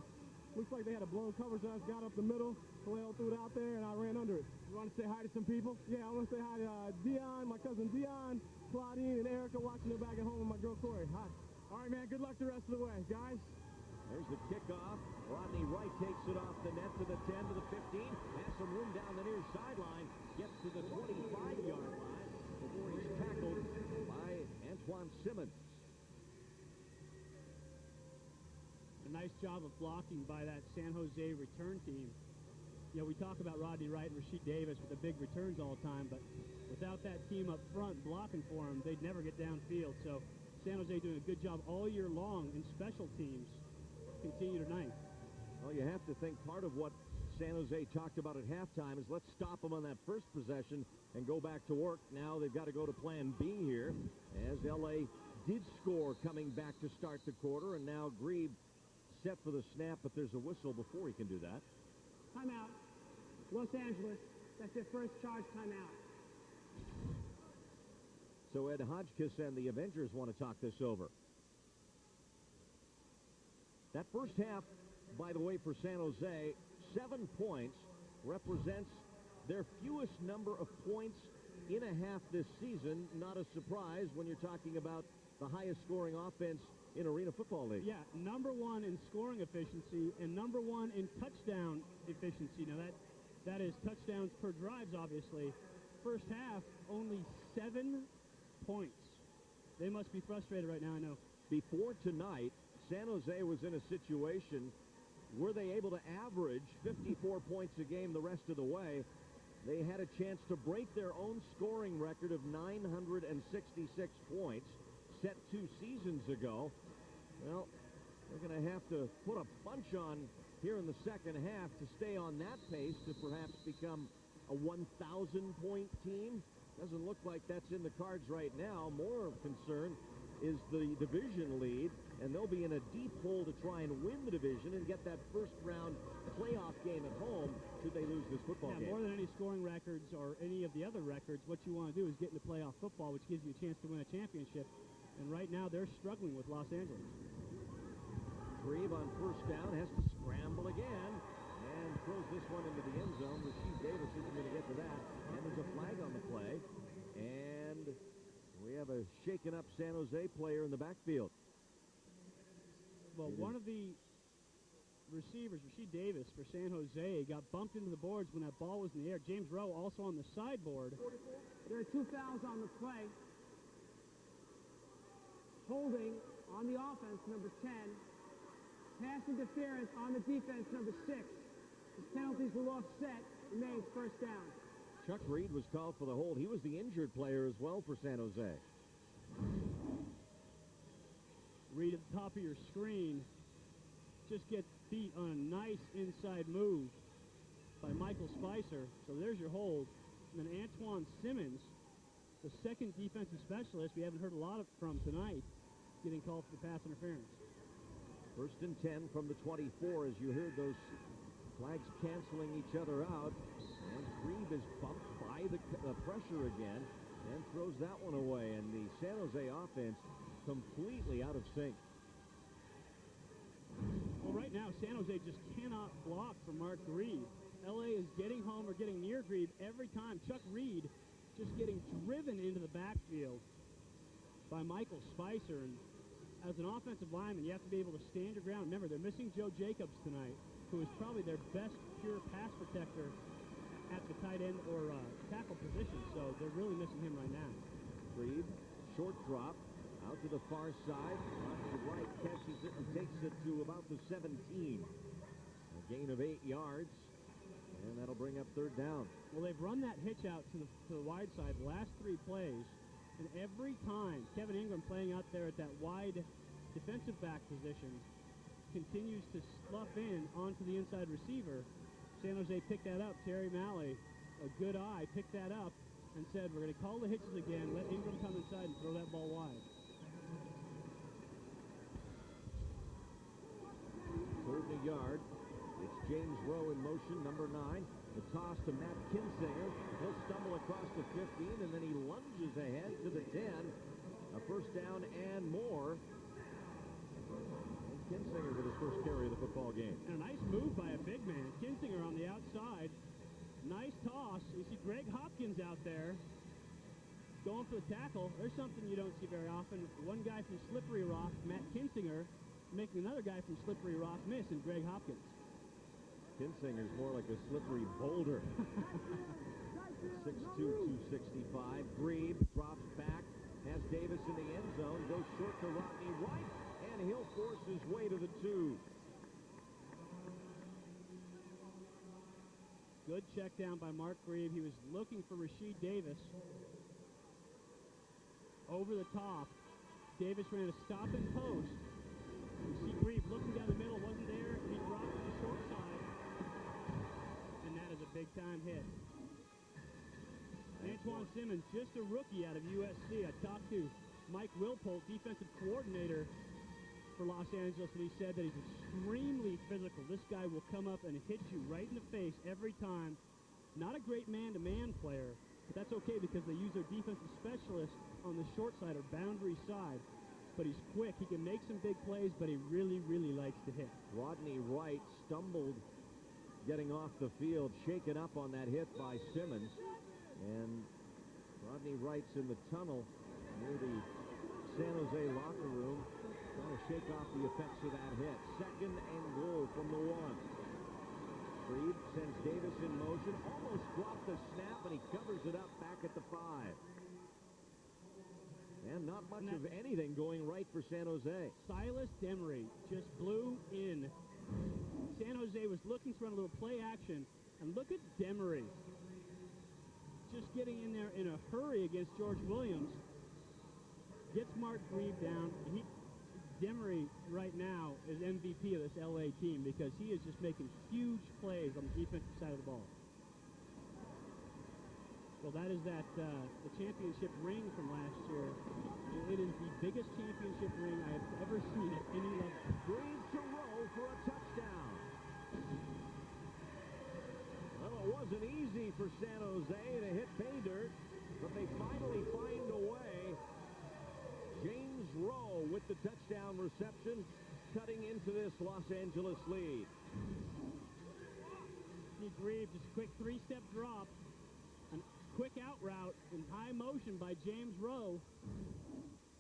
looks like they had a blown coverage on us. Got up the middle, Kaleo threw it out there, and I ran under it. You want to say hi to some people? Yeah, I want to say hi to Dion, my cousin Dion, Claudine, and Erica watching it back at home, and my girl Corey. Hi. All right, man. Good luck the rest of the way, guys. There's the kickoff. Rodney Wright takes it off the net to the 10, to the 15. Has some room down the near sideline. Gets to the 25-yard line before he's tackled by Antoine Simmons. A nice job of blocking by that San Jose return team. You know, we talk about Rodney Wright and Rasheed Davis with the big returns all the time, but without that team up front blocking for them, they'd never get downfield. So San Jose doing a good job all year long in special teams. Continue tonight. Well, you have to think part of what San Jose talked about at halftime is let's stop them on that first possession and go back to work. Now they've got to go to plan B here, as L.A. did score coming back to start the quarter, and now Grebe set for the snap, but there's a whistle before he can do that. Timeout. Los Angeles. That's their first charge timeout. So Ed Hodgkiss and the Avengers want to talk this over. That first half, by the way, for San Jose, 7 points represents their fewest number of points in a half this season. Not a surprise when you're talking about the highest scoring offense in Arena Football League. Yeah, number one in scoring efficiency and number one in touchdown efficiency. Now that is touchdowns per drives, obviously. First half, only 7 points. They must be frustrated right now, I know. Before tonight, San Jose was in a situation were they able to average 54 points a game the rest of the way. They had a chance to break their own scoring record of 966 points set 2 seasons ago. Well, they're going to have to put a punch on here in the second half to stay on that pace to perhaps become a 1,000-point team. Doesn't look like that's in the cards right now. More concern is the division lead, and they'll be in a deep hole to try and win the division and get that first-round playoff game at home should they lose this football game. More than any scoring records or any of the other records, what you want to do is get into playoff football, which gives you a chance to win a championship. And right now, they're struggling with Los Angeles. Grebe on first down has to scramble again and throws this one into the end zone. Rasheed Davis isn't going to get to that. And there's a flag on the play. And we have a shaken-up San Jose player in the backfield. Well, one of the receivers, Rasheed Davis for San Jose, got bumped into the boards when that ball was in the air. James Rowe also on the sideboard. There are 2 fouls on the play. Holding on the offense, number 10. Pass interference on the defense, number 6. His penalties were offset. Remains first down. Chuck Reed was called for the hold. He was the injured player as well for San Jose. Reed at the top of your screen just gets beat on a nice inside move by Michael Spicer. So there's your hold. And then Antoine Simmons, the second defensive specialist we haven't heard a lot from tonight, getting called for the pass interference. First and 10 from the 24 as you heard those flags canceling each other out. And Grebe is bumped by the pressure again and throws that one away. And the San Jose offense completely out of sync. Well, right now, San Jose just cannot block for Mark Grieve. L.A. is getting home or getting near Grieve every time. Chuck Reed just getting driven into the backfield by Michael Spicer. And as an offensive lineman, you have to be able to stand your ground. Remember, they're missing Joe Jacobs tonight, who is probably their best pure pass protector at the tight end or tackle position. So they're really missing him right now. Reed, short drop, out to the far side. Left to right, catches it and takes it to about the 17. A gain of 8 yards, and that'll bring up third down. Well, they've run that hitch out to the wide side the last 3 plays, and every time Kevin Ingram playing out there at that wide defensive back position continues to slough in onto the inside receiver. San Jose picked that up. Terry Malley, a good eye, picked that up and said, we're going to call the hitches again, let Ingram come inside and throw that ball wide. Third and a yard. It's James Rowe in motion, number 9. The toss to Matt Kinsinger. He'll stumble across the 15, and then he lunges ahead to the 10. A first down and more. And Kinsinger with his first carry of the football game. And a nice move by a big man. Kinsinger on the outside. Nice toss. You see Greg Hopkins out there going for the tackle. There's something you don't see very often. One guy from Slippery Rock, Matt Kinsinger, making another guy from Slippery Rock miss, and Greg Hopkins. Kinsinger's more like a slippery boulder. 6'2", 265. Grieve drops back, has Davis in the end zone, goes short to Rodney White, and he'll force his way to the 2. Good check down by Mark Grieve. He was looking for Rasheed Davis. Over the top. Davis ran a stop and post. You see Grieve looking down the middle, wasn't there. He dropped to the short side. And that is a big-time hit. Antoine Simmons, just a rookie out of USC. I talked to Mike Wilpolt, defensive coordinator for Los Angeles, and he said that he's extremely physical. This guy will come up and hit you right in the face every time. Not a great man-to-man player, but that's okay because they use their defensive specialist on the short side or boundary side. But he's quick. He can make some big plays, but he really, really likes to hit. Rodney Wright stumbled getting off the field, shaken up on that hit by Simmons. And Rodney Wright's in the tunnel near the San Jose locker room, trying to shake off the effects of that hit. Second and goal from the 1. Reed sends Davis in motion, almost dropped the snap, and he covers it up back at the 5. And not much of anything going right for San Jose. Silas Demery just blew in. San Jose was looking to run a little play action, and look at Demery just getting in there in a hurry against George Williams. Gets Mark Grieve down. Demery right now is MVP of this LA team because he is just making huge plays on the defensive side of the ball. Well, that is the championship ring from last year. It is the biggest championship ring I have ever seen at any level. Grieve to Rowe for a touchdown. Well, it wasn't easy for San Jose to hit pay dirt, but they finally find a way. James Rowe with the touchdown reception, cutting into this Los Angeles lead. See Grieve, just a quick 3-step drop. A quick out route in high motion by James Rowe.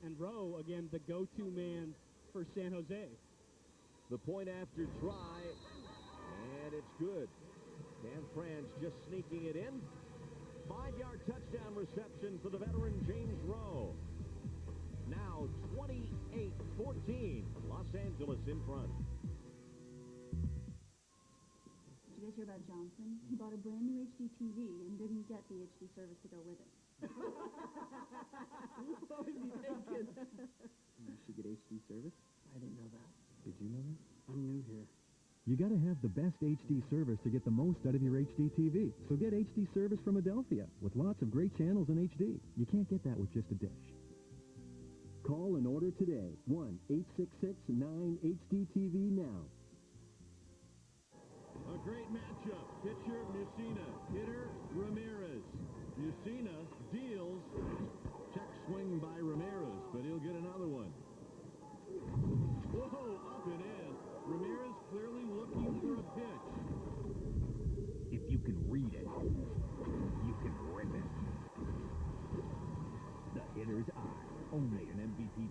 And Rowe, again, the go-to man for San Jose. The point after try, and it's good. Dan Franz just sneaking it in. 5-yard touchdown reception for the veteran James Rowe. Now 28-14, Los Angeles in front. Did you guys hear about Johnson? He bought a brand new HD TV and didn't get the HD service to go with it. What was he thinking? You should get HD service? I didn't know that. Did you know that? I'm new here. You gotta have the best HD service to get the most out of your HD TV. So get HD service from Adelphia with lots of great channels in HD. You can't get that with just a dish. Call and order today. 1-866-9-HD-TV now. A great matchup. Pitcher, Mussina. Hitter, Ramirez. Mussina deals. Check swing by Ramirez, but he'll get another one.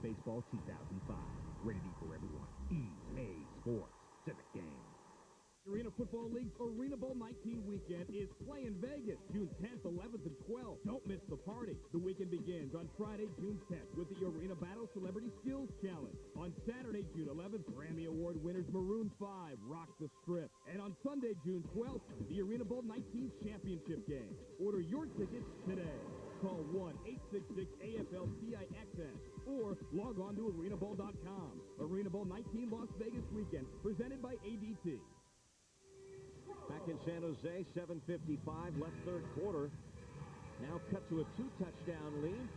Baseball 2005. Rated E for everyone. EA Sports. Civic game. Arena Football League's Arena Bowl 19 weekend is playing Vegas, June 10th, 11th, and 12th. Don't miss the party. The weekend begins on Friday, June 10th with the Arena Battle Celebrity Skills Challenge. On Saturday, June 11th, Grammy Award winners Maroon 5 rock the Strip. And on Sunday, June 12th, the Arena Bowl 19 Championship Game. Order your tickets today. Call 1-866-AFL-CIXS or log on to arenabowl.com. Arena Bowl 19 Las Vegas weekend, presented by ADT. Back in San Jose, 7:55 left third quarter. Now cut to a 2-touchdown lead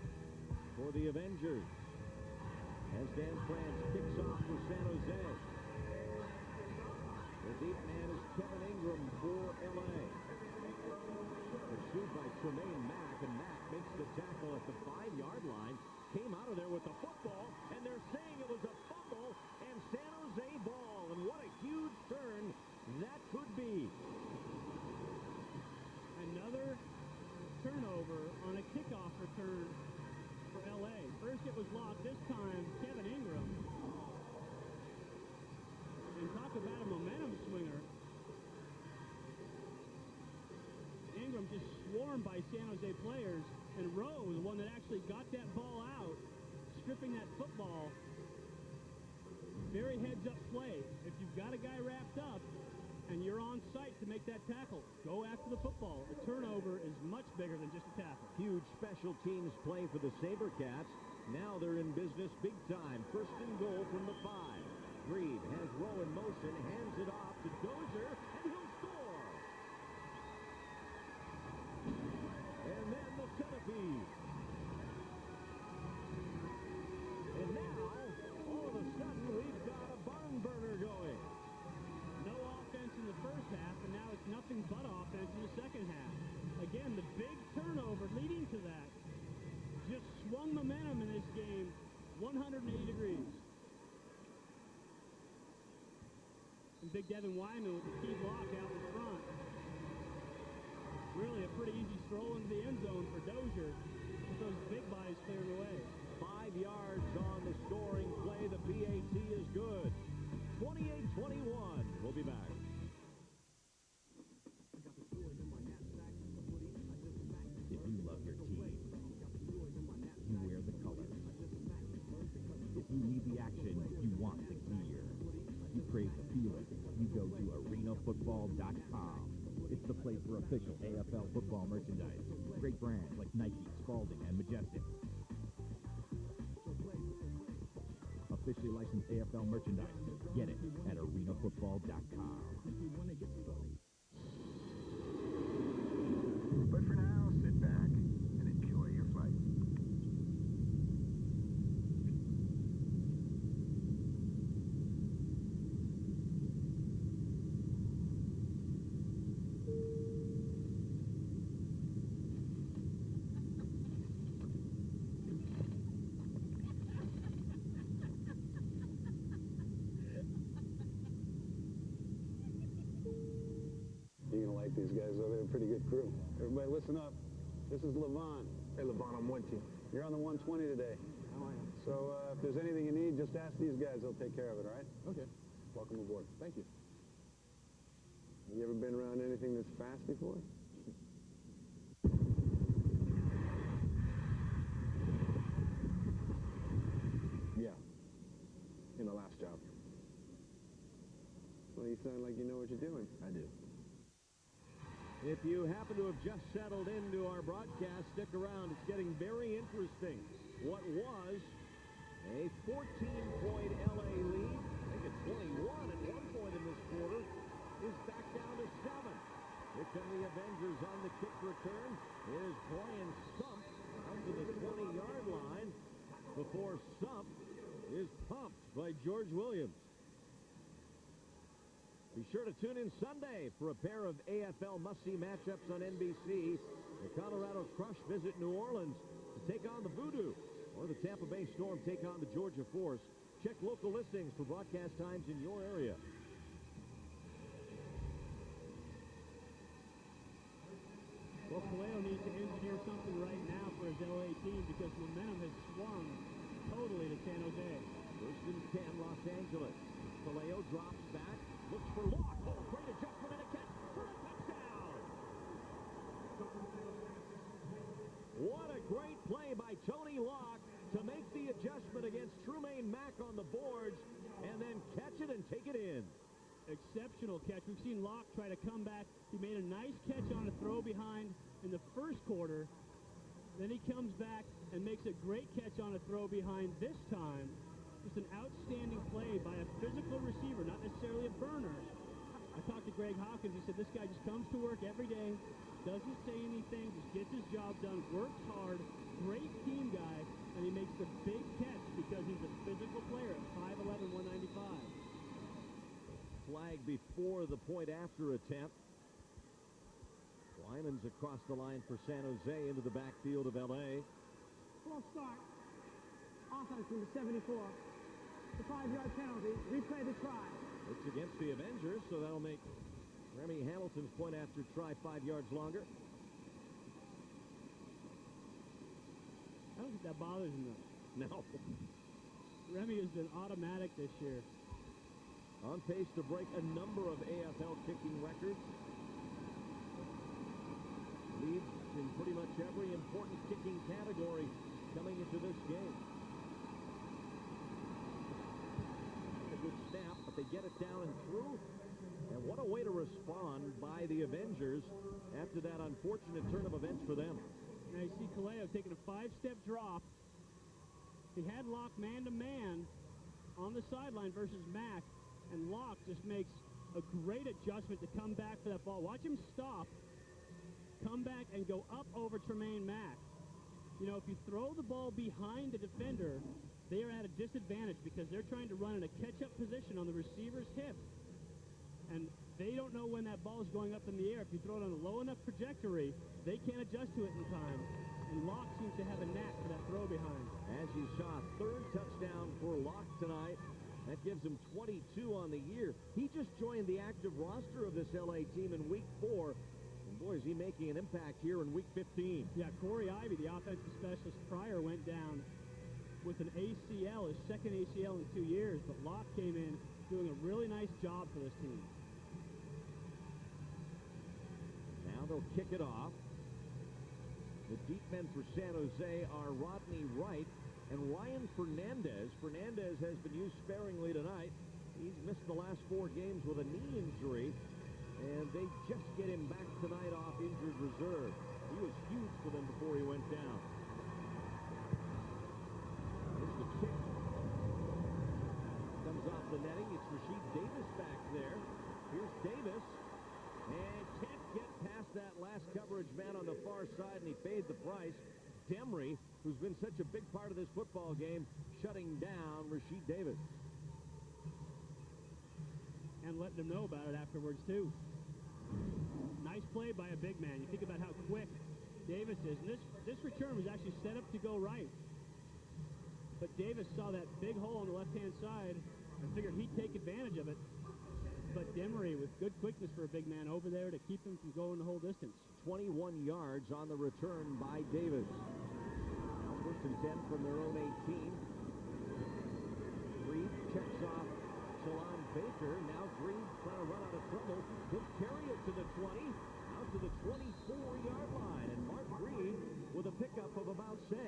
for the Avengers. As Dan France kicks off for San Jose. The deep man is Kevin Ingram for L.A. The shoot by Tremaine Mack, and Mack makes the tackle at the 5-yard line. Came out of there with the football, and they're saying it was a fumble, and San Jose ball. And what a huge turn that could be. Another turnover on a kickoff return for L.A. First it was lost, this time Kevin Ingram. And talk about a momentum swinger. Ingram just swarmed by San Jose players, and Rowe was the one that actually got that ball out, stripping that football. Very heads-up play. If you've got a guy wrapped up, and you're on site to make that tackle, go after the football. A turnover is much bigger than just a tackle. Huge special teams play for the Sabercats. Now they're in business big time. First and goal from the 5. Reed has Rowe in motion, hands it off to Dozier, and he'll score. And then the centipede. And now, all of a sudden, we've got a barn burner going. No offense in the first half, and now it's nothing but offense in the second half. Again, the big turnover leading to that just swung momentum in this game 180 degrees. And big Devin Wyman with the key block out in front. Really a pretty easy stroll into the end zone for Dozier with those big bodies clearing away. 5 yards on the scoring play. The PAT is good. 28-21. We'll be back. If you love your team, you wear the colors. If you need the action, you want the gear. You crave the feeling, you go to arenafootball.com. It's the place for official AFL football merchandise. Great brands like Nike, Spalding, and Majestic. Officially licensed AFL merchandise. Get it at arenafootball.com. But for now, sit back and enjoy your flight. You're going to like these guys over there. Pretty good crew. Everybody listen up. This is Levon. Hey, Levon, I'm with you. You're on the 120 today. How are you? So if there's anything you need, just ask these guys. They'll take care of it, all right? Okay. Welcome aboard. Thank you. You ever been around anything this fast before? Yeah. In the last job. Well, you sound like you know what you're doing. I do. If you happen to have just settled into our broadcast, stick around. It's getting very interesting. What was a 14-point LA lead, I think it's 21 at one point in this quarter, is back down to 7. Here come the Avengers on the kick return. Here's Brian Sump out to the 20-yard line before Sump is pumped by George Williams. Be sure to tune in Sunday for a pair of AFL must-see matchups on NBC. The Colorado Crush visit New Orleans to take on the Voodoo, or the Tampa Bay Storm take on the Georgia Force. Check local listings for broadcast times in your area. Well, Kaleo needs to engineer something right now for his LA team because momentum has swung totally to San Jose. First and 10, Los Angeles. Kaleo drops back, looks for Locke. Oh, great adjustment and a catch for a touchdown. What a great play by Tony Locke to make the adjustment against Trumaine Mack on the boards and then catch it and take it in. Exceptional catch. We've seen Locke try to come back. He made a nice catch on a throw behind in the first quarter. Then he comes back and makes a great catch on a throw behind this time. Just an outstanding play by a physical receiver, not necessarily a burner. I talked to Greg Hawkins. He said this guy just comes to work every day, doesn't say anything, just gets his job done, works hard, great team guy, and he makes the big catch because he's a physical player at 5'11", 195. Flag before the point after attempt. Lyman's across the line for San Jose into the backfield of L.A. False start. Offense from the 74. The 5-yard penalty. Replay the try. It's against the Avengers, so that'll make Remy Hamilton's point after try 5 yards longer. I don't think that bothers him, though. No. Remy has been automatic this year. On pace to break a number of AFL kicking records. Leads in pretty much every important kicking category coming into this game. A good snap, but they get it down and through. And what a way to respond by the Avengers after that unfortunate turn of events for them. Now you see Kaleo taking a 5-step drop. He had Locke man-to-man on the sideline versus Mack, and Locke just makes a great adjustment to come back for that ball. Watch him stop, come back, and go up over Tremaine Mack. You know, if you throw the ball behind the defender, they are at a disadvantage because they're trying to run in a catch-up position on the receiver's hip. And they don't know when that ball is going up in the air. If you throw it on a low enough trajectory, they can't adjust to it in time. And Locke seems to have a knack for that throw behind. As you saw, third touchdown for Locke tonight. That gives him 22 on the year. He just joined the active roster of this LA team in Week 4. And boy, is he making an impact here in Week 15. Yeah, Corey Ivy, the offensive specialist prior, went down with an ACL, his second ACL in 2 years. But Locke came in doing a really nice job for this team. Now they'll kick it off. The deep men for San Jose are Rodney Wright and Ryan Fernandez. Fernandez has been used sparingly tonight. He's missed the last 4 games with a knee injury, and they just get him back tonight off injured reserve. He was huge for them before he went down. Here's the kick. Comes off the netting. It's Rasheed Davis back there. Here's Davis. And can't get past that last coverage man on the far side, and he paid the price. Demery, who's been such a big part of this football game, shutting down Rasheed Davis. And letting them know about it afterwards, too. Nice play by a big man. You think about how quick Davis is. And this return was actually set up to go right. But Davis saw that big hole on the left-hand side and figured he'd take advantage of it. But Demery with good quickness for a big man over there to keep him from going the whole distance. 21 yards on the return by Davis. Now first and 10 from their own 18. Reed checks off Shalon Baker. Now Reed trying to run out of trouble. He'll carry it to the 20, out to the 24-yard line. And Mark Reed with a pickup of about 6.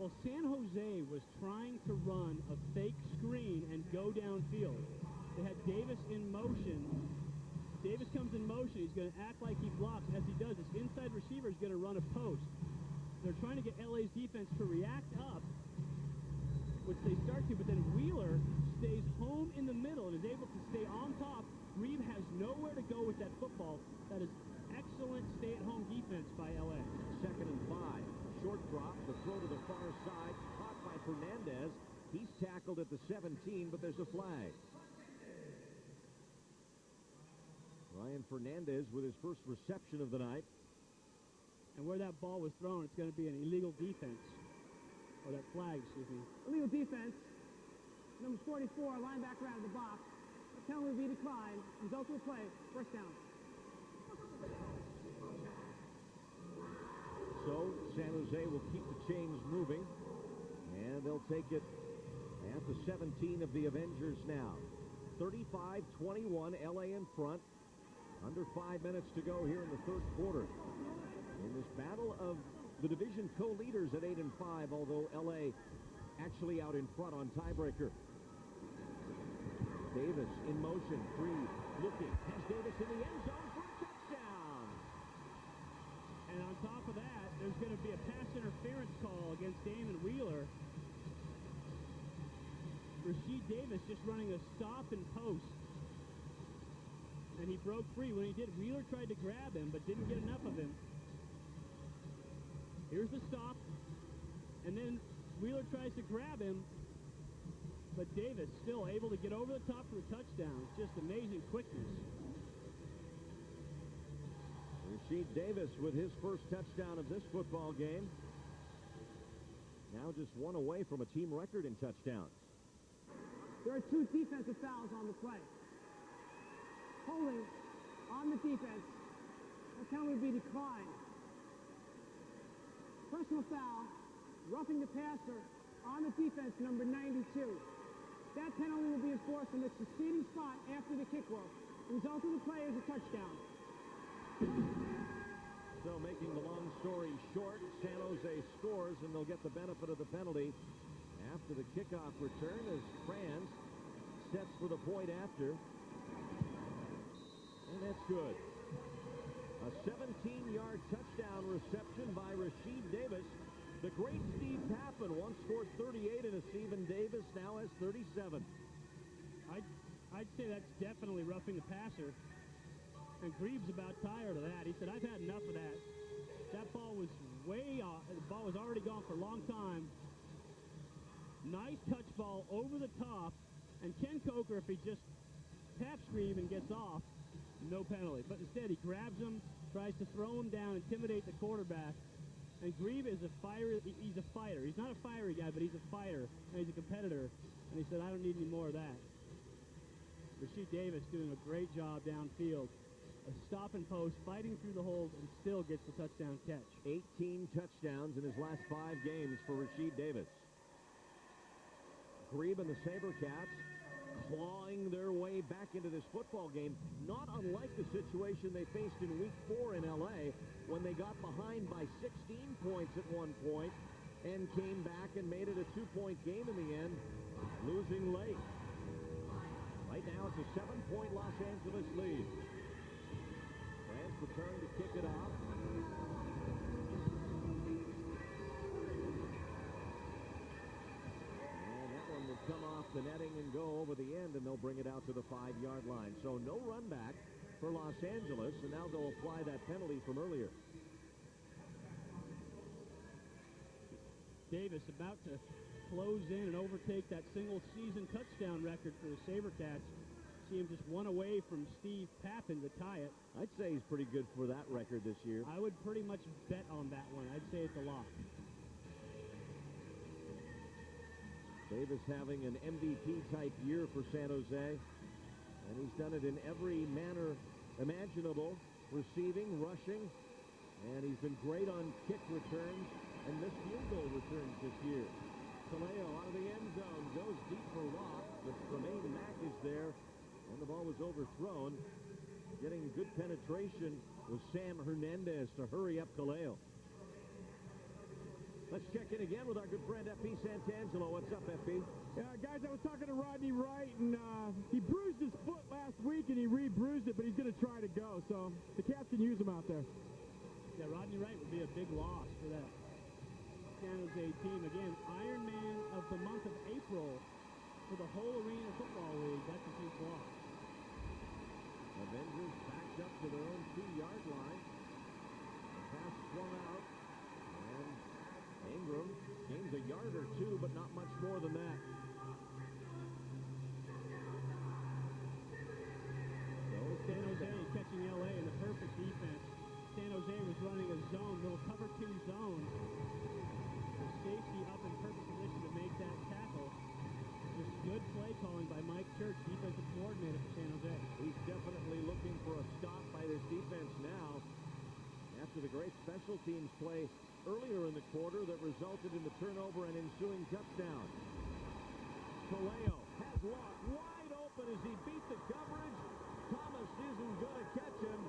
Well, San Jose was trying to run a fake screen and go downfield. They had Davis in motion. Davis comes in motion. He's going to act like he blocks. As he does, his inside receiver is going to run a post. They're trying to get LA's defense to react up, which they start to, but then Wheeler stays home in the middle and is able to stay on top. Reed has nowhere to go with that football. That is excellent stay-at-home defense by LA. Second and 5. Short drop. The throw to the far side. Caught by Fernandez. He's tackled at the 17, but there's a flag. Ryan Fernandez with his first reception of the night. And where that ball was thrown, it's going to be an illegal defense. Or that flag, excuse me. Illegal defense. Number 44, linebacker out of the box. The penalty will be declined. Result of the play, first down. So San Jose will keep the chains moving. And they'll take it at the 17 of the Avengers now. 35-21, LA in front. Under 5 minutes to go here in the third quarter. In this battle of the division co-leaders at 8-5, although LA actually out in front on tiebreaker. Davis in motion, three, looking, has Davis in the end zone for a touchdown. And on top of that, there's going to be a pass interference call against Damon Wheeler. Rasheed Davis just running a stop and post. And he broke free. When he did, Wheeler tried to grab him, but didn't get enough of him. Here's the stop. And then Wheeler tries to grab him, but Davis still able to get over the top for the touchdown. Just amazing quickness. Rasheed Davis with his first touchdown of this football game. Now just one away from a team record in touchdowns. There are two defensive fouls on the play. Holding on the defense. That penalty will be declined. Personal foul, roughing the passer on the defense, number 92. That penalty will be enforced in the succeeding spot after the kickoff. The result of the play is a touchdown. So making the long story short, San Jose scores and they'll get the benefit of the penalty after the kickoff return as Franz sets for the point after. And that's good. A 17-yard touchdown reception by Rasheed Davis. The great Steve Pappen once scored 38 in a season. Davis now has 37. I'd say that's definitely roughing the passer. And Greaves about tired of that. He said, I've had enough of that. That ball was way off. The ball was already gone for a long time. Nice touch ball over the top. And Ken Coker, if he just taps Greaves and gets off, no penalty. But instead, he grabs him, tries to throw him down, intimidate the quarterback. And Grieve is a fighter. He's a fighter. He's not a fiery guy, but he's a fighter, and he's a competitor. And he said, I don't need any more of that. Rasheed Davis doing a great job downfield. A stop and post, fighting through the holes, and still gets the touchdown catch. 18 touchdowns in his last 5 games for Rasheed Davis. Grieve and the Sabercats clawing their way back into this football game, not unlike the situation they faced in Week 4 in L.A. when they got behind by 16 points at one point and came back and made it a 2-point game in the end, losing late. Right now it's a 7-point Los Angeles lead. France return to kick it off. Come off the netting and go over the end, and they'll bring it out to the 5-yard line. So no run back for Los Angeles, and now they'll apply that penalty from earlier. Davis about to close in and overtake that single-season touchdown record for the Sabercats. See him just one away from Steve Pappen to tie it. I'd say he's pretty good for that record this year. I would pretty much bet on that one. I'd say it's a lock. Davis having an MVP-type year for San Jose, and he's done it in every manner imaginable, receiving, rushing, and he's been great on kick returns and missed field goal returns this year. Kaleo out of the end zone, goes deep for Locke, but Tremaine Mack is there, and the ball was overthrown. Getting good penetration was Sam Hernandez to hurry up Kaleo. Let's check in again with our good friend F.P. Santangelo. What's up, F.P.? Guys, I was talking to Rodney Wright, and he bruised his foot last week, and he re-bruised it, but he's going to try to go. So the Cats can use him out there. Yeah, Rodney Wright would be a big loss for that San Jose team. Again, Ironman of the month of April for the whole Arena Football League. That's a huge loss. Avengers backed up to their own 2-yard line. The pass swung out. Ingram gains a yard or two, but not much more than that. So San Jose catching L.A. in the perfect defense. San Jose was running a zone, little cover 2 zone. The safety up in perfect position to make that tackle. Just good play calling by Mike Church. Hurricanes play earlier in the quarter that resulted in the turnover and ensuing touchdown. Kaleo has Locke wide open as he beat the coverage. Thomas isn't going to catch him.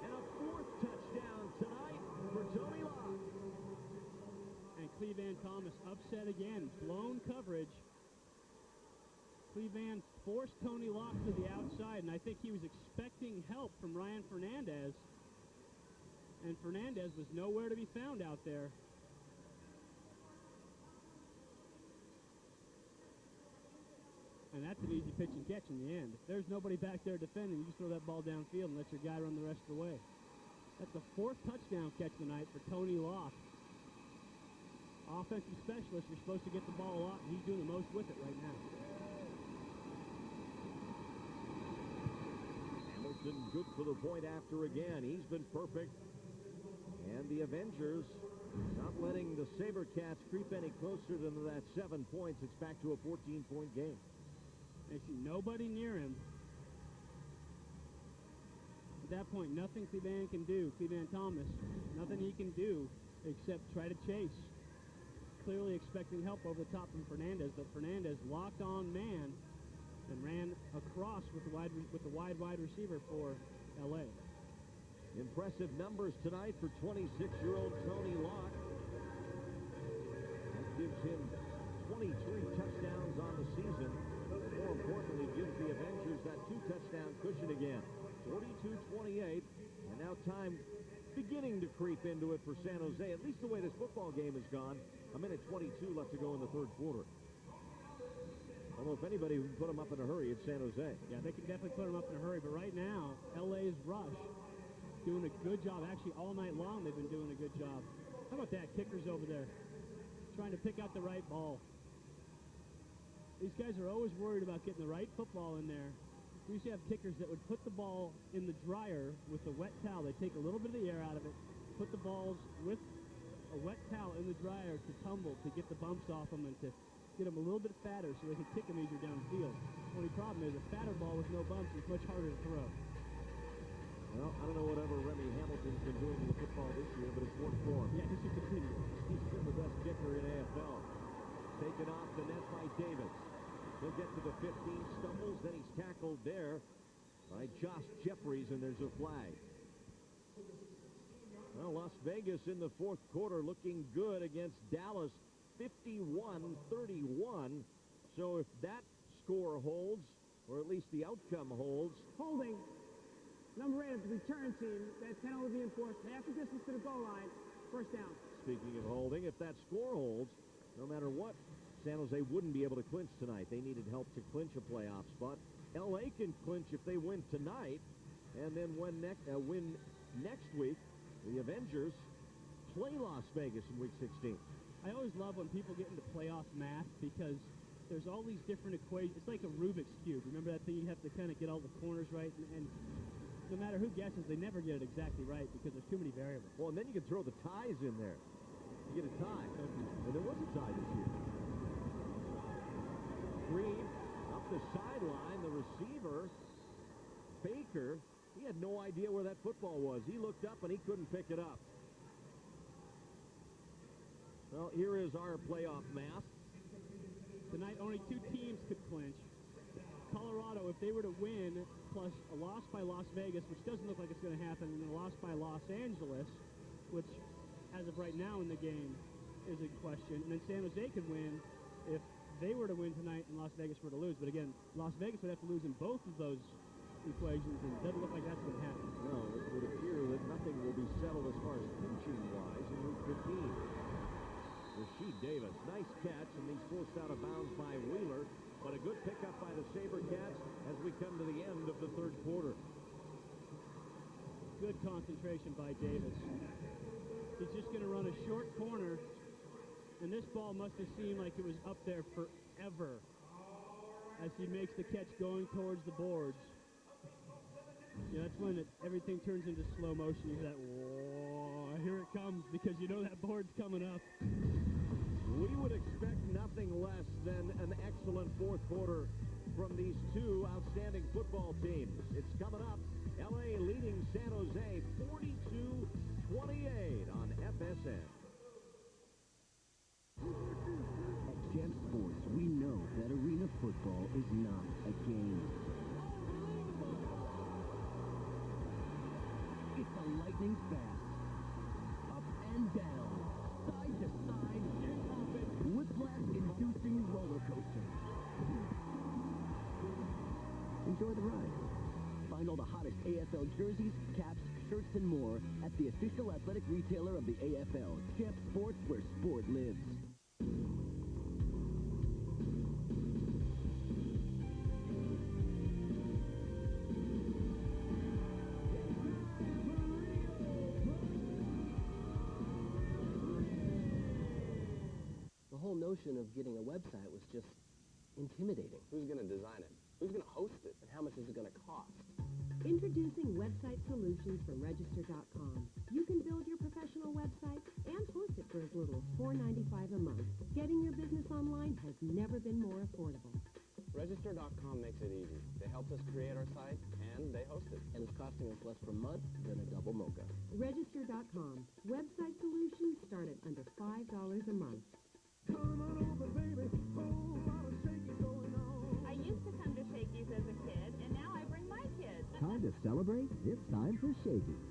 And a fourth touchdown tonight for Tony Locke. And Cleveland Thomas upset again. Blown coverage. Cleveland forced Tony Locke to the outside, and I think he was expecting help from Ryan Fernandez. And Fernandez was nowhere to be found out there. And that's an easy pitch and catch in the end. If there's nobody back there defending, you just throw that ball downfield and let your guy run the rest of the way. That's the fourth touchdown catch tonight for Tony Locke. Offensive specialist, you're supposed to get the ball a lot, and he's doing the most with it right now. Hamilton good for the point after again. He's been perfect. And the Avengers not letting the Sabercats creep any closer than that 7 points. It's back to a 14-point game. They see nobody near him. At that point, nothing Cleveland can do. Cleveland Thomas, nothing he can do except try to chase. Clearly expecting help over the top from Fernandez, but Fernandez locked on man and ran across with the wide receiver for LA. Impressive numbers tonight for 26-year-old Tony Locke. That gives him 23 touchdowns on the season. More importantly, gives the Avengers that 2-touchdown cushion again. 42-28, and now time beginning to creep into it for San Jose, at least the way this football game has gone. A minute 22 left to go in the third quarter. Although if anybody can put them up in a hurry, it's San Jose. Yeah, they can definitely put them up in a hurry, but right now, LA's rush doing a good job. Actually, all night long they've been doing a good job. How about that? Kickers over there trying to pick out the right ball. These guys are always worried about getting the right football in there. We used to have kickers that would put the ball in the dryer with a wet towel. They take a little bit of the air out of it, put the balls with a wet towel in the dryer to tumble, to get the bumps off them and to get them a little bit fatter so they could kick them easier downfield. The only problem is a fatter ball with no bumps is much harder to throw. Well, I don't know whatever Remy Hamilton's been doing in the football this year, but it's worked for him. Yeah, he should continue. He's been the best kicker in AFL. Taken off the net by Davis. He'll get to the 15, stumbles, then he's tackled there by Josh Jeffries, and there's a flag. Well, Las Vegas in the fourth quarter looking good against Dallas, 51-31. So if that score holds, or at least the outcome holds. Holding. Number 8 of the return team. That penalty being enforced. Half the distance to the goal line. First down. Speaking of holding, if that score holds, no matter what, San Jose wouldn't be able to clinch tonight. They needed help to clinch a playoff spot. LA can clinch if they win tonight, and then win next week. The Avengers play Las Vegas in Week 16. I always love when people get into playoff math because there's all these different equations. It's like a Rubik's Cube. Remember that thing? You have to kind of get all the corners right, and no matter who guesses, they never get it exactly right because there's too many variables. Well, and then you can throw the ties in there. You get a tie. And there was a tie this year. Green up the sideline, the receiver, Baker, he had no idea where that football was. He looked up and he couldn't pick it up. Well, here is our playoff math. Tonight, only 2 teams could clinch. Colorado, if they were to win, plus a loss by Las Vegas, which doesn't look like it's going to happen, and a loss by Los Angeles, which, as of right now in the game, is in question. And then San Jose could win if they were to win tonight and Las Vegas were to lose. But again, Las Vegas would have to lose in both of those equations, and it doesn't look like that's going to happen. No, it would appear that nothing will be settled as far as pinching-wise in Week 15. Rasheed Davis, nice catch, and he's forced out of bounds by Wheeler, but a good pickup by the Sabercats as we come to the end of the third quarter. Good concentration by Davis. He's just going to run a short corner, and this ball must have seemed like it was up there forever as he makes the catch going towards the boards. Yeah, that's when everything turns into slow motion. You hear that, whoa, here it comes, because you know that board's coming up. We would expect nothing less than an excellent fourth quarter from these two outstanding football teams. It's coming up. L.A. leading San Jose 42-28 on FSN. At Champ Sports, we know that arena football is not a game. It's a lightning fast, up and down, side to side, whiplash-inducing roller coaster. Enjoy the ride. Find all the hottest AFL jerseys, caps, shirts, and more at the official athletic retailer of the AFL, Champ Sports, where sport lives. The whole notion of getting a website was just intimidating. Who's going to design it? Who's going to host it? And how much is it going to cost? Introducing Website Solutions from Register.com. You can build your professional website and host it for as little as $4.95 a month. Getting your business online has never been more affordable. Register.com makes it easy. They helped us create our site, and they host it. And it's costing us less per month than a double mocha. Register.com. Website solutions start at under $5 a month. Come on over, baby. Whole lot of shaking going on. I used to come to Shakey's as a kid, and now I bring my kids. Time to celebrate? It's time for Shakey's.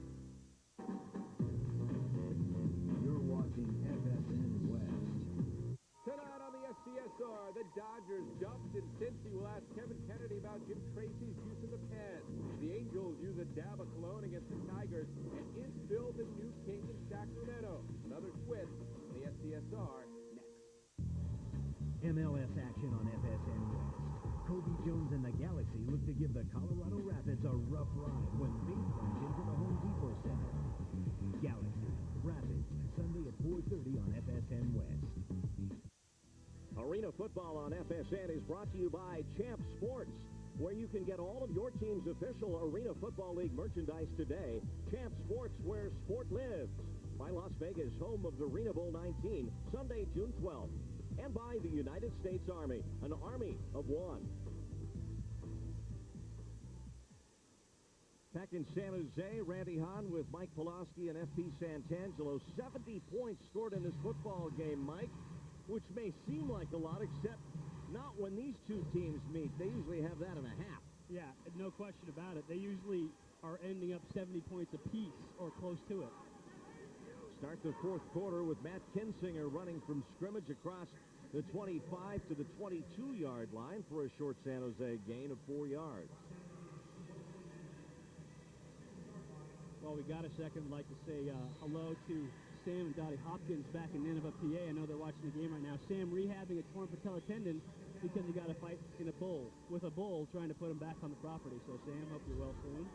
You're watching FSN West. Tonight on the SCSR, the Dodgers jumped, and Cincy will ask Kevin Kennedy about Jim Tracy's use of the pen. The Angels use a dab of cologne against the Tigers, and is Bill the new king in Sacramento? Another twist on the SCSR next. MLS action on FSN West. Kobe Jones and the Galaxy look to give the Colorado Rapids a rough ride when they plunge into the Home Depot Center. Galaxy, Rapids, Sunday at 4:30 on FSN West. Arena football on FSN is brought to you by Champ Sports, where you can get all of your team's official Arena Football League merchandise today. Champ Sports, where sport lives. By Las Vegas, home of the Arena Bowl 19, Sunday, June 12th. And by the United States Army, an army of one. Back in San Jose, Randy Hahn with Mike Pulaski and F.P. Santangelo. 70 points scored in this football game, Mike, which may seem like a lot, except not when these two teams meet. They usually have that and a half. Yeah, no question about it. They usually are ending up 70 points apiece or close to it. Start the fourth quarter with Matt Kinsinger running from scrimmage across the 25 to the 22-yard line for a short San Jose gain of 4 yards. Well, we got a second. I'd like to say hello to Sam and Dottie Hopkins back in Nineveh, PA. I know they're watching the game right now. Sam rehabbing a torn patella tendon because he got a fight in a bull, with a bull trying to put him back on the property. So, Sam, hope you're well soon.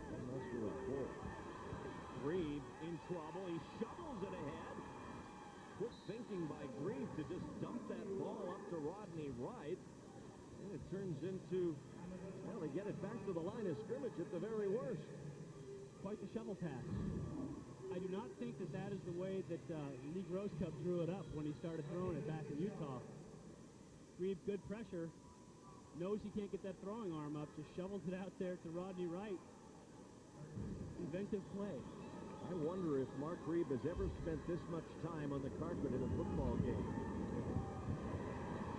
Unless you're a bull. Grieve in trouble. He shovels it ahead. Quick thinking by Grieve to just dump that ball up to Rodney Wright. And it turns into, well, they get it back to the line of scrimmage at the very worst. Quite the shovel pass. I do not think that that is the way that Lee Groscup drew it up when he started throwing it back in Utah. Grieve, good pressure. Knows he can't get that throwing arm up. Just shovels it out there to Rodney Wright. Inventive play. I wonder if Mark Reeb has ever spent this much time on the carpet in a football game.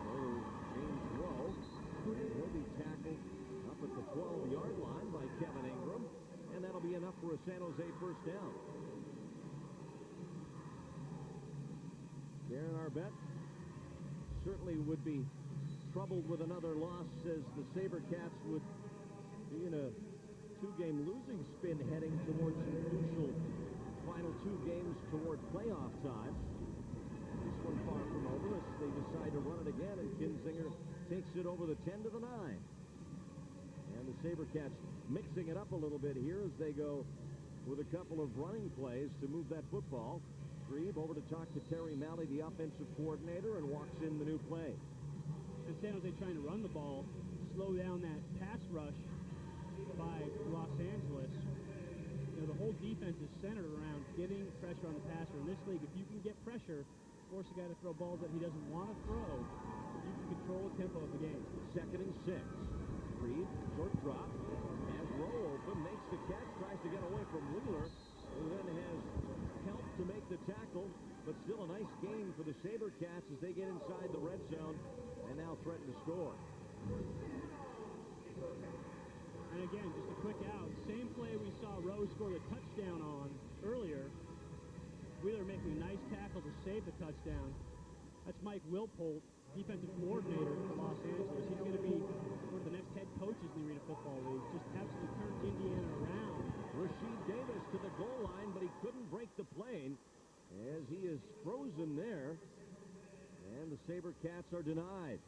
So James Rowe will be tackled up at the 12-yard line by Kevin Ingram, and that'll be enough for a San Jose first down. Darren Arbette certainly would be troubled with another loss, as the Sabercats would be in a two-game losing spin heading towards the crucial final two games toward playoff time. This one far from over as they decide to run it again, and Kinzinger takes it over the 10 to the 9. And the Sabercats mixing it up a little bit here as they go with a couple of running plays to move that football. Grieve over to talk to Terry Malley, the offensive coordinator, and walks in the new play. And San Jose trying to run the ball, slow down that pass rush by Los Angeles. You know, the whole defense is centered around getting pressure on the passer. In this league, if you can get pressure, force a guy to throw balls that he doesn't want to throw, you can control the tempo of the game. 2nd and 6. Reed, short drop. Has Rowe open, makes the catch, tries to get away from Wheeler, who then has helped to make the tackle, but still a nice game for the Sabercats as they get inside the red zone and now threaten to score. And again, just a quick out. Same play we saw Rowe score the touchdown on earlier. Wheeler making a nice tackle to save the touchdown. That's Mike Wilpolt, defensive coordinator for Los Angeles. He's going to be one of the next head coaches in the Arena Football League. Just absolutely turned Indiana around. Rasheed Davis to the goal line, but he couldn't break the plane as he is frozen there. And the Sabercats are denied.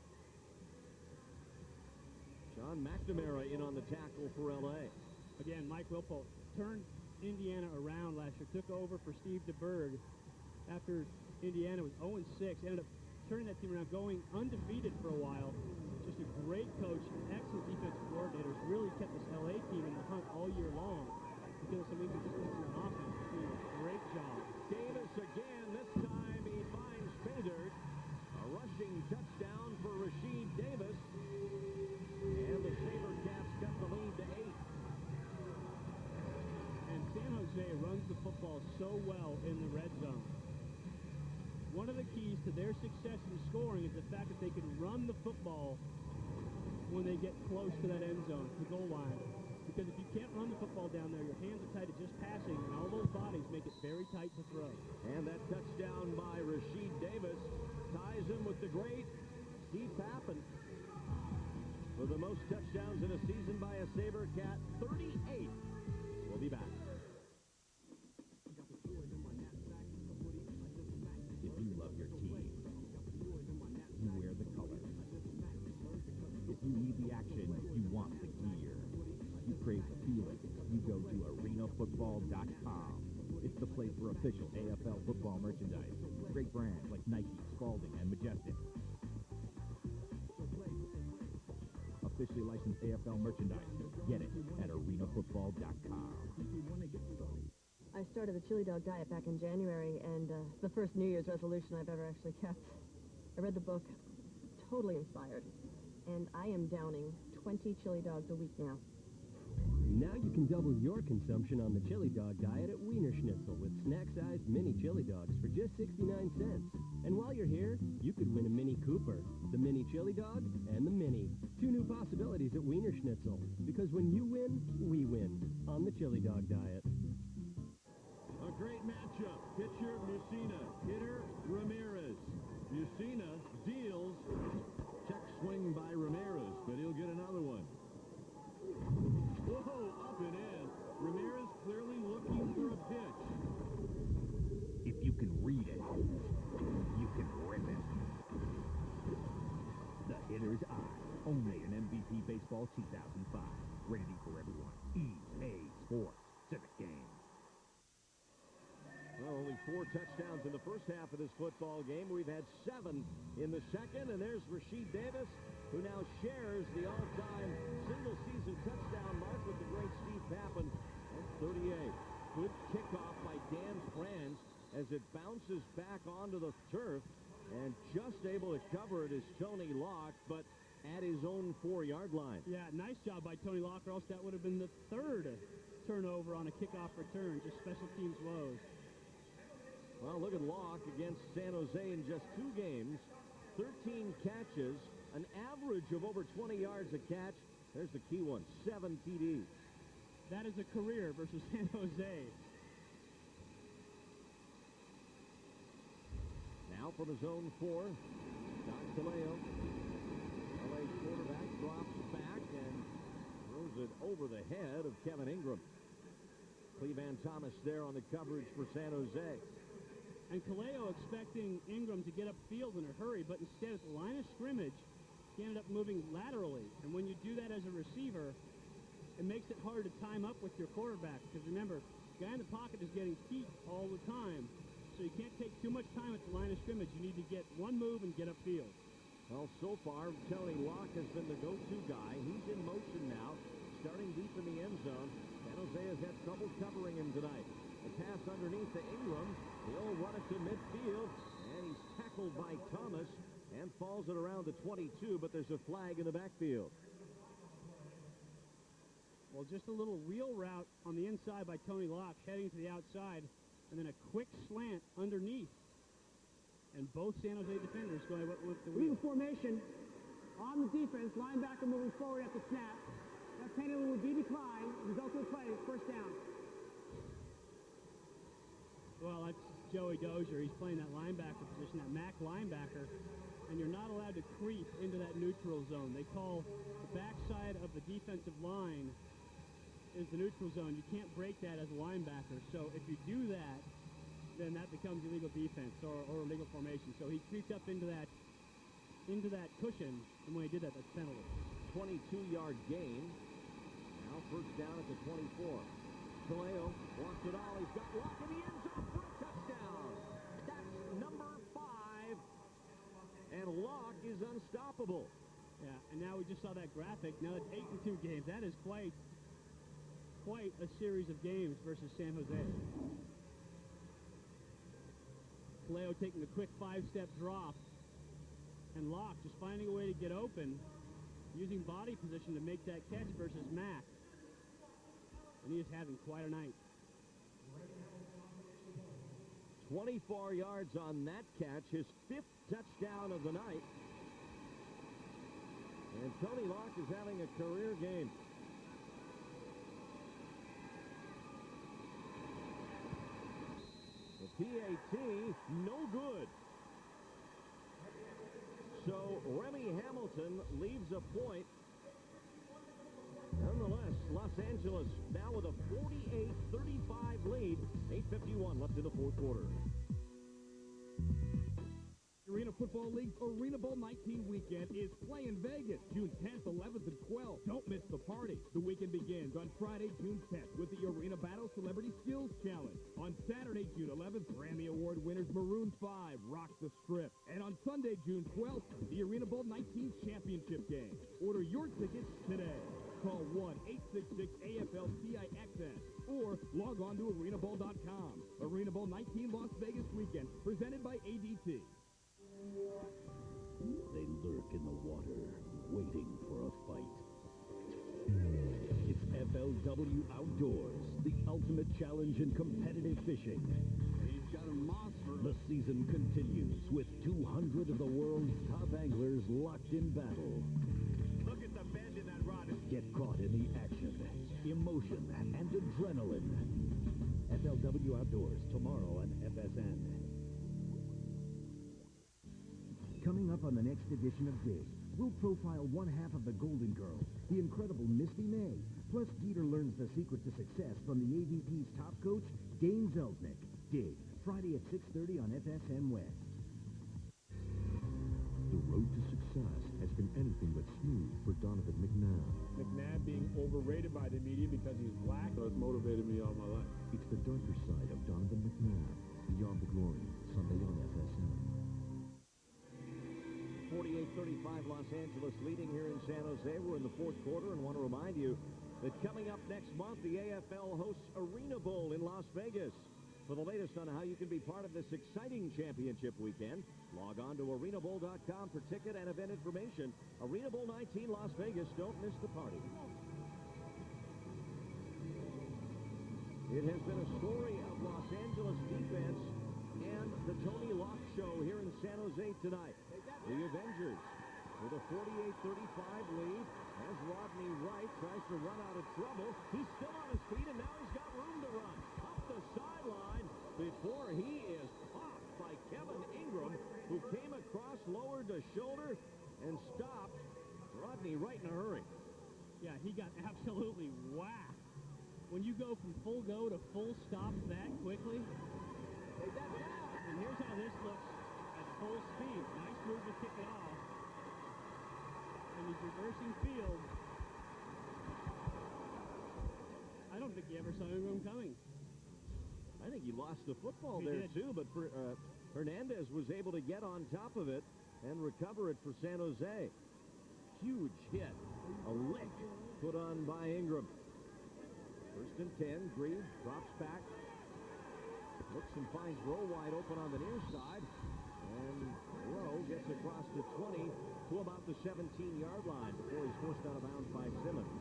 Sean McNamara in on the tackle for L.A. Again, Mike Wilpolt turned Indiana around last year, took over for Steve DeBerg after Indiana was 0-6, ended up turning that team around, going undefeated for a while. Just a great coach, excellent defensive coordinators, really kept this L.A. team in the hunt all year long because of some inconsistency on offense. He's doing a great job. Davis again, this time he finds Paydirt. A rushing touchdown for Rasheed Davis. And the Sabercats cut the lead to 8. And San Jose runs the football so well in the red zone. One of the keys to their success in scoring is the fact that they can run the football when they get close to that end zone, the goal line. Because if you can't run the football down there, your hands are tied to just passing, and all those bodies make it very tight to throw. And that touchdown by Rasheed Davis ties him with the great Steve Pappen for the most touchdowns in a season by a Sabercat, 38. We'll be back. If you love your team, you wear the colors. If you need the action, you want the gear. You crave the feeling, you go to arenafootball.com. It's the place for official AFL football merchandise. Great brands like Nike, Spalding, and Majestic. Officially licensed AFL merchandise. Get it at arenafootball.com. I started the chili dog diet back in January, and it's the first New Year's resolution I've ever actually kept. I read the book, totally inspired, and I am downing 20 chili dogs a week now. Now you can double your consumption on the chili dog diet at Wiener Schnitzel with snack-sized mini chili dogs for just 69 cents. And while you're here, you could win a Mini Cooper, the mini chili dog, and the mini. 2 new possibilities at Wiener Schnitzel. Because when you win, we win on the chili dog diet. A great matchup. Pitcher, Mussina. Hitter, Ramirez. Mussina deals. Check swing by Ramirez, but he'll get another one. Whoa, up and in. Ramirez clearly looking for a pitch. If you can read it, you can rip it. The Hitter's Eye. Only an MVP Baseball 2005. Rated for everyone. EA Sports. Civic Game. Well, only 4 touchdowns in the first half of this football game. We've had 7 in the second, and there's Rasheed Davis, who now shares the all-time single-season touchdown mark with the great Steve Pappen at 38. Good kickoff by Dan Franz as it bounces back onto the turf, and just able to cover it is Tony Locke, but at his own 4-yard line. Yeah, nice job by Tony Locke, or else that would have been the 3rd turnover on a kickoff return, just special teams woes. Well, look at Locke against San Jose in just 2 games. 13 catches, an average of over 20 yards a catch. There's the key one, 7 TDs. That is a career versus San Jose. Now from his own 4, Don Caleo. LA's quarterback drops back and throws it over the head of Kevin Ingram. Cleveland Thomas there on the coverage for San Jose. And Caleo expecting Ingram to get upfield in a hurry, but instead at the line of scrimmage, he ended up moving laterally. And when you do that as a receiver, it makes it hard to time up with your quarterback. Because remember, the guy in the pocket is getting feet all the time. So you can't take too much time at the line of scrimmage. You need to get one move and get upfield. Well, so far, Tony Locke has been the go-to guy. He's in motion now, starting deep in the end zone. San Jose has had trouble covering him tonight. The pass underneath to Ingram. He'll run it to midfield, and he's tackled by Thomas, and falls it around the 22, but there's a flag in the backfield. Well, just a little wheel route on the inside by Tony Locke, heading to the outside, and then a quick slant underneath. And both San Jose defenders going with the wheel. Legal formation on the defense, linebacker moving forward at the snap. That penalty will be declined. Result of the play, first down. Well, that's Joey Dozier. He's playing that linebacker position, that MAC linebacker, and you're not allowed to creep into that neutral zone. They call the backside of the defensive line is the neutral zone. You can't break that as a linebacker. So if you do that, then that becomes illegal defense or illegal formation. So he creeped up into that cushion, and when he did that, that's penalty. 22-yard gain. Now first down at the 24. Kaleo walks it all. He's got Locke in the end zone for a touchdown. That's number 5. And Locke is unstoppable. Yeah, and now we just saw that graphic. Now it's 8-2 games. That is quite a series of games versus San Jose. Kaleo taking a quick 5-step drop. And Locke just finding a way to get open, using body position to make that catch versus Mack. And he is having quite a night. 24 yards on that catch, his 5th touchdown of the night. And Tony Locke is having a career game. The PAT, no good. So Remy Hamilton leaves a point. Nonetheless, Los Angeles now with a 48-35 lead. 8:51 left in the fourth quarter. Arena Football League's Arena Bowl 19 weekend is playing Vegas, June 10th, 11th, and 12th. Don't miss the party. The weekend begins on Friday, June 10th with the Arena Battle Celebrity Skills Challenge. On Saturday, June 11th, Grammy Award winners Maroon 5 rock the Strip. And on Sunday, June 12th, the Arena Bowl 19 Championship Game. Order your tickets today. Call 1-866-AFL-CIXS or log on to arenabowl.com. Arena Bowl 19 Las Vegas weekend, presented by ADT. They lurk in the water, waiting for a fight. It's FLW Outdoors, the ultimate challenge in competitive fishing. He's got a monster. The season continues with 200 of the world's top anglers locked in battle. Look at the bend in that rod. Get caught in the action, emotion, and adrenaline. FLW Outdoors, tomorrow on FSN. Coming up on the next edition of Dig, we'll profile one half of the Golden Girl, the incredible Misty May. Plus, Dieter learns the secret to success from the AVP's top coach, Dane Zelznick. Dig, Friday at 6:30 on FSN West. The road to success has been anything but smooth for Donovan McNabb. McNabb being overrated by the media because he's black. It's motivated me all my life. It's the darker side of Donovan McNabb, Beyond the Glory, Sunday on FSN. 48-35 Los Angeles leading here in San Jose. We're in the fourth quarter and want to remind you that coming up next month, the AFL hosts Arena Bowl in Las Vegas. For the latest on how you can be part of this exciting championship weekend, log on to arenabowl.com for ticket and event information. Arena Bowl 19 Las Vegas. Don't miss the party. It has been a story of Los Angeles defense and the Tony Locke show here in San Jose tonight. The Avengers with a 48-35 lead as Rodney Wright tries to run out of trouble. He's still on his feet, and now he's got room to run. Up the sideline before he is popped by Kevin Ingram, who came across, lowered the shoulder, and stopped Rodney Wright in a hurry. Yeah, he got absolutely whacked. When you go from full go to full stop that quickly, and here's how this looks at full speed. Nice move to kick it off. And he's reversing field. I don't think he ever saw Ingram coming. I think he lost the football He there, did. too, but Hernandez was able to get on top of it and recover it for San Jose. Huge hit. A lick put on by Ingram. First and 10. Greaves drops back. Looks and finds Rowe wide open on the near side. And Rowe gets across the 20 to about the 17-yard line before he's forced out of bounds by Simmons.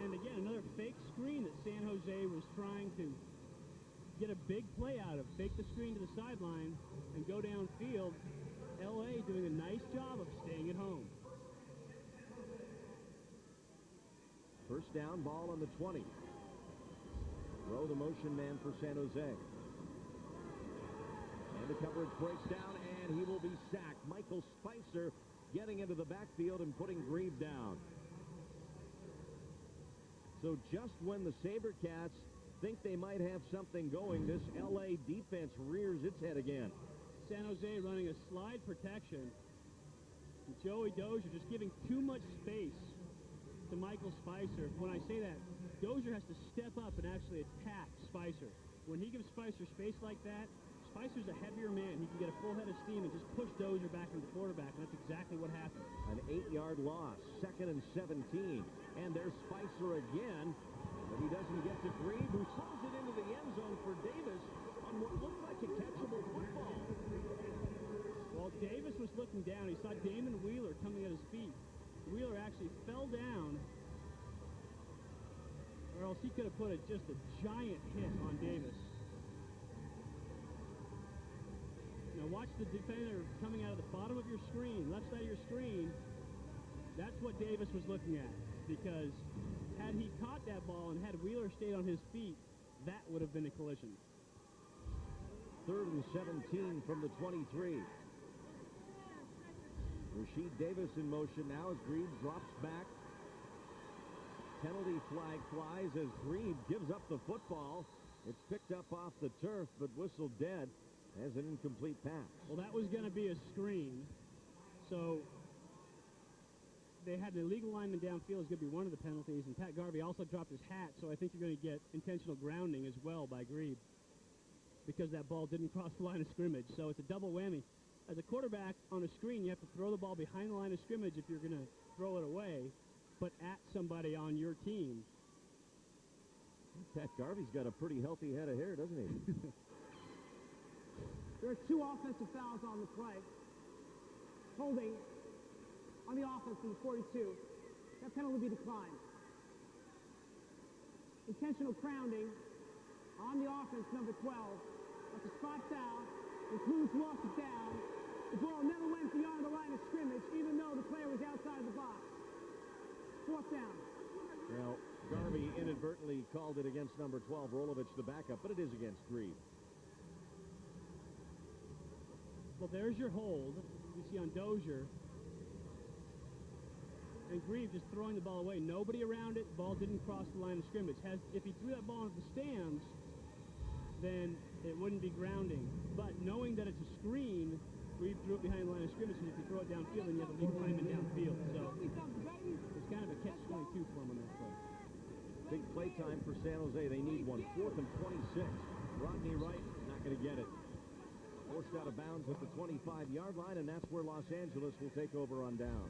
And again, another fake screen that San Jose was trying to get a big play out of. Fake the screen to the sideline and go downfield. L.A. doing a nice job of staying at home. First down, ball on the 20. Rowe, the motion man for San Jose. And the coverage breaks down, and he will be sacked. Michael Spicer getting into the backfield and putting Grieve down. So just when the Sabercats think they might have something going, this L.A. defense rears its head again. San Jose running a slide protection. And Joey Dozier just giving too much space to Michael Spicer. When I say that, Dozier has to step up and actually attack Spicer. When he gives Spicer space like that, Spicer's a heavier man. He can get a full head of steam and just push Dozier back into the quarterback, and that's exactly what happened. An 8-yard loss, 2nd and 17. And there's Spicer again, but he doesn't get to Grieve, who throws it into the end zone for Davis on what looked like a catchable football. While Davis was looking down, he saw Damon Wheeler coming at his feet. Wheeler actually fell down, or else he could have put just a giant hit on Davis. Now watch the defender coming out of the bottom of your screen, left side of your screen. That's what Davis was looking at, because had he caught that ball and had Wheeler stayed on his feet, that would have been a collision. 3rd and 17 from the 23. Rasheed Davis in motion now as Grieve drops back. Penalty flag flies as Grieve gives up the football. It's picked up off the turf, but whistled dead as an incomplete pass. Well, that was going to be a screen, so they had an illegal lineman downfield is going to be one of the penalties, and Pat Garvey also dropped his hat, so I think you're going to get intentional grounding as well by Grieve because that ball didn't cross the line of scrimmage, so it's a double whammy. As a quarterback on a screen, you have to throw the ball behind the line of scrimmage if you're going to throw it away, but at somebody on your team. Pat Garvey's got a pretty healthy head of hair, doesn't he? There are 2 offensive fouls on the play. Holding on the offense in the 42. That penalty will be declined. Intentional grounding on the offense, number 12. That's a spot foul. Includes loss of down. The ball never went beyond the line of scrimmage, even though the player was outside the box. 4th down. Well, Garvey inadvertently called it against number 12, Rolovich, the backup, but it is against Grieve. Well, there's your hold. You see on Dozier. And Grieve just throwing the ball away. Nobody around it. Ball didn't cross the line of scrimmage. If he threw that ball into the stands, then it wouldn't be grounding. But knowing that it's a screen, Grieve threw it behind the line of scrimmage, and if you throw it downfield, then you have a legal lineman downfield. So it's kind of a catch-22 for him on that play. Big play time for San Jose. They need one. 4th and 26. Rodney Wright not going to get it. Forced out of bounds at the 25-yard line, and that's where Los Angeles will take over on down.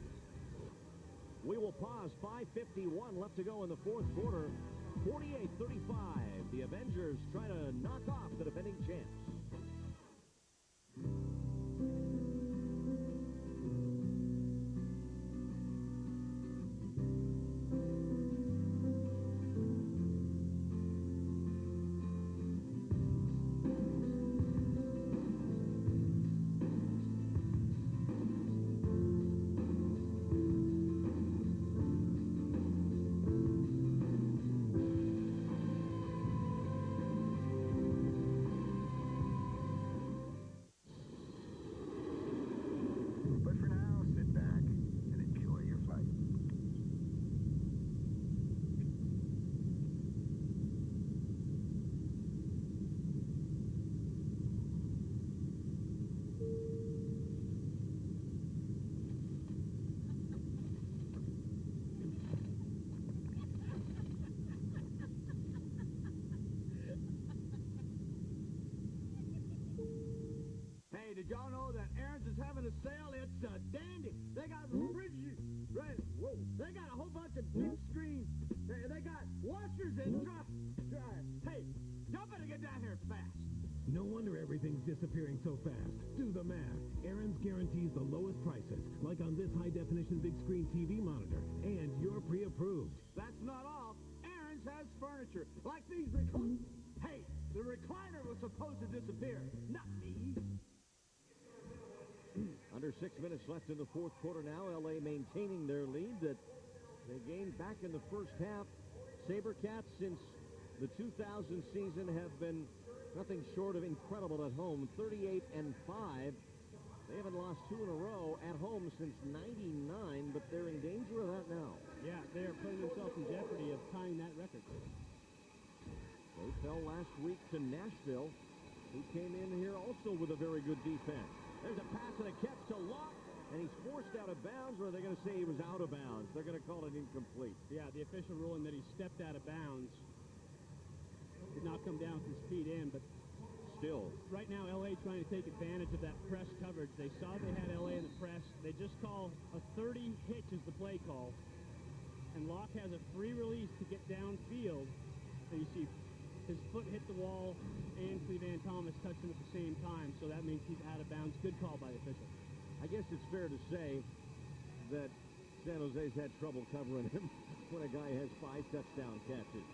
We will pause. 5:51 left to go in the 4th quarter. 48-35. The Avengers try to knock off the defending champs. Did y'all know that Aaron's is having a sale? It's a dandy. They got fridges. Right. Whoa. They got a whole bunch of big screens. They got washers and dryers. Hey, y'all better get down here fast. No wonder everything's disappearing so fast. Do the math. Aaron's guarantees the lowest prices, like on this high-definition big-screen TV monitor, and you're pre-approved. That's not all. Aaron's has furniture, like these recliners. Hey, the recliner was supposed to disappear, not me. Under 6 minutes left in the fourth quarter now. L.A. maintaining their lead that they gained back in the first half. Sabercats, since the 2000 season, have been nothing short of incredible at home. 38-5. They haven't lost 2 in a row at home since '99, but they're in danger of that now. Yeah, they are putting themselves in jeopardy of tying that record. They fell last week to Nashville, who came in here also with a very good defense. There's a pass and a catch to Locke, and he's forced out of bounds, or are they going to say he was out of bounds? They're going to call it incomplete. Yeah, the official ruling that he stepped out of bounds. Did not come down with his feet in, but still. Right now, L.A. trying to take advantage of that press coverage. They saw they had L.A. in the press. They just call a 30 hitch is the play call. And Locke has a free release to get downfield. And you see his foot hit the wall and Cleveland Thomas touched him at the same time. So that means he's out of bounds. Good call by the official. I guess it's fair to say that San Jose's had trouble covering him when a guy has 5 touchdown catches.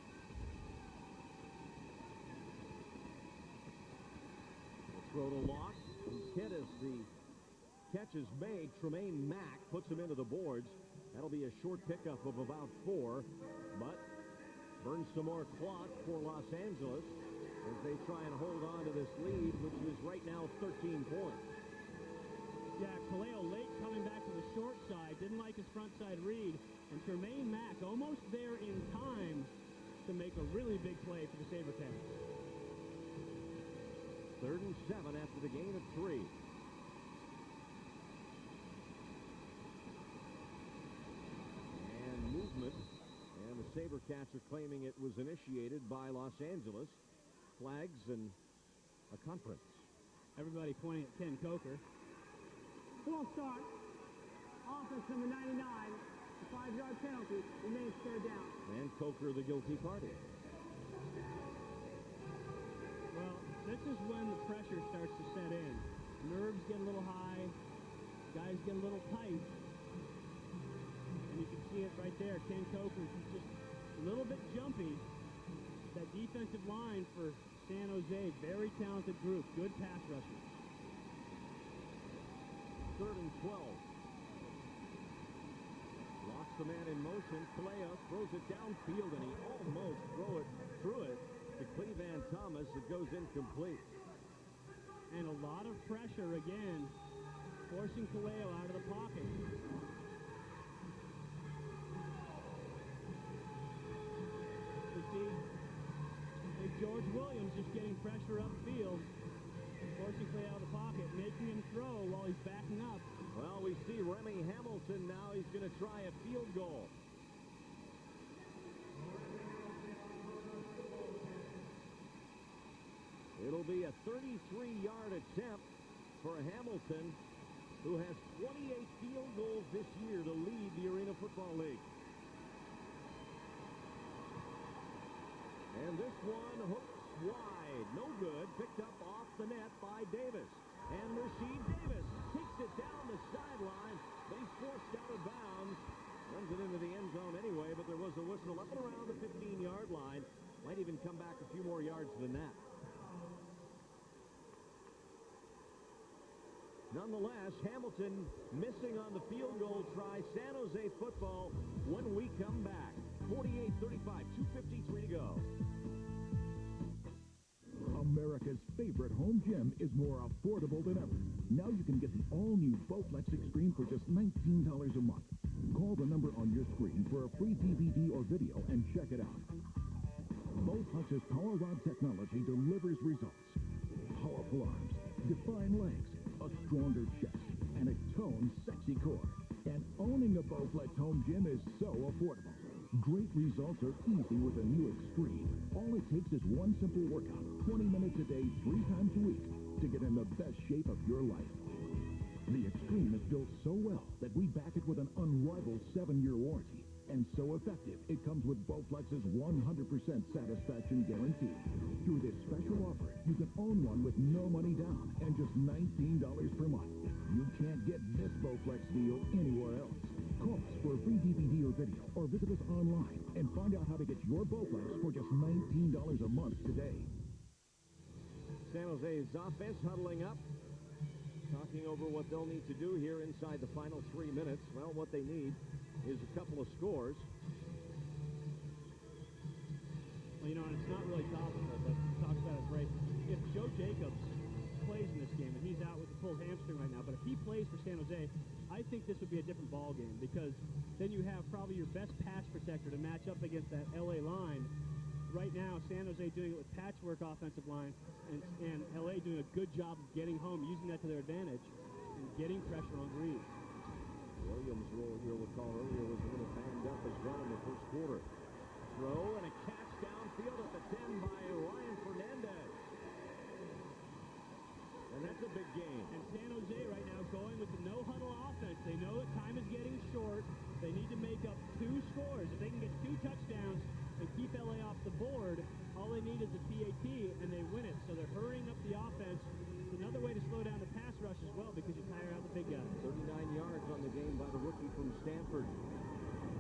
Throw to Locke. Instead, as the catch is made, Tremaine Mack puts him into the boards. That'll be a short pickup of about 4, but burns some more clock for Los Angeles as they try and hold on to this lead, which is right now 13 points. Yeah, Kaleo late coming back to the short side. Didn't like his front side read. And Tremaine Mack almost there in time to make a really big play for the Sabercats. 3rd and 7 after the gain of 3. And movement. And the Sabercats are claiming it was initiated by Los Angeles. Flags and a conference. Everybody pointing at Ken Coker. Full start. Offense number 99. A 5-yard penalty. Remains 3rd down. And Coker the guilty party. Well, this is when the pressure starts to set in. Nerves get a little high. Guys get a little tight. And you can see it right there. Ken Coker is just a little bit jumpy. That defensive line for San Jose, very talented group. Good pass rushers. 3rd and 12. Locks the man in motion. Kaleo throws it downfield, and he almost threw it to Cleveland Thomas. It goes incomplete. And a lot of pressure again, forcing Kaleo out of the pocket. You see, big George Williams just getting pressure upfield, forcing Kaleo out of the pocket, making him throw while he's backing up. Well, we see Remy Hamilton now. He's going to try a field goal. It'll be a 33-yard attempt for Hamilton, who has 28 field goals this year to lead the Arena Football League. And this one hooks wide. No good. Picked up off the net by Davis. And Rasheed Davis takes it down the sideline, but he's forced out of bounds. Runs it into the end zone anyway, but there was a whistle up and around the 15-yard line. Might even come back a few more yards than that. Nonetheless, Hamilton missing on the field goal try. San Jose football when we come back. 48-35, 2:53 to go. America's favorite home gym is more affordable than ever. Now you can get the all-new Bowflex Extreme for just $19 a month. Call the number on your screen for a free DVD or video and check it out. Bowflex's Power Rod technology delivers results. Powerful arms, defined legs, a stronger chest, and a toned, sexy core. And owning a Bowflex home gym is so affordable. Great results are easy with a new Extreme. All it takes is one simple workout, 20 minutes a day, 3 times a week, to get in the best shape of your life. The Extreme is built so well that we back it with an unrivaled 7-year warranty and so effective, it comes with Bowflex's 100% satisfaction guarantee. Through this special offer, you can own one with no money down and just $19 per month. You can't get this Bowflex deal anywhere else. Call us for a free DVD or video, or visit us online and find out how to get your Bowflex for just $19 a month today. San Jose's offense huddling up, talking over what they'll need to do here inside the final 3 minutes. Well, what they need is a couple of scores. Well, you know, and it's not really topical, but we talked about it, right? If Joe Jacobs plays in this game, and he's out with a pulled hamstring right now, but if he plays for San Jose, I think this would be a different ball game, because then you have probably your best pass protector to match up against that LA line. Right now, San Jose doing it with patchwork offensive line, and LA doing a good job of getting home, using that to their advantage, and getting pressure on Reed. Williams, you'll recall earlier, was a little banged up as well in the first quarter. Throw and a catch downfield at the 10 by Ryan Fernandez. And that's a big game. And San Jose right now going with the no-huddle offense. They know that time is getting short. They need to make up 2 scores. If they can get 2 touchdowns and keep LA off the board, all they need is a PAT, and they win it. So they're hurrying up the offense. It's another way to slow down the pass rush as well, because you tire out the big guys. 39 yards on the game by the rookie from Stanford.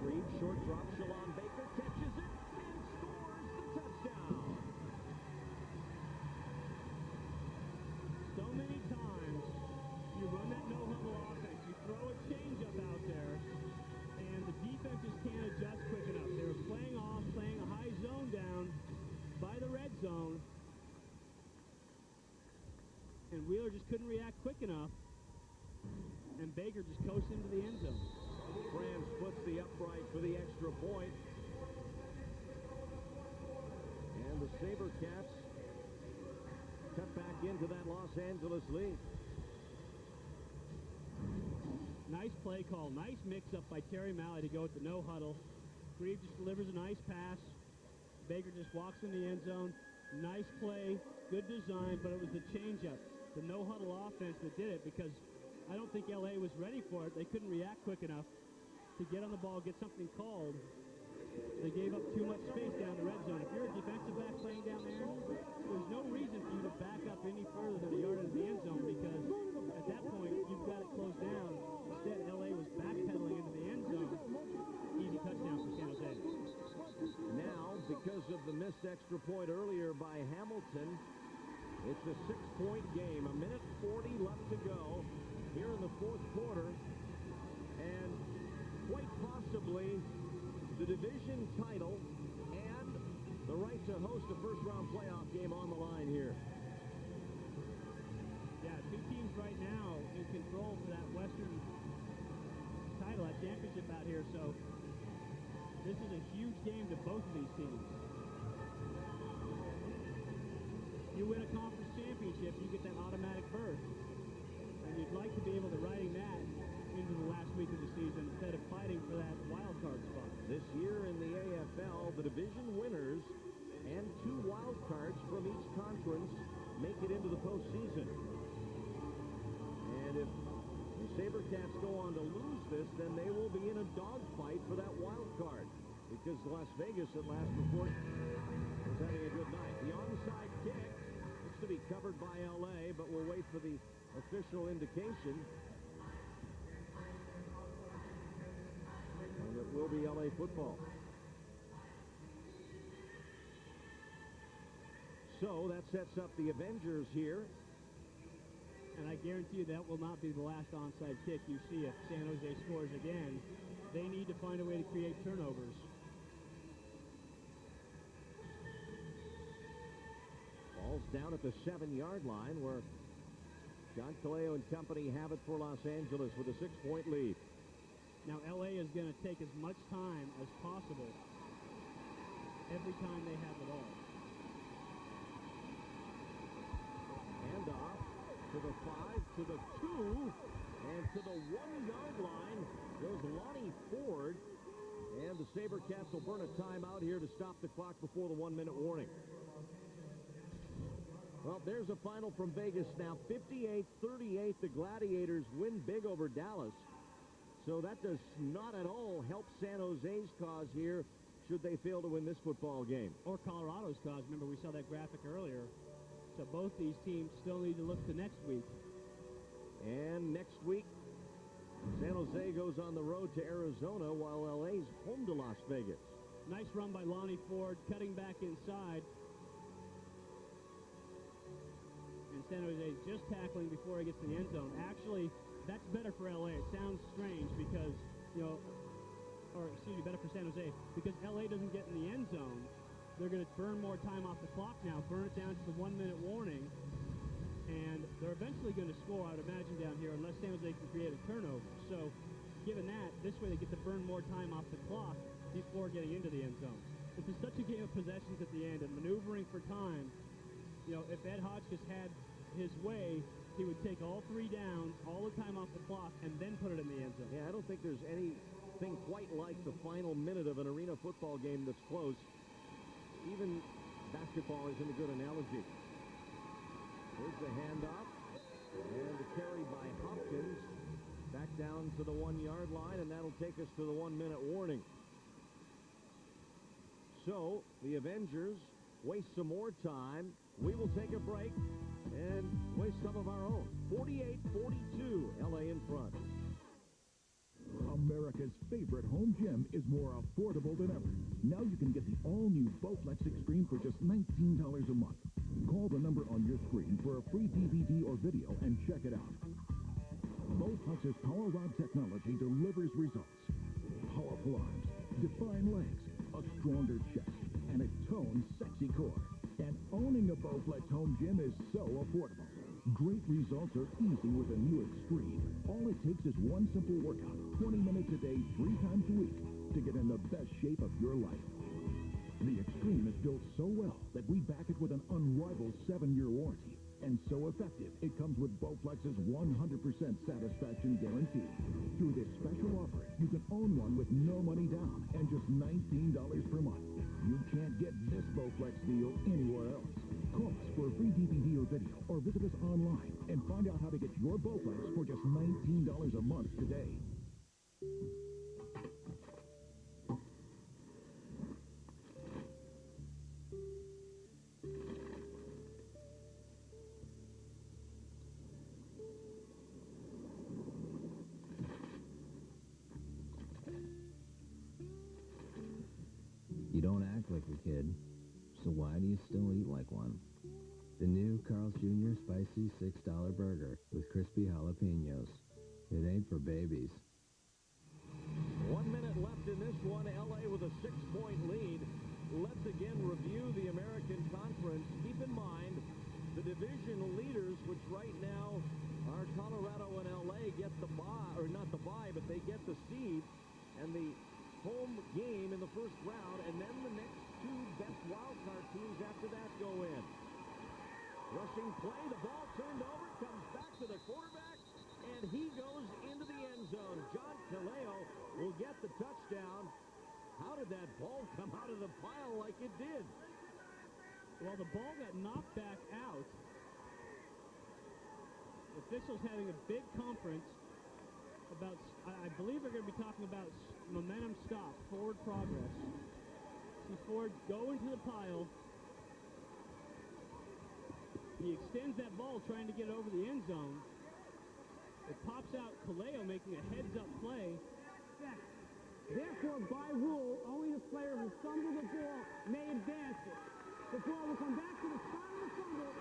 Reed, short drop. Shalon Baker catches it and scores the touchdown. So many times you run that no-huddle offense, you throw a changeup out there, and the defenses can't adjust quick enough. They were playing a high zone down by the red zone, and Wheeler just couldn't react quick enough, and Baker just coasted into the end zone. Franz puts the upright for the extra point. And the Sabercats cut back into that Los Angeles lead. Nice play call. Nice mix-up by Terry Malley to go with the no-huddle. Grieve just delivers a nice pass. Baker just walks in the end zone. Nice play, good design, but it was the change-up, the no-huddle offense that did it, because I don't think LA was ready for it. They couldn't react quick enough to get on the ball, get something called. They gave up too much space down the red zone. If you're a defensive back playing down there, there's no reason for you to back up any further than a yard into the end zone, because at that point, you've got it closed down. Instead, LA was backpedaling into the end zone. Easy touchdown for San Jose. Now, because of the missed extra point earlier by Hamilton, it's a 6-point game. 1:40 left to go here in the fourth quarter. And quite possibly the division title and the right to host a first-round playoff game on the line here. Yeah, 2 teams right now in control for that Western title, that championship out here, so this is a huge game to both of these teams. You win a conference championship, you get that automatic berth, and you'd like to be able to riding that into the last week of the season instead of fighting for that wild card spot. This year in the AFL, the division winners and 2 wild cards from each conference make it into the postseason. And if the Sabercats go on to lose this, then they will be in a dogfight for that wild card, because Las Vegas at last report was having a good night. The onside kick looks to be covered by LA, but we'll wait for the official indication. And it will be LA football. So that sets up the Avengers here. And I guarantee you that will not be the last onside kick you see if San Jose scores again. They need to find a way to create turnovers. Ball's down at the 7-yard line, where John Caleo and company have it for Los Angeles with a 6-point lead. Now LA is going to take as much time as possible every time they have the ball. Hand off to the 5, to the 2, and to the 1-yard line goes Lonnie Ford. And the Sabercats will burn a timeout here to stop the clock before the 1-minute warning. Well, there's a final from Vegas now. 58-38, the Gladiators win big over Dallas. So that does not at all help San Jose's cause here should they fail to win this football game. Or Colorado's cause. Remember, we saw that graphic earlier. So both these teams still need to look to next week. And next week, San Jose goes on the road to Arizona while LA's home to Las Vegas. Nice run by Lonnie Ford, cutting back inside. And San Jose just tackling before he gets to the end zone. Actually, that's better for LA. It sounds strange because, better for San Jose, because LA doesn't get in the end zone. They're going to burn more time off the clock now, burn it down to the 1-minute warning, and they're eventually going to score, I would imagine, down here, unless San Jose can create a turnover. So, given that, this way they get to burn more time off the clock before getting into the end zone. This is such a game of possessions at the end, and maneuvering for time. If Ed Hotchkiss had his way, he would take all 3 downs, all the time off the clock, and then put it in the end zone. Yeah, I don't think there's anything quite like the final minute of an arena football game that's close. Even basketball isn't a good analogy. Here's the handoff, and the carry by Hopkins back down to the 1-yard line, and that'll take us to the 1-minute warning. So, the Avengers waste some more time. We will take a break and waste some of our own. 48-42, LA in front. America's favorite home gym is more affordable than ever. Now you can get the all-new Bowflex Extreme for just $19 a month. Call the number on your screen for a free DVD or video and check it out. Bowflex's Power Rod technology delivers results. Powerful arms, defined legs, a stronger chest, and a toned, sexy core. And owning a Bowflex home gym is so affordable. Great results are easy with a new Extreme. All it takes is one simple workout, 20 minutes a day, 3 times a week, to get in the best shape of your life. The Extreme is built so well that we back it with an unrivaled 7-year warranty. And so effective, it comes with Bowflex's 100% satisfaction guarantee. Through this special offer, you can own one with no money down and just $19 per month. You can't get this Bowflex deal anywhere else. Call us for a free DVD or video, or visit us online and find out how to get your Bowflex for just $19 a month today. You don't act like a kid, so why do you still eat like one? The new Carl's Jr. Spicy $6 Burger with crispy jalapenos. It ain't for babies. 1 minute left in this one. LA with a 6-point lead. Let's again review the American Conference. Keep in mind, the division leaders, which right now are Colorado and LA, get the bye, or not the bye, but they get the seed, and the home game in the first round, and then the next 2 best wildcard teams after that go in. Rushing play, the ball turned over, comes back to the quarterback, and he goes into the end zone. John Kaleo will get the touchdown. How did that ball come out of the pile like it did? Well, the ball got knocked back out. Officials having a big conference about, I believe they're going to be talking about momentum stop, forward progress. See Ford go into the pile. He extends that ball trying to get over the end zone. It pops out, Kaleo making a heads-up play. Therefore, by rule, only the player who fumbled the ball may advance it. The ball will come back to the spot of the fumble.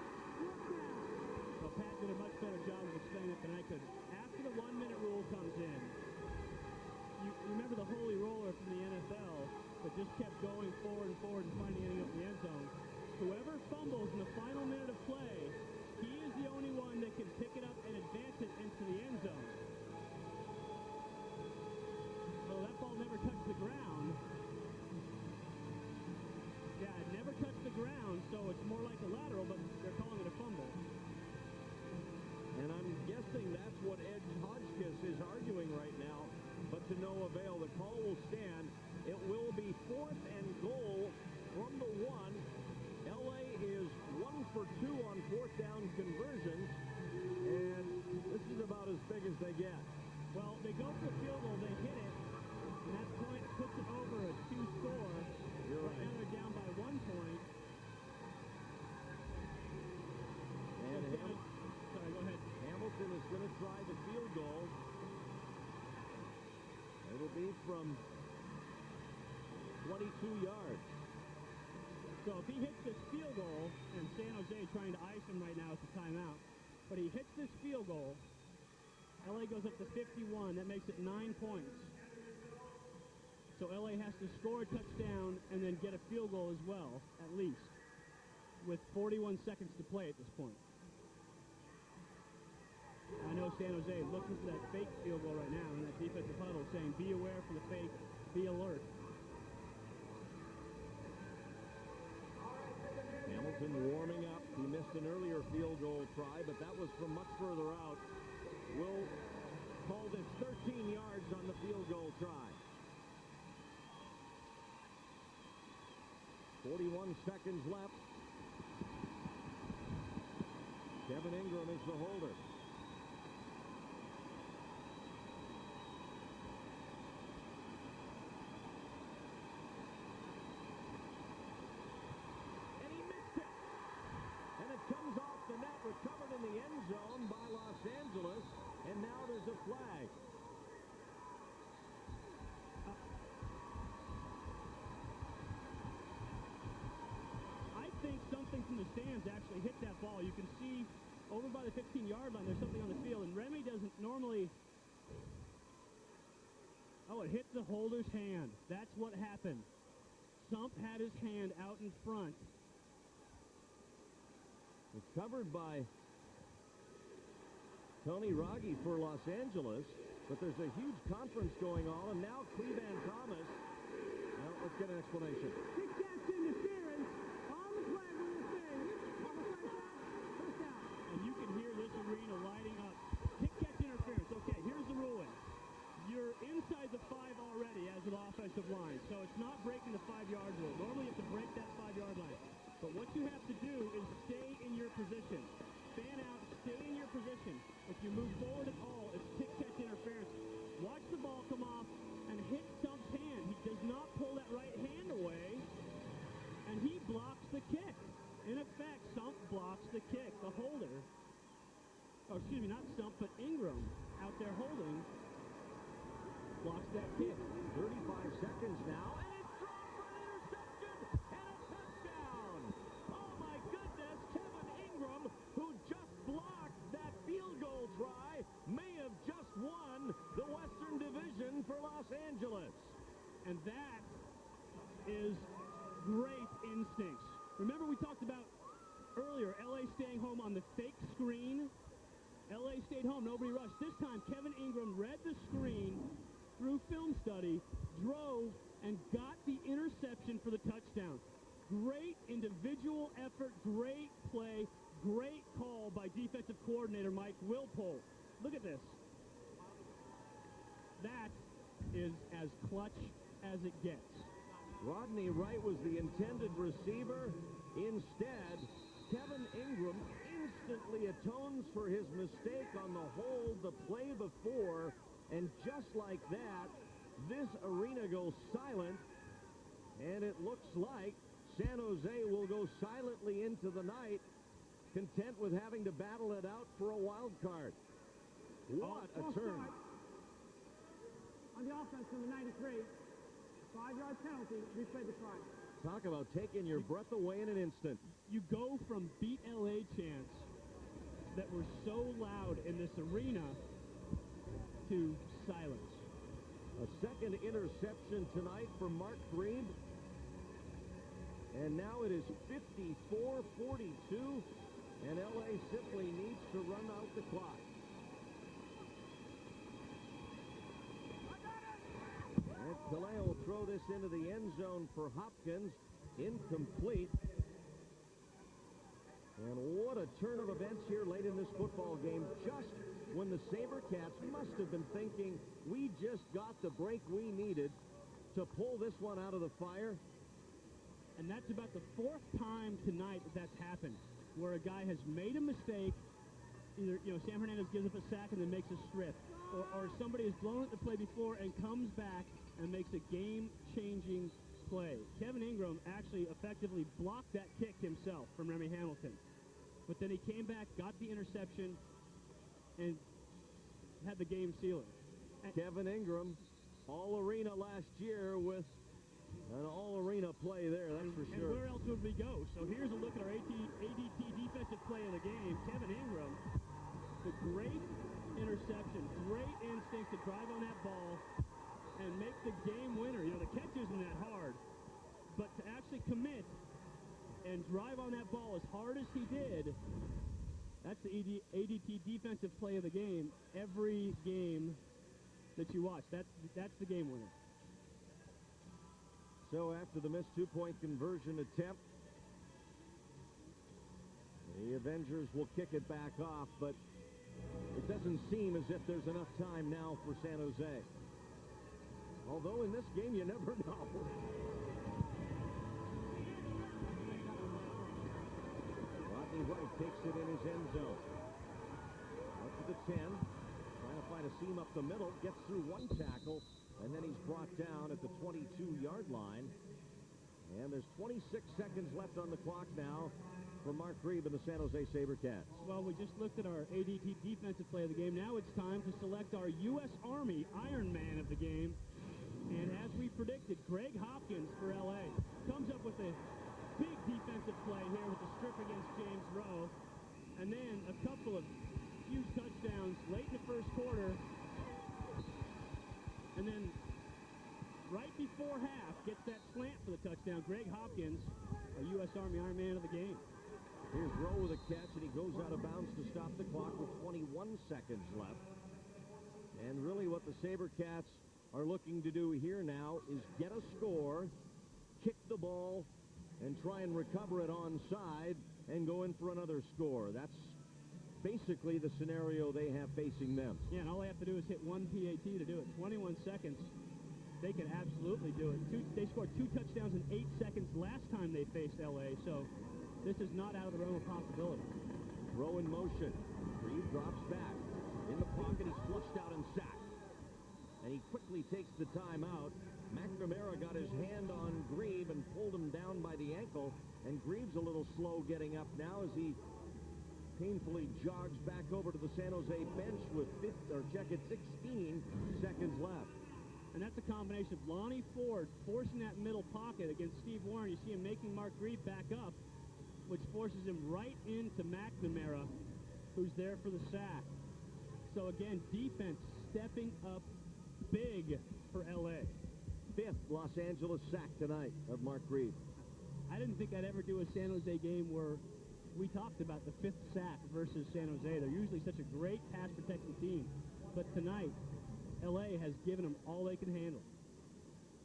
Well, Pat did a much better job of explaining it than I could. After the 1-minute rule comes in, you remember the holy roller from the NFL that just kept going forward and forward and finally ending up in the end zone. Whoever fumbles in the final minute of play, he is the only one that can pick it up and advance it into the end zone. So that ball never touched the ground. Yeah, it never touched the ground, so it's more like a lateral, but they're calling it a fumble. And I'm guessing that's what Ed Hotchkiss is arguing right now, but to no avail. The call will stand. 22 yards. So if he hits this field goal, and San Jose trying to ice him right now at the timeout, but he hits this field goal, LA goes up to 51. That makes it 9 points. So LA has to score a touchdown and then get a field goal as well, at least, with 41 seconds to play at this point. I know San Jose looking for that fake field goal right now in that defensive huddle, saying, be aware for the fake, be alert. Hamilton warming up. He missed an earlier field goal try, but that was from much further out. Will call this 13 yards on the field goal try. 41 seconds left. Kevin Ingram is the holder. And he missed it. And it comes off the net, recovered in the end zone by Los Angeles. And now there's a flag. I think something from the stands actually hit that ball. You can see over by the 15-yard line, there's something on the field, and Remy doesn't normally... Oh, it hit the holder's hand. That's what happened. Sump had his hand out in front. Recovered by Tony Raggi for Los Angeles, but there's a huge conference going on, and now Cleveland Thomas. Well, let's get an explanation. Kick catch interference on the flag with the thing. Almost like that. First down. And you can hear this arena lighting up. Kick catch interference. Okay, here's the ruling. You're inside the 5 already as an offensive line, so it's not breaking the 5-yard rule. Normally you have to break that 5-yard line. But what you have to do is stay in your position. Fan out, stay in your position. If you move forward at all, it's kick catch interference. Watch the ball come off and hit Stump's hand. He does not pull that right hand away, and he blocks the kick. In effect, Stump blocks the kick. The holder, oh, excuse me, not Stump, but Ingram out there holding, blocks that kick. 35 seconds now, and it's thrown for an interception and a touchdown. Oh my goodness, Kevin Ingram, who just blocked that field goal try, may have just won the Western Division for Los Angeles. And that is great instincts. Remember we talked about earlier, LA staying home on the fake screen? LA stayed home, nobody rushed. This time, Kevin Ingram read the screen through film study, drove, and got the interception for the touchdown. Great individual effort, great play, great call by defensive coordinator Mike Wilpole. Look at this. That is as clutch as it gets. Rodney Wright was the intended receiver. Instead, Kevin Ingram instantly atones for his mistake on the hold the play before, and just like that, this arena goes silent, and it looks like San Jose will go silently into the night, content with having to battle it out for a wild card. What a turn. On the offense from the 93, 5-yard penalty, replay the try. Talk about taking your breath away in an instant. You go from beat LA chants that were so loud in this arena to silence. A second interception tonight for Mark Green. And now it is 54-42, and LA simply needs to run out the clock. And Calais will throw this into the end zone for Hopkins. Incomplete. And what a turn of events here late in this football game, just when the Sabercats must have been thinking, we just got the break we needed to pull this one out of the fire. And that's about the 4th time tonight that's happened, where a guy has made a mistake. Either, Sam Hernandez gives up a sack and then makes a strip, or somebody has blown it the play before and comes back and makes a game-changing play. Kevin Ingram actually effectively blocked that kick himself from Remy Hamilton. But then he came back, got the interception, and had the game sealing. Kevin Ingram, all arena last year with An all-arena play there, that's for sure. And where else would we go? So here's a look at our ADT defensive play of the game. Kevin Ingram, the great interception, great instinct to drive on that ball and make the game winner. You know, the catch isn't that hard, but to actually commit and drive on that ball as hard as he did, that's the ADT defensive play of the game. Every game that you watch, that's the game winner. So after the missed two-point conversion attempt, the Avengers will kick it back off, but it doesn't seem as if there's enough time now for San Jose. Although in this game, you never know. Rodney Wright takes it in his end zone. Up to the 10. Trying to find a seam up the middle. Gets through one tackle. And then he's brought down at the 22-yard line. And there's 26 seconds left on the clock now for Mark Grieve and the San Jose Sabercats. Well, we just looked at our ADT defensive play of the game. Now it's time to select our U.S. Army Iron Man of the game. And as we predicted, Greg Hopkins for L.A. comes up with a big defensive play here with the strip against James Rowe. And then a couple of huge touchdowns late in the first quarter. And then right before half, gets that slant for the touchdown. Greg Hopkins, our U.S. Army Iron Man of the game. Here's Rowe with a catch, and he goes out of bounds to stop the clock with 21 seconds left. And really what the Sabercats are looking to do here now is get a score, kick the ball, and try and recover it onside and go in for another score. That's basically the scenario they have facing them. Yeah, and all they have to do is hit one PAT to do it. 21 seconds, they can absolutely do it. They scored 2 touchdowns in 8 seconds last time they faced L.A., so this is not out of the realm of possibility. Throw in motion. Grieve drops back. In the pocket, he's flushed out and sacked. And he quickly takes the timeout. McNamara got his hand on Grieve and pulled him down by the ankle. And Grieve's a little slow getting up now as he painfully jogs back over to the San Jose bench with 16 seconds left. And that's a combination of Lonnie Ford forcing that middle pocket against Steve Warren. You see him making Mark Grieve back up, which forces him right into McNamara, who's there for the sack. So again, defense stepping up big for L.A. 5th Los Angeles sack tonight of Mark Grieve. I didn't think I'd ever do a San Jose game where we talked about the 5th sack versus San Jose. They're usually such a great pass-protecting team. But tonight, L.A. has given them all they can handle.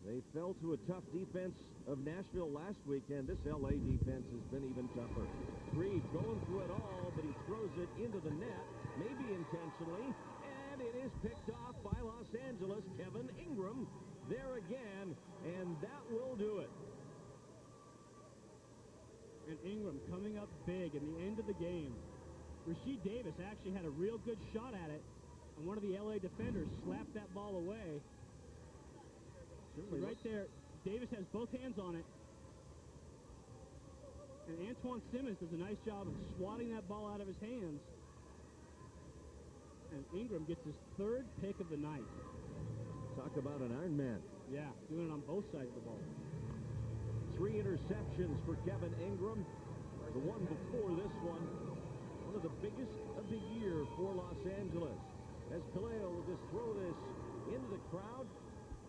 They fell to a tough defense of Nashville last weekend. This L.A. defense has been even tougher. Grieve going through it all, but he throws it into the net, maybe intentionally, and it is picked off by Los Angeles. Kevin Ingram there again, and that will do it. And Ingram coming up big in the end of the game. Rasheed Davis actually had a real good shot at it, and one of the L.A. defenders slapped that ball away. So right there, Davis has both hands on it. And Antoine Simmons does a nice job of swatting that ball out of his hands. And Ingram gets his 3rd pick of the night. Talk about an Iron Man. Yeah, doing it on both sides of the ball. 3 interceptions for Kevin Ingram. The one before this one of the biggest of the year for Los Angeles. As Kaleo will just throw this into the crowd,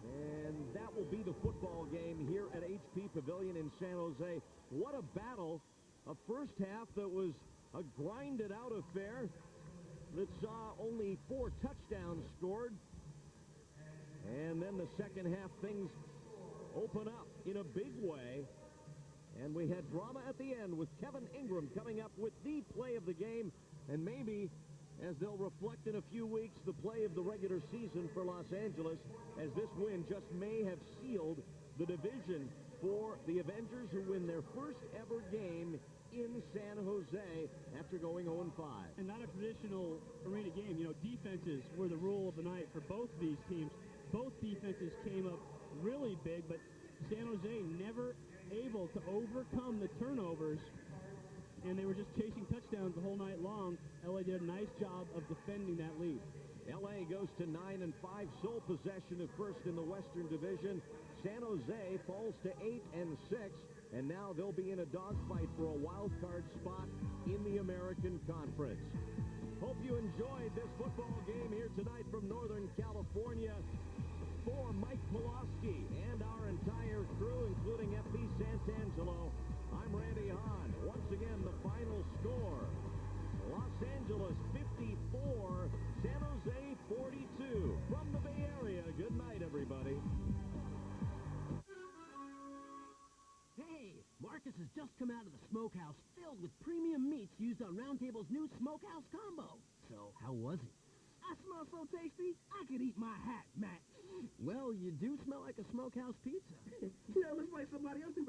and that will be the football game here at HP Pavilion in San Jose. What a battle. A first half that was a grinded-out affair that saw only 4 touchdowns scored. And then the second half, things open up in a big way. And we had drama at the end with Kevin Ingram coming up with the play of the game. And maybe, as they'll reflect in a few weeks, the play of the regular season for Los Angeles, as this win just may have sealed the division for the Avengers, who win their first ever game in San Jose after going 0-5. And not a traditional arena game. You know, defenses were the rule of the night for both these teams. Both defenses came up really big, but San Jose never able to overcome the turnovers, and they were just chasing touchdowns the whole night long. LA did a nice job of defending that lead. L.A. goes to 9-5, sole possession of first in the Western Division. San Jose falls to 8-6, and now they'll be in a dogfight for a wild card spot in the American Conference. Hope you enjoyed this football game here tonight from Northern California. For Mike Pulaski and our entire crew, including F.P. Santangelo, I'm Randy Hahn. Once again, the final score: Los Angeles 54, San Jose 42. From the Bay Area, good night, everybody. Hey, Marcus has just come out of the smokehouse filled with premium meats used on Round Table's new smokehouse combo. So, how was it? I smell so tasty, I could eat my hat, Matt. Well, you do smell like a smokehouse pizza. No